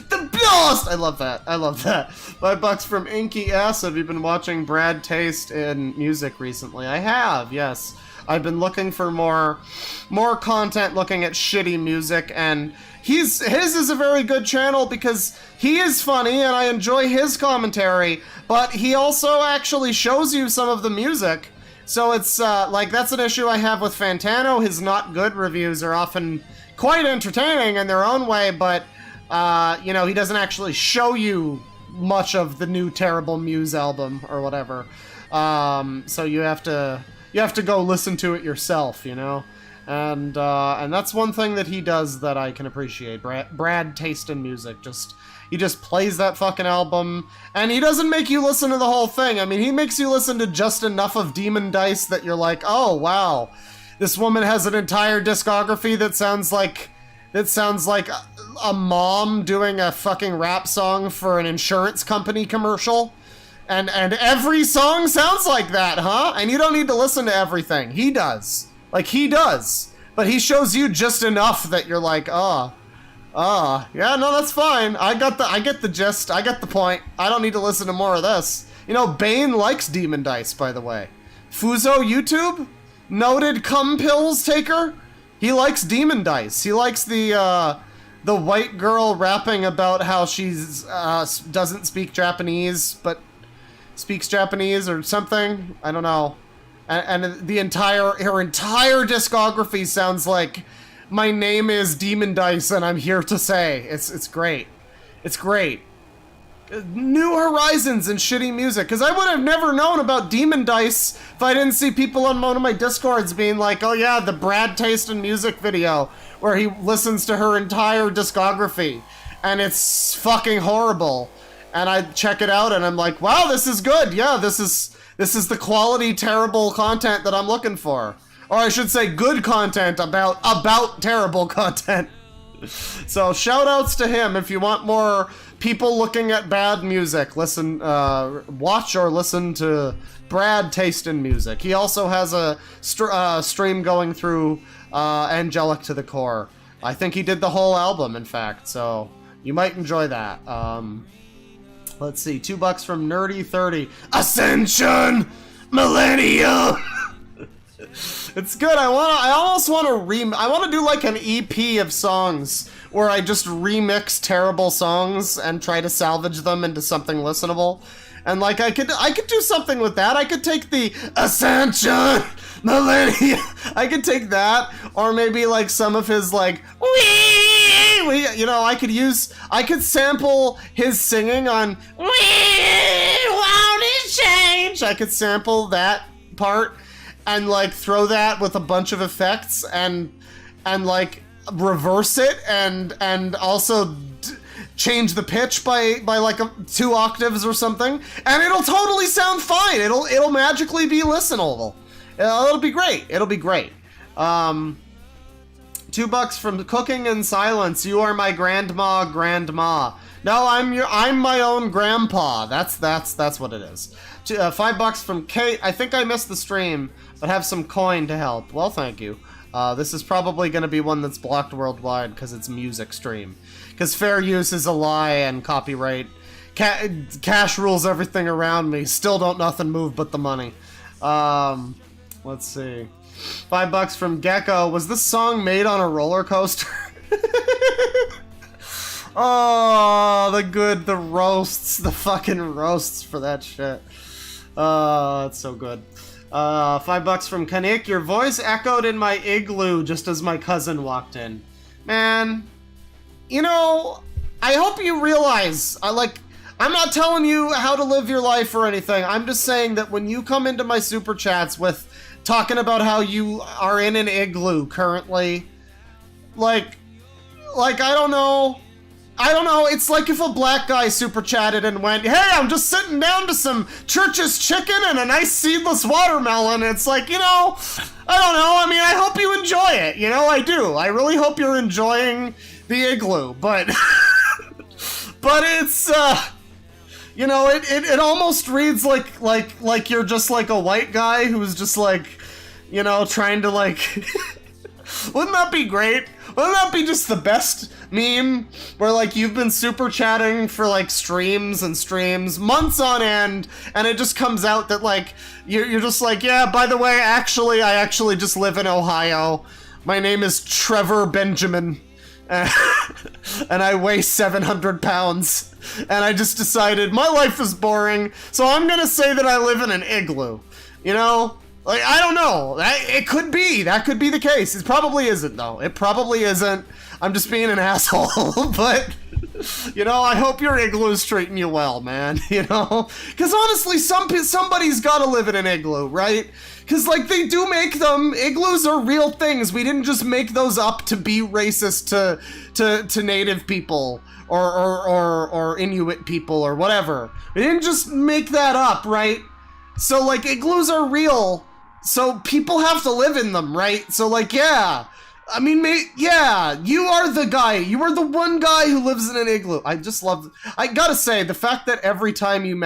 Speaker 1: the blast. I love that. $5 from Inky S. Have you been watching Brad Taste in music recently? I have. Yes, I've been looking for more content, looking at shitty music, and his is a very good channel because he is funny and I enjoy his commentary. But he also actually shows you some of the music. So it's, like, that's an issue I have with Fantano. His not good reviews are often quite entertaining in their own way, but, you know, he doesn't actually show you much of the new Terrible Muse album or whatever. So you have to go listen to it yourself, you know? And that's one thing that he does that I can appreciate. Brad Taste in music, he just plays that fucking album, and he doesn't make you listen to the whole thing. I mean, he makes you listen to just enough of Demon Dice that you're like, oh, wow, this woman has an entire discography that sounds like a mom doing a fucking rap song for an insurance company commercial. And every song sounds like that, huh? And you don't need to listen to everything. He does. Like, he does. But he shows you just enough that you're like, yeah, no, that's fine. I get the gist. I get the point. I don't need to listen to more of this. You know, Bane likes Demon Dice, by the way. Fuzo YouTube, noted cum pills taker. He likes Demon Dice. He likes the white girl rapping about how she's doesn't speak Japanese, but speaks Japanese or something. I don't know. And her entire discography sounds like my name is Demon Dice and I'm here to say. It's great. It's great. New horizons in shitty music, because I would have never known about Demon Dice if I didn't see people on one of my Discords being like, oh yeah, the Brad Taste in Music video, where he listens to her entire discography, and it's fucking horrible. And I check it out, and I'm like, wow, this is good. Yeah, this is the quality, terrible content that I'm looking for. Or I should say good content about terrible content. So shout outs to him. If you want more people looking at bad music, watch or listen to Brad Taste in Music. He also has a stream going through Angelic to the Core. I think he did the whole album, in fact, so you might enjoy that. Let's see, $2 from Nerdy30. Ascension Millennium. It's good. I almost want to I want to do like an EP of songs where I just remix terrible songs and try to salvage them into something listenable. And like I could do something with that. I could take the Ascension Millennium. I could take that, or maybe like some of his like I could sample his singing on We Want to Change. I could sample that part and like throw that with a bunch of effects and like reverse it and also change the pitch by like 2 octaves or something, and it'll totally sound fine. It'll magically be listenable. It'll be great. It'll be great. $2 from Cooking in Silence. You are my grandma. No, I'm my own grandpa. That's what it is. $5 from Kate. I think I missed the stream, but have some coin to help. Well, thank you. This is probably going to be one that's blocked worldwide because it's music stream. Because fair use is a lie and copyright. Cash rules everything around me. Still don't nothing move but the money. Let's see. $5 from Gecko. Was this song made on a roller coaster? Oh, the roasts. The fucking roasts for that shit. It's so good. $5 from Kanik. Your voice echoed in my igloo just as my cousin walked in. Man, you know, I hope you realize, I'm not telling you how to live your life or anything. I'm just saying that when you come into my super chats with talking about how you are in an igloo currently, like I don't know, it's like if a black guy super chatted and went, hey, I'm just sitting down to some Church's chicken and a nice seedless watermelon. It's like, I don't know. I mean, I hope you enjoy it. I do. I really hope you're enjoying the igloo, but it's, it almost reads like you're just like a white guy who's just like, trying to like, wouldn't that be great? Wouldn't that be just the best meme where like you've been super chatting for like streams months on end, and it just comes out that like you're just like, yeah, by the way, I actually just live in Ohio. My name is Trevor Benjamin, and I weigh 700 pounds, and I just decided my life is boring, so I'm gonna say that I live in an igloo. Like, I don't know. That could be the case. It probably isn't, though. It probably isn't. I'm just being an asshole. But, I hope your igloo's treating you well, man. Because honestly, somebody's got to live in an igloo, right? Because, like, they do make them. Igloos are real things. We didn't just make those up to be racist to native people or Inuit people or whatever. We didn't just make that up, right? So, like, igloos are real. So people have to live in them, right? So like, yeah. I mean, yeah, you are the guy. You are the one guy who lives in an igloo. I just love, I gotta say, the fact that every time you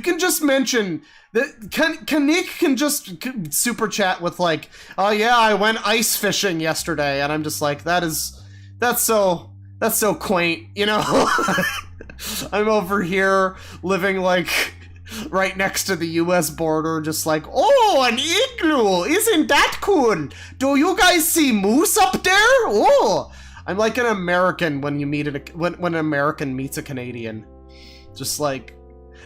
Speaker 1: can just mention that Kanik can just super chat with like, oh yeah, I went ice fishing yesterday. And I'm just like, that's so quaint, I'm over here living like right next to the US border, just like, oh, an igloo! Isn't that cool? Do you guys see moose up there? Oh! I'm like an American when you meet when an American meets a Canadian. Just like,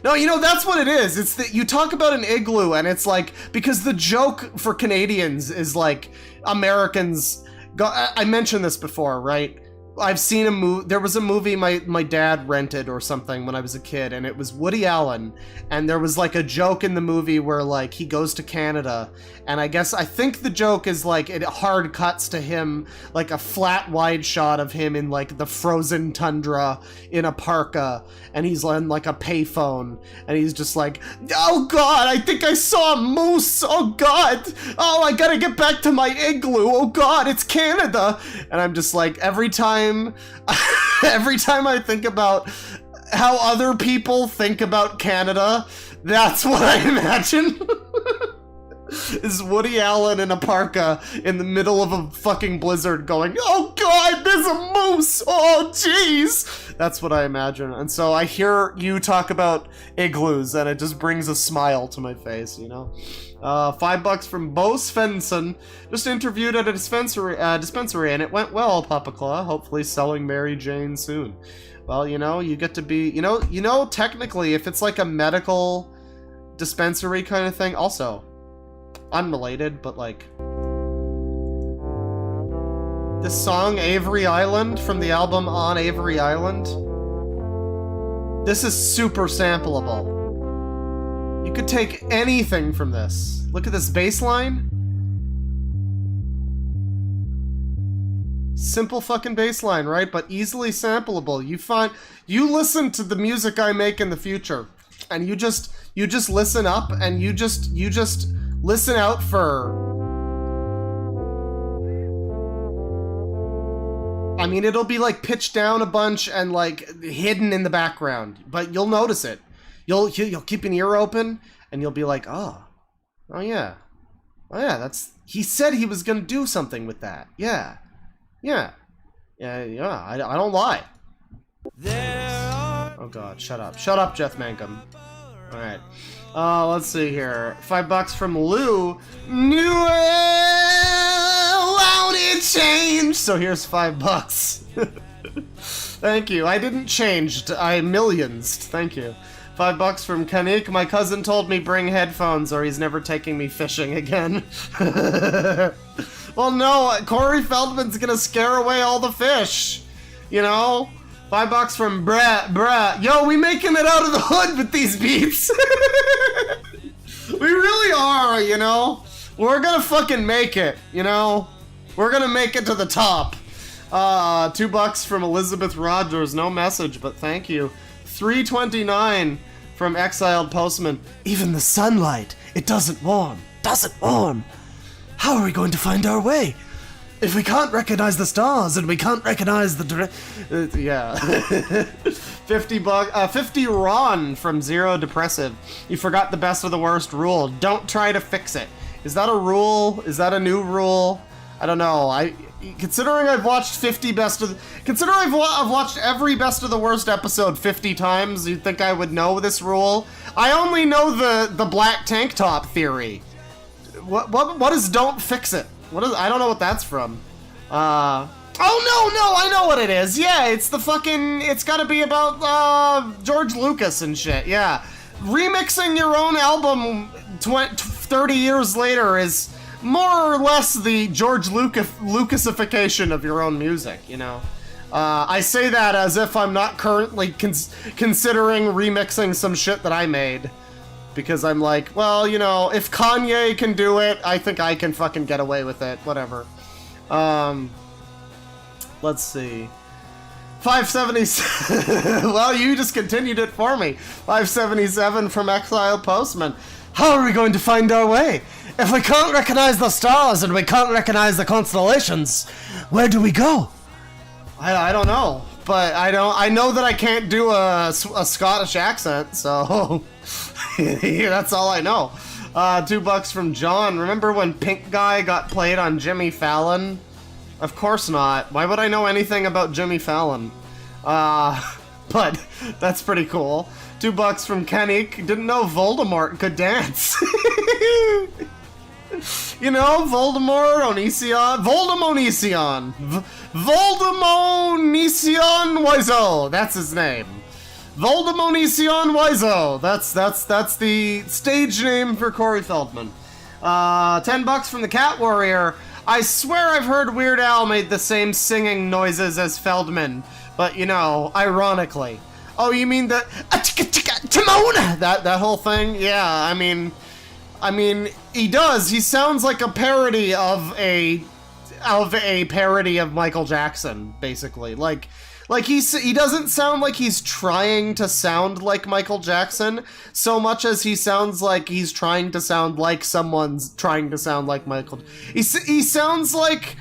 Speaker 1: no, you know, that's what it is. It's that you talk about an igloo and it's like, because the joke for Canadians is like, Americans, I mentioned this before, right? I've seen a movie, there was a movie my dad rented or something when I was a kid, and it was Woody Allen, and there was like a joke in the movie where like he goes to Canada, and I think the joke is like it hard cuts to him, like a flat wide shot of him in like the frozen tundra in a parka, and he's on like a payphone, and he's just like, oh god, I think I saw a moose, oh god, oh I gotta get back to my igloo, oh god, it's Canada, and I'm just like, every time I think about how other people think about Canada, that's what I imagine. Is Woody Allen in a parka in the middle of a fucking blizzard going, oh god, there's a moose, oh jeez. That's what I imagine. And so I hear you talk about igloos and it just brings a smile to my face, you know? $5 from Bo Svensson. Just interviewed at a dispensary and it went well, Papa Claw. Hopefully selling Mary Jane soon. Well, you know, you get to be, you know, technically, if it's like a medical dispensary kind of thing, also unrelated, but like this song Avery Island from the album On Avery Island, this is super sampleable. You could take anything from this. Look at this bass line. Simple fucking bass line, right? But easily sampleable. You listen to the music I make in the future, and you just listen up, and you just listen out for, I mean, it'll be like pitched down a bunch and like hidden in the background, but you'll notice it. You'll keep an ear open and you'll be like, oh yeah, he said he was gonna do something with that. Yeah, I don't lie. Oh god, shut up, Jeff Mankum. All right. Let's see here. $5 from Lou. Won't it change? So here's $5. Thank you. I didn't change. I millionsed. Thank you. $5 from Kanik. My cousin told me bring headphones or he's never taking me fishing again. Well, no. Corey Feldman's gonna scare away all the fish. You know? $5 from Brett. Yo, we making it out of the hood with these beats. We really are, you know? We're gonna fucking make it, you know? We're gonna make it to the top. $2 from Elizabeth Rogers. No message, but thank you. $3.29 from Exiled Postman. Even the sunlight, it doesn't warm. How are we going to find our way? If we can't recognize the stars and we can't recognize the yeah. $50 Ron from Zero Depressive. You forgot the best of the worst rule. Don't try to fix it. Is that a rule? Is that a new rule? I don't know. Considering I've watched I've watched every best of the worst episode 50 times, you'd think I would know this rule. I only know the black tank top theory. What is don't fix it? I don't know what that's from. Oh no, I know what it is. Yeah, it's gotta be about George Lucas and shit. Yeah, remixing your own album 30 years later is more or less the George Lucasification of your own music, you know. I say that as if I'm not currently considering remixing some shit that I made. Because I'm like, well, you know, if Kanye can do it, I think I can fucking get away with it. Whatever. Let's see. 577. Well, you just continued it for me. 577 from Exiled Postman. How are we going to find our way? If we can't recognize the stars and we can't recognize the constellations, where do we go? I don't know. But I know that I can't do a Scottish accent, so that's all I know. $2 from John. Remember when Pink Guy got played on Jimmy Fallon? Of course not. Why would I know anything about Jimmy Fallon? But that's pretty cool. $2 from Kenny. Didn't know Voldemort could dance. You know, Voldemort, Onision, Voldemonision. Voldemonision Wiseau. That's his name. Voldemonision Wiseau. That's the stage name for Corey Feldman. $10 from the Cat Warrior. I swear I've heard Weird Al made the same singing noises as Feldman, but you know, ironically. Oh, you mean the Timon? That whole thing? Yeah, I mean, he does. He sounds like a parody of a parody of Michael Jackson, basically. Like he doesn't sound like he's trying to sound like Michael Jackson so much as he sounds like he's trying to sound like someone's trying to sound like Michael. He sounds like,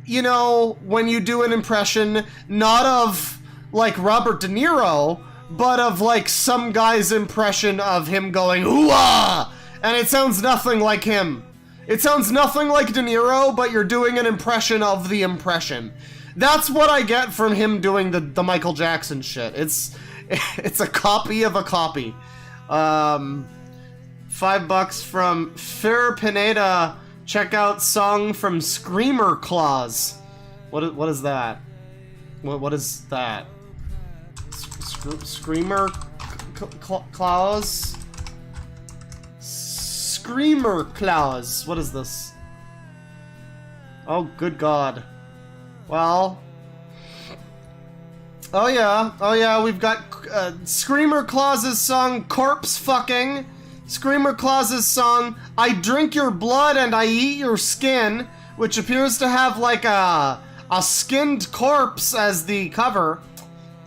Speaker 1: you know, when you do an impression not of like Robert De Niro, but of like some guy's impression of him going "Ooh-ah!" And it sounds nothing like him. It sounds nothing like De Niro, but you're doing an impression of the impression. That's what I get from him doing the Michael Jackson shit. It's a copy of a copy. $5 from Fer Pineda. Check out song from Screamer Claus. What is that? What is that? Screamer Claus? Screamer Claus. What is this? Oh, good God. Well. Oh yeah, we've got Screamer Claus's song Corpse Fucking. Screamer Claus's song I Drink Your Blood and I Eat Your Skin, which appears to have like a skinned corpse as the cover.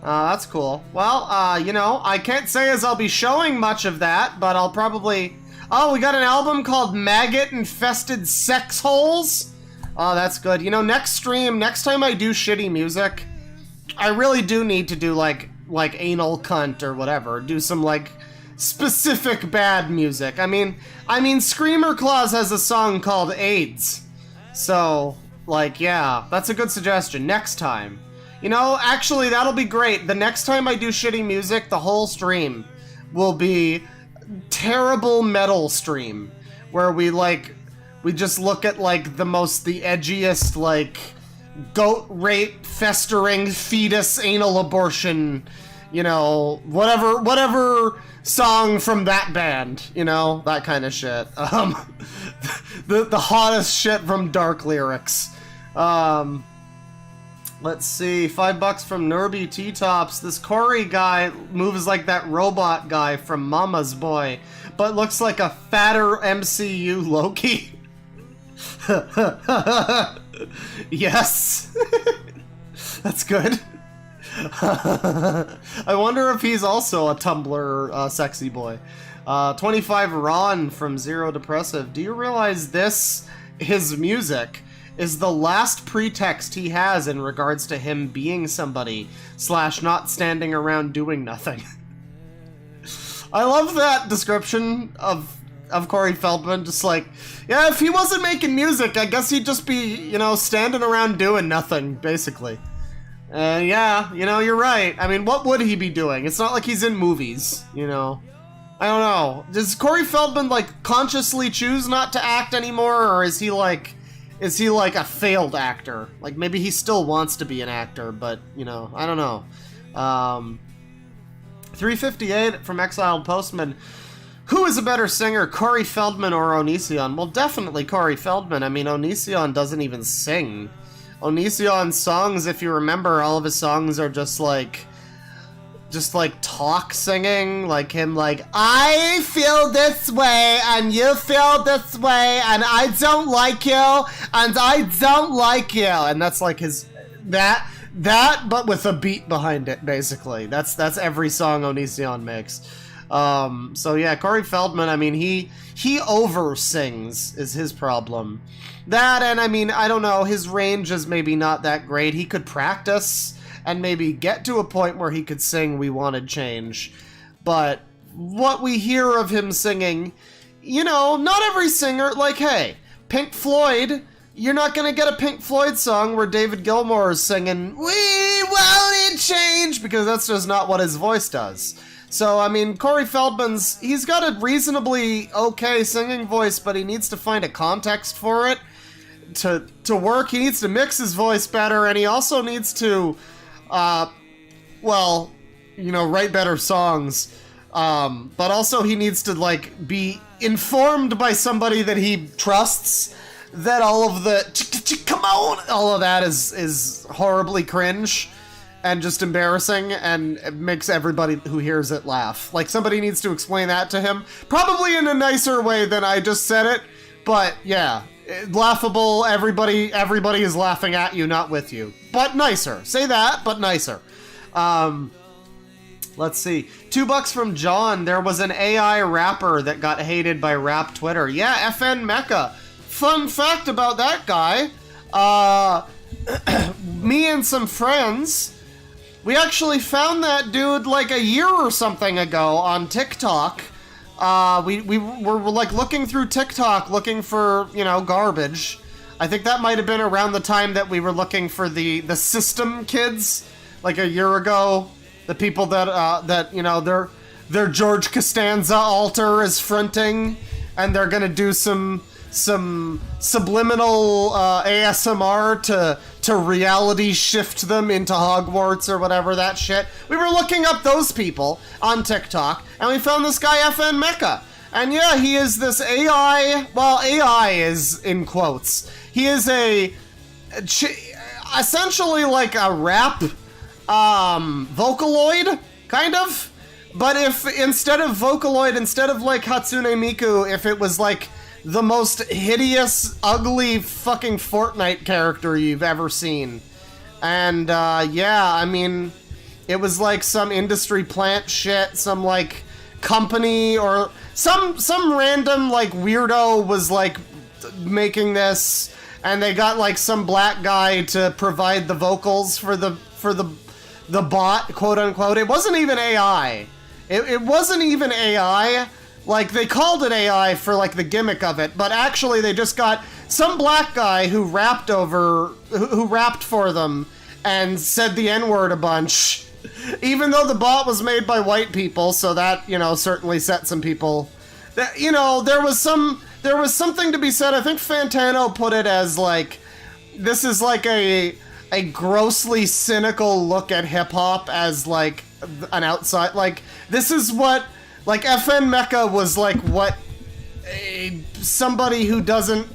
Speaker 1: That's cool. Well, you know, I can't say as I'll be showing much of that, but I'll probably... Oh, we got an album called Maggot Infested Sex Holes. Oh, that's good. You know, next time I do shitty music, I really do need to do like anal cunt or whatever. Do some like specific bad music. I mean, Screamer Claus has a song called AIDS. So, like, yeah, that's a good suggestion. Next time. You know, actually, that'll be great. The next time I do shitty music, the whole stream will be terrible metal stream, where we just look at like the edgiest like goat rape, festering fetus, anal abortion, you know, whatever song from that band, you know, that kind of shit. The hottest shit from Dark Lyrics. Let's see, $5 from Nerby T-Tops. This Corey guy moves like that robot guy from Mama's Boy, but looks like a fatter MCU Loki. Yes. That's good. I wonder if he's also a Tumblr sexy boy. 25 Ron from Zero Depressive. Do you realize his music is the last pretext he has in regards to him being somebody / not standing around doing nothing? I love that description of Corey Feldman, just like, yeah, if he wasn't making music, I guess he'd just be, you know, standing around doing nothing, basically. Yeah, you know, you're right. I mean, what would he be doing? It's not like he's in movies, you know. I don't know. Does Corey Feldman, like, consciously choose not to act anymore, or is he like a failed actor? Like, maybe he still wants to be an actor, but, you know, I don't know. 358 from Exiled Postman. Who is a better singer, Corey Feldman or Onision? Well, definitely Corey Feldman. I mean, Onision doesn't even sing. Onision's songs, if you remember, all of his songs are just like talk singing, like him like, I feel this way and you feel this way and I don't like you and I don't like you, and that's like his that but with a beat behind it, basically. That's every song Onision makes. So yeah, Corey Feldman, I mean, he over sings is his problem. That, and I mean, I don't know, his range is maybe not that great. He could practice and maybe get to a point where he could sing We Wanted Change. But what we hear of him singing, you know, not every singer, like, hey, Pink Floyd, you're not gonna get a Pink Floyd song where David Gilmour is singing We Wanted Change, because that's just not what his voice does. So, I mean, Corey Feldman's, he's got a reasonably okay singing voice, but he needs to find a context for it to work. He needs to mix his voice better, and he also needs to, well, you know, write better songs. But also he needs to, like, be informed by somebody that he trusts that all of the, come on, all of that is horribly cringe and just embarrassing, and it makes everybody who hears it laugh. Like, somebody needs to explain that to him, probably in a nicer way than I just said it, but yeah, laughable, everybody is laughing at you, not with you, but nicer. Say that, but nicer. Let's see. $2 from John. There was an AI rapper that got hated by rap Twitter. Yeah, FN Mecca. Fun fact about that guy. Me and some friends, we actually found that dude like a year or something ago on TikTok. We were like looking through TikTok looking for, you know, garbage. I think that might have been around the time that we were looking for the System Kids, like a year ago. The people that you know, their George Costanza altar is fronting, and they're gonna do some subliminal ASMR to reality shift them into Hogwarts or whatever that shit. We were looking up those people on TikTok, and we found this guy FN Mecca. And yeah, he is this AI, well, AI is in quotes. He is essentially like a rap Vocaloid, kind of. But if instead of Vocaloid, instead of like Hatsune Miku, if it was like the most hideous, ugly fucking Fortnite character you've ever seen. And yeah, I mean, it was like some industry plant shit, some like company or some random like weirdo was like making this, and they got like some black guy to provide the vocals for the bot, quote unquote. It wasn't even AI. It wasn't even AI. Like, they called it AI for like the gimmick of it, but actually they just got some black guy who rapped for them and said the N-word a bunch, even though the bot was made by white people, so that, you know, certainly set some people, that, you know, there was something to be said. I think Fantano put it as like, this is like a grossly cynical look at hip-hop as like an outside, like, this is what, like, FN Mecca was like what somebody who doesn't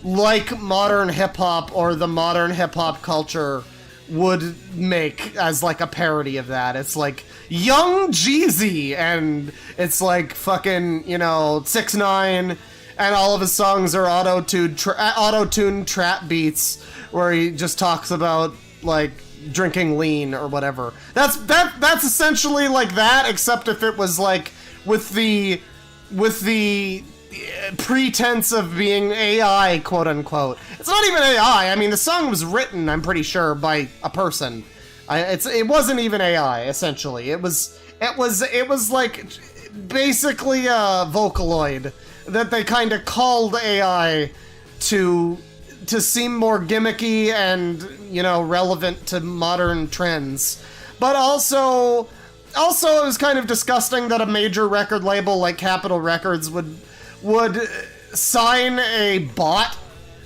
Speaker 1: like modern hip-hop or the modern hip-hop culture would make as like a parody of that. It's like young Jeezy, and it's like fucking, you know, 6ix9ine, and all of his songs are auto-tuned trap beats where he just talks about like drinking lean or whatever. That's essentially like that, except if it was like with the pretense of being AI, quote unquote. It's not even AI. I mean, the song was written, I'm pretty sure, by a person. It wasn't even AI. Essentially, it was like basically a Vocaloid that they kind of called AI to seem more gimmicky and, you know, relevant to modern trends. But also it was kind of disgusting that a major record label like Capitol Records would sign a bot.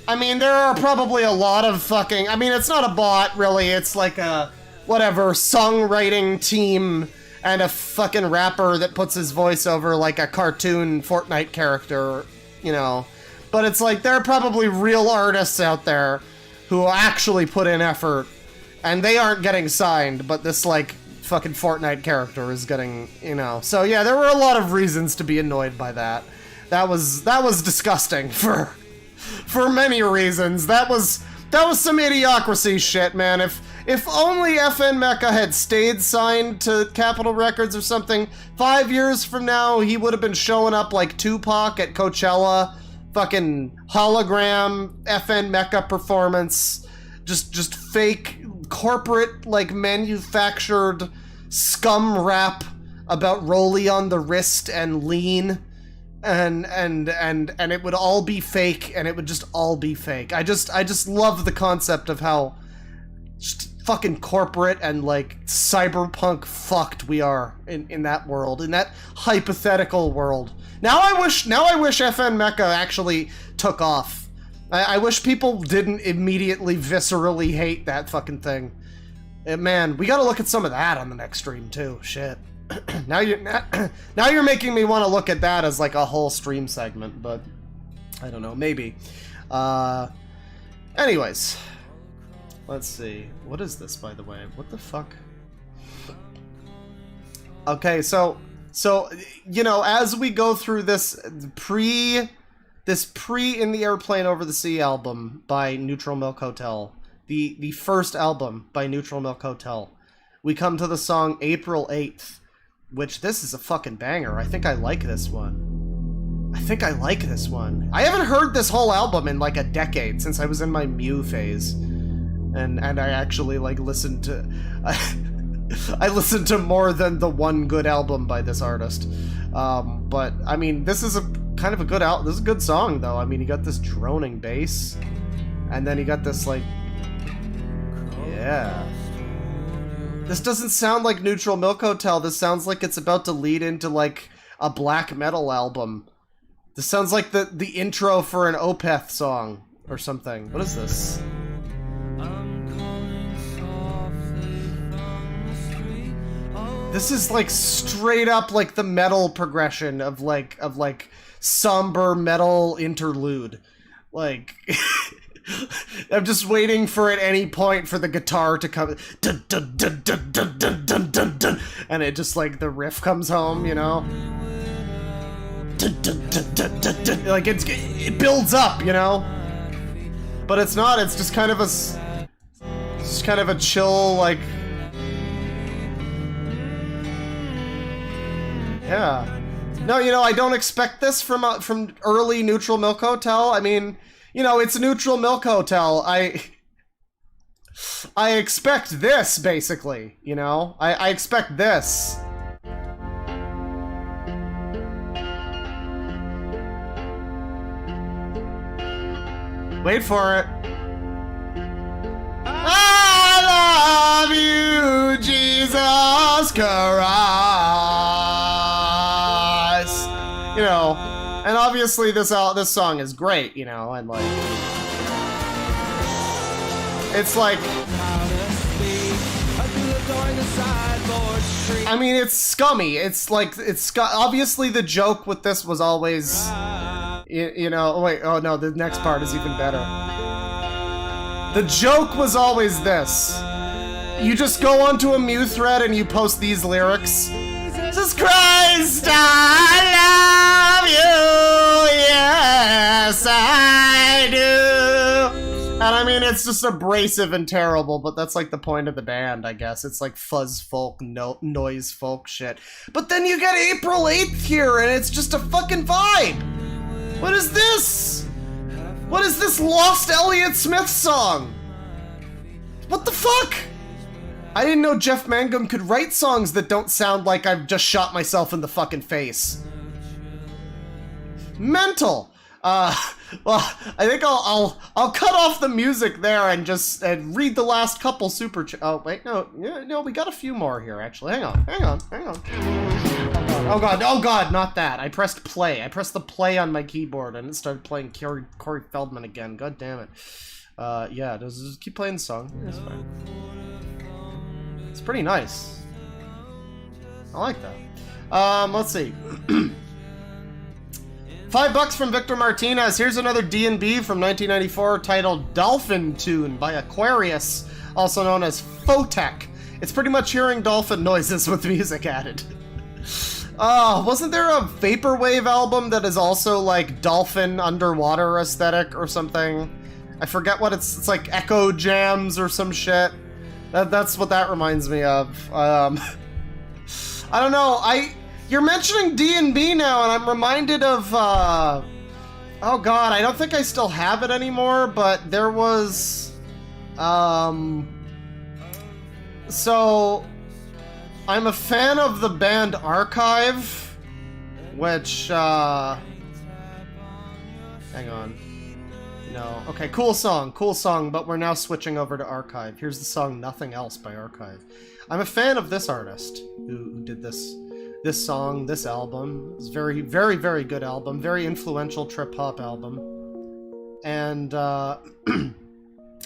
Speaker 1: I mean, there are probably a lot of fucking, I mean, it's not a bot really, it's like a whatever songwriting team and a fucking rapper that puts his voice over like a cartoon Fortnite character, you know. But it's like, there are probably real artists out there who actually put in effort, and they aren't getting signed, but this like fucking Fortnite character is getting, you know. So yeah, there were a lot of reasons to be annoyed by that. That was disgusting for many reasons. That was some idiocracy shit, man. If only FN Mecca had stayed signed to Capitol Records or something, 5 years from now he would have been showing up like Tupac at Coachella, fucking hologram FN Mecca performance, just fake corporate like manufactured scum rap about rolly on the wrist and lean, and it would all be fake, and it would just all be fake. I just love the concept of how just fucking corporate and like cyberpunk fucked we are in that world, in that hypothetical world. Now I wish FN Mecha actually took off. I wish people didn't immediately viscerally hate that fucking thing. And man, we gotta look at some of that on the next stream too. Shit. now you're making me want to look at that as like a whole stream segment, but I don't know, maybe. Anyways, let's see. What is this, by the way? What the fuck? Okay, so you know, as we go through this pre In the Airplane Over the Sea album by Neutral Milk Hotel, the first album by Neutral Milk Hotel, we come to the song April 8th, which this is a fucking banger. I think I like this one. I haven't heard this whole album in like a decade, since I was in my Mew phase. And I actually like listened to I listened to more than the one good album by this artist. But I mean, this is a kind of a good this is a good song though. I mean, you got this droning bass, and then you got this like, yeah. This doesn't sound like Neutral Milk Hotel. This sounds like it's about to lead into like a black metal album. This sounds like the intro for an Opeth song or something. What is this? This is like straight up like the metal progression of like somber metal interlude. Like I'm just waiting for at any point for the guitar to come dun, dun, dun, dun, dun, dun, dun, dun, dun, and it just like the riff comes home, you know? Dun, dun, dun, dun, dun, dun. Like it builds up, you know? But it's not, it's just kind of a chill like, yeah. No, you know, I don't expect this from early Neutral Milk Hotel. I mean, you know, it's Neutral Milk Hotel. I expect this, basically, you know? I expect this. Wait for it. I love you, Jesus Christ. You know, and obviously this song is great, you know, and like, it's like, I mean, it's scummy. It's like, obviously the joke with this was always, you know, wait, oh no, the next part is even better. The joke was always this. You just go onto a Mew thread and you post these lyrics. Jesus Christ, I love you, yes I do. And I mean, it's just abrasive and terrible, but that's like the point of the band, I guess. It's like fuzz folk, noise folk shit. But then you get April 8th here, and it's just a fucking vibe. What is this? What is this Lost Elliott Smith song? What the fuck? I didn't know Jeff Mangum could write songs that don't sound like I've just shot myself in the fucking face. Mental. Well, I think I'll cut off the music there and just read the last couple super oh wait, no, we got a few more here actually. Hang on. Oh god, not that. I pressed play. I pressed the play on my keyboard and it started playing Corey Feldman again. God damn it. Yeah, just keep playing the song. It's fine. It's pretty nice. I like that. Let's see. $5 from Victor Martinez. Here's another D&B from 1994 titled Dolphin Tune by Aquarius, also known as Photech. It's pretty much hearing dolphin noises with music added. Wasn't there a Vaporwave album that is also like dolphin underwater aesthetic or something? I forget what it's like Echo Jams or some shit. That's what that reminds me of. I don't know, you're mentioning D&B now, and I'm reminded of, oh god, I don't think I still have it anymore, but there was, so, I'm a fan of the band Archive, which, hang on. You know, okay, cool song, but we're now switching over to Archive. Here's the song Nothing Else by Archive. I'm a fan of this artist who did this song, this album. It's a very, very, very good album, very influential trip-hop album. And that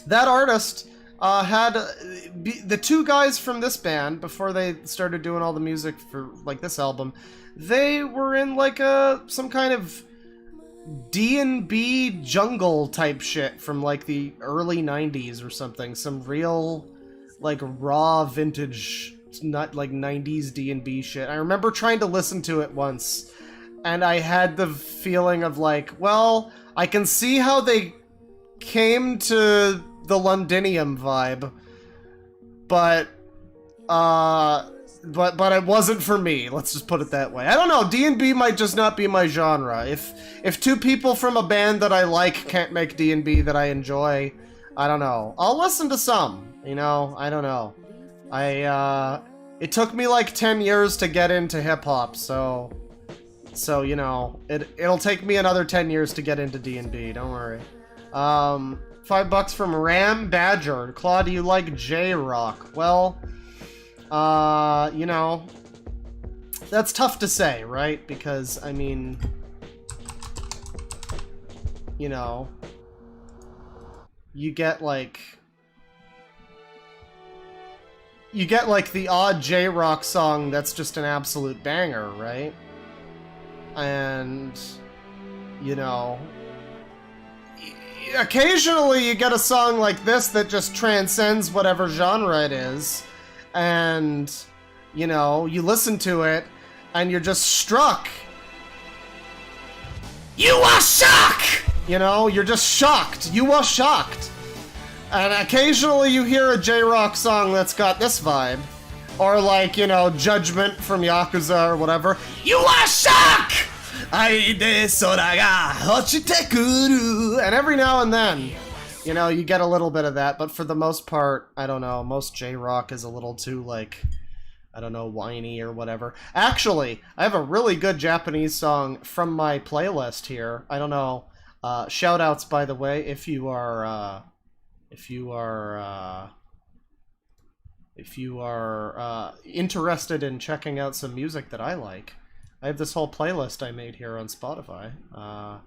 Speaker 1: artist had the two guys from this band, before they started doing all the music for like this album, they were in like some kind of D&B jungle type shit from like the early 90s or something. Some real like raw vintage, not like 90s D&B shit. I remember trying to listen to it once, and I had the feeling of like, well, I can see how they came to the Londinium vibe, but it wasn't for me. Let's just put it that way. I don't know. D&B might just not be my genre. If two people from a band that I like can't make D&B that I enjoy, I don't know. I'll listen to some. You know, I don't know. It took me like 10 years to get into hip hop, so you know, it'll take me another 10 years to get into D&B. Don't worry. $5 from Ram Badger. Claw, do you like J-Rock? Well, you know, that's tough to say, right? Because, I mean, you know, you get like the odd J-Rock song that's just an absolute banger, right? And, you know, occasionally you get a song like this that just transcends whatever genre it is, and, you know, you listen to it, and you're just struck. You are shocked! You know, you're just shocked. You are shocked. And occasionally you hear a J-Rock song that's got this vibe. Or like, you know, Judgment from Yakuza or whatever. You are shocked! And every now and then, you know, you get a little bit of that, but for the most part, I don't know, most J-Rock is a little too, like, I don't know, whiny or whatever. Actually, I have a really good Japanese song from my playlist here. I don't know. Shout-outs, by the way, if you are interested in checking out some music that I like. I have this whole playlist I made here on Spotify. I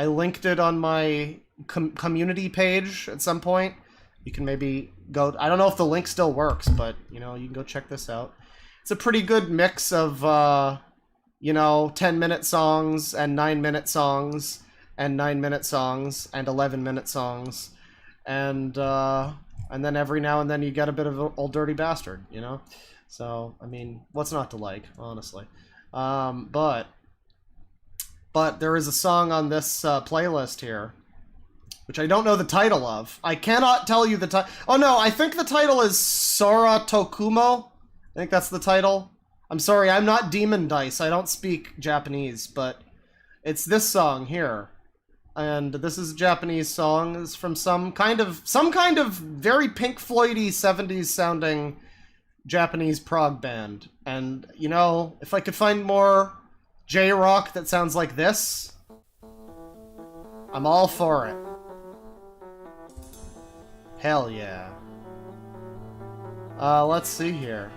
Speaker 1: linked it on my community page at some point. You can maybe go... I don't know if the link still works, but, you know, you can go check this out. It's a pretty good mix of, you know, 10-minute songs and 9-minute songs and 9-minute songs and 11-minute songs. And then every now and then you get a bit of Old Dirty Bastard, you know? So, I mean, what's not to like, honestly? But there is a song on this playlist here, which I don't know the title of. I cannot tell you the title. Oh no, I think the title is Sora Tokumo. I think that's the title. I'm sorry, I'm not Demon Dice. I don't speak Japanese, but it's this song here. And this is a Japanese song. It's from some kind of very Pink Floyd-y 70s sounding Japanese prog band. And, you know, if I could find more J-Rock that sounds like this, I'm all for it. Hell yeah. Let's see here.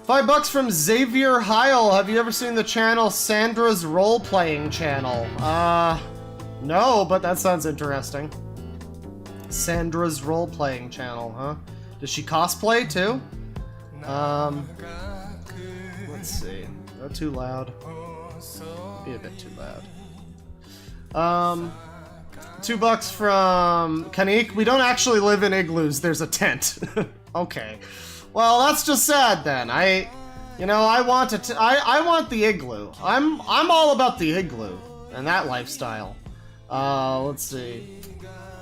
Speaker 1: $5 from Xavier Heil. Have you ever seen the channel Sandra's Role-Playing Channel? No, but that sounds interesting. Sandra's Role-Playing Channel, huh? Does she cosplay, too? Let's see. Go too loud. Be a bit too loud. $2 from Kanik. We don't actually live in igloos. There's a tent. Okay. Well, that's just sad then. I want the igloo. I'm all about the igloo and that lifestyle. Let's see.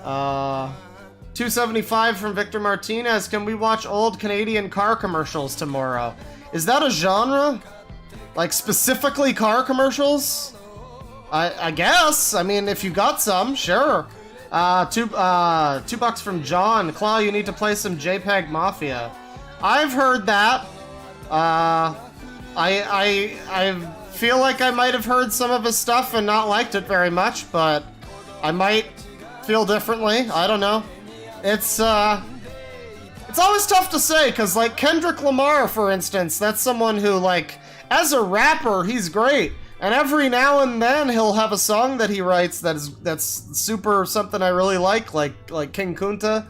Speaker 1: $2.75 from Victor Martinez. Can we watch old Canadian car commercials tomorrow? Is that a genre? Like, specifically car commercials? I guess. I mean, if you got some, sure. $2 from John. Claw, you need to play some JPEG Mafia. I've heard that. I feel like I might have heard some of his stuff and not liked it very much, but I might feel differently. I don't know. It's always tough to say, because, like, Kendrick Lamar, for instance, that's someone who, like, as a rapper, he's great. And every now and then he'll have a song that he writes that's super something I really like King Kunta.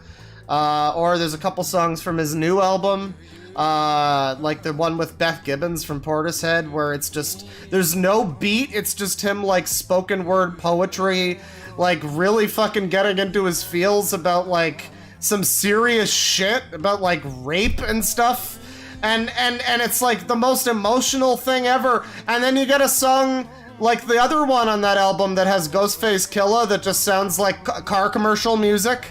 Speaker 1: Or there's a couple songs from his new album, like the one with Beth Gibbons from Portishead, where it's just, there's no beat, it's just him, like, spoken word poetry, like, really fucking getting into his feels about, like, some serious shit about, like, rape and stuff. And it's like the most emotional thing ever. And then you get a song like the other one on that album that has Ghostface Killah that just sounds like car commercial music.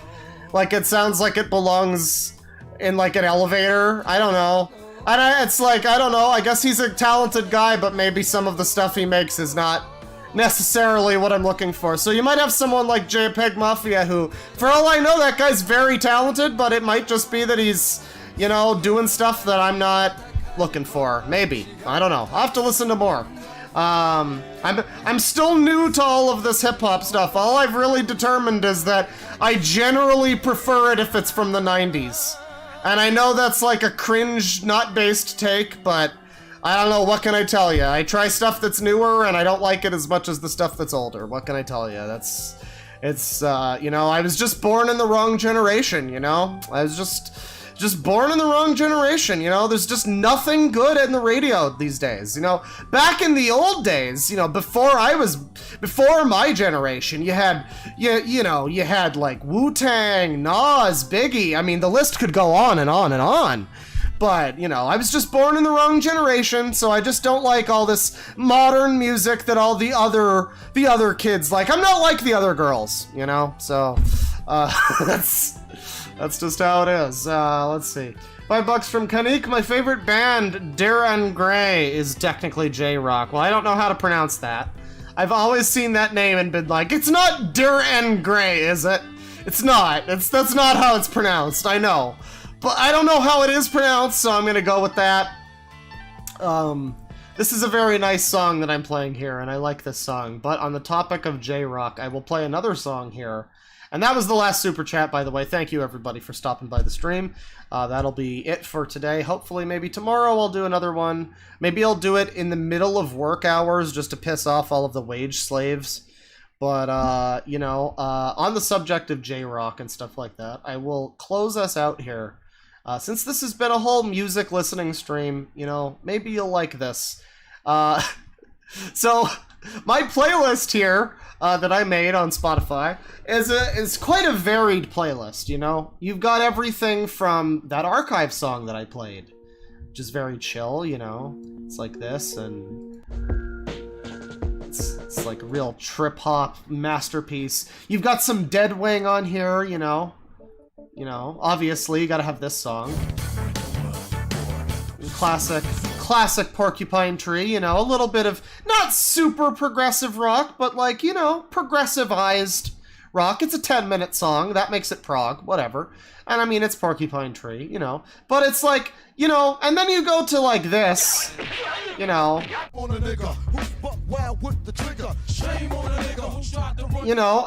Speaker 1: Like, it sounds like it belongs in, like, an elevator. I don't know. It's like, I don't know. I guess he's a talented guy, but maybe some of the stuff he makes is not necessarily what I'm looking for. So you might have someone like JPEG Mafia who, for all I know, that guy's very talented, but it might just be that he's, you know, doing stuff that I'm not looking for. Maybe. I don't know. I'll have to listen to more. I'm still new to all of this hip-hop stuff. All I've really determined is that I generally prefer it if it's from the 90s. And I know that's like a cringe, not based take, but I don't know, what can I tell you? I try stuff that's newer, and I don't like it as much as the stuff that's older. What can I tell you? It's, you know, I was just born in the wrong generation, you know? I was just born in the wrong generation, you know? There's just nothing good in the radio these days, you know? Back in the old days, you know, before my generation, you had, you know, you had, like, Wu-Tang, Nas, Biggie. I mean, the list could go on and on and on. But, you know, I was just born in the wrong generation, so I just don't like all this modern music that all the other kids like. I'm not like the other girls, you know? So, that's just how it is. Let's see. $5 from Kanik. My favorite band, Darren Gray, is technically J-Rock. Well, I don't know how to pronounce that. I've always seen that name and been like, it's not Darren Gray, is it? It's not. That's not how it's pronounced, I know. But I don't know how it is pronounced, so I'm gonna go with that. This is a very nice song that I'm playing here, and I like this song. But on the topic of J-Rock, I will play another song here. And that was the last super chat, by the way. Thank you, everybody, for stopping by the stream. That'll be it for today. Hopefully, maybe tomorrow I'll do another one. Maybe I'll do it in the middle of work hours just to piss off all of the wage slaves. But, you know, on the subject of J-Rock and stuff like that, I will close us out here. Since this has been a whole music listening stream, you know, maybe you'll like this. So, my playlist here that I made on Spotify is quite a varied playlist, you know? You've got everything from that archive song that I played, which is very chill, you know? It's like this, and it's like a real trip-hop masterpiece. You've got some Deadwing on here, you know? You know, obviously, you gotta have this song. Classic Porcupine Tree, you know, a little bit of, not super progressive rock, but like, you know, progressivized rock. It's a 10-minute song, that makes it prog, whatever. And I mean, it's Porcupine Tree, you know. But it's like, you know, and then you go to like this, you know. You know,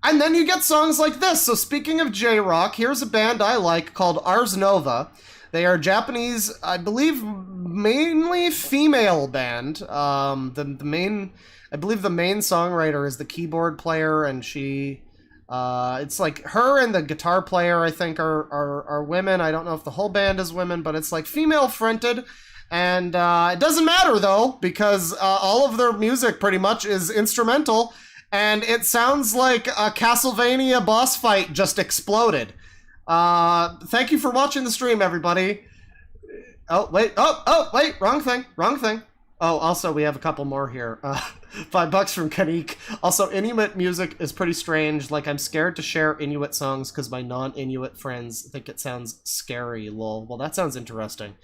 Speaker 1: and then you get songs like this. So speaking of J-Rock, here's a band I like called Ars Nova. They are Japanese, I believe, mainly female band. I believe the main songwriter is the keyboard player, and she, it's like her and the guitar player, I think, are women. I don't know if the whole band is women, but it's like female fronted. And it doesn't matter though, because all of their music pretty much is instrumental. And it sounds like a Castlevania boss fight just exploded. Thank you for watching the stream, everybody. Oh, wait, wrong thing. Oh, also, we have a couple more here. $5 from Kanik. Also, Inuit music is pretty strange. Like, I'm scared to share Inuit songs because my non-Inuit friends think it sounds scary, lol. Well, that sounds interesting.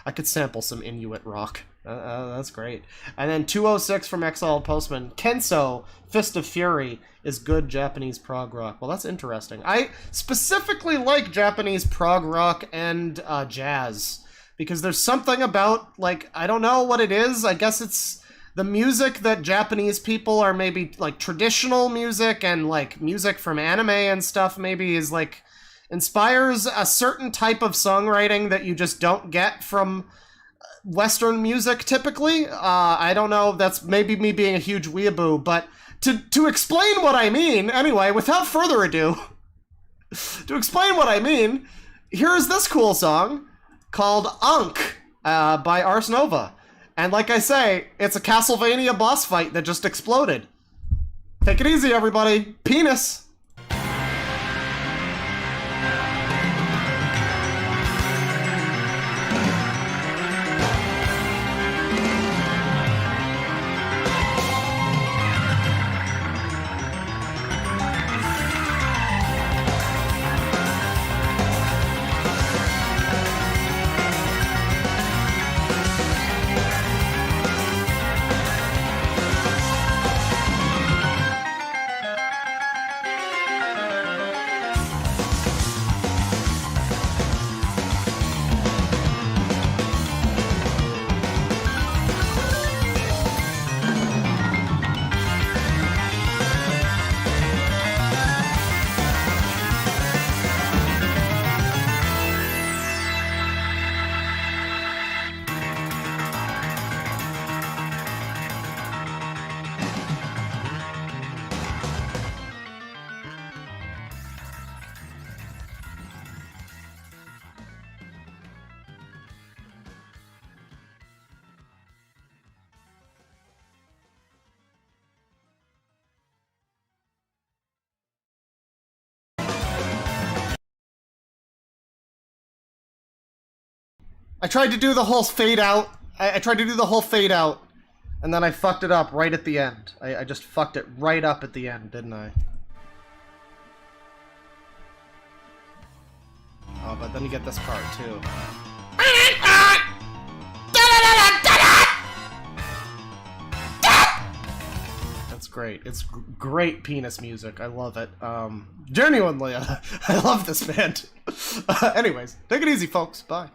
Speaker 1: I could sample some Inuit rock. That's great. And then 206 from Exiled Postman. Kenso, Fist of Fury, is good Japanese prog rock. Well, that's interesting. I specifically like Japanese prog rock and jazz. Because there's something about, like, I don't know what it is. I guess it's the music that Japanese people are maybe like traditional music and like music from anime and stuff maybe is like inspires a certain type of songwriting that you just don't get from Western music typically. I don't know, that's maybe me being a huge weeaboo, but to explain what I mean, anyway, without further ado, to explain what I mean, here's this cool song called Ankh by Ars Nova. And like I say, it's a Castlevania boss fight that just exploded. Take it easy, everybody. Penis! I tried to do the whole fade out. I tried to do the whole fade out, and then I fucked it up right at the end. I just fucked it right up at the end, didn't I? Oh, but then you get this part too. That's great. It's great penis music. I love it. Genuinely, I love this band. Anyways, take it easy, folks. Bye.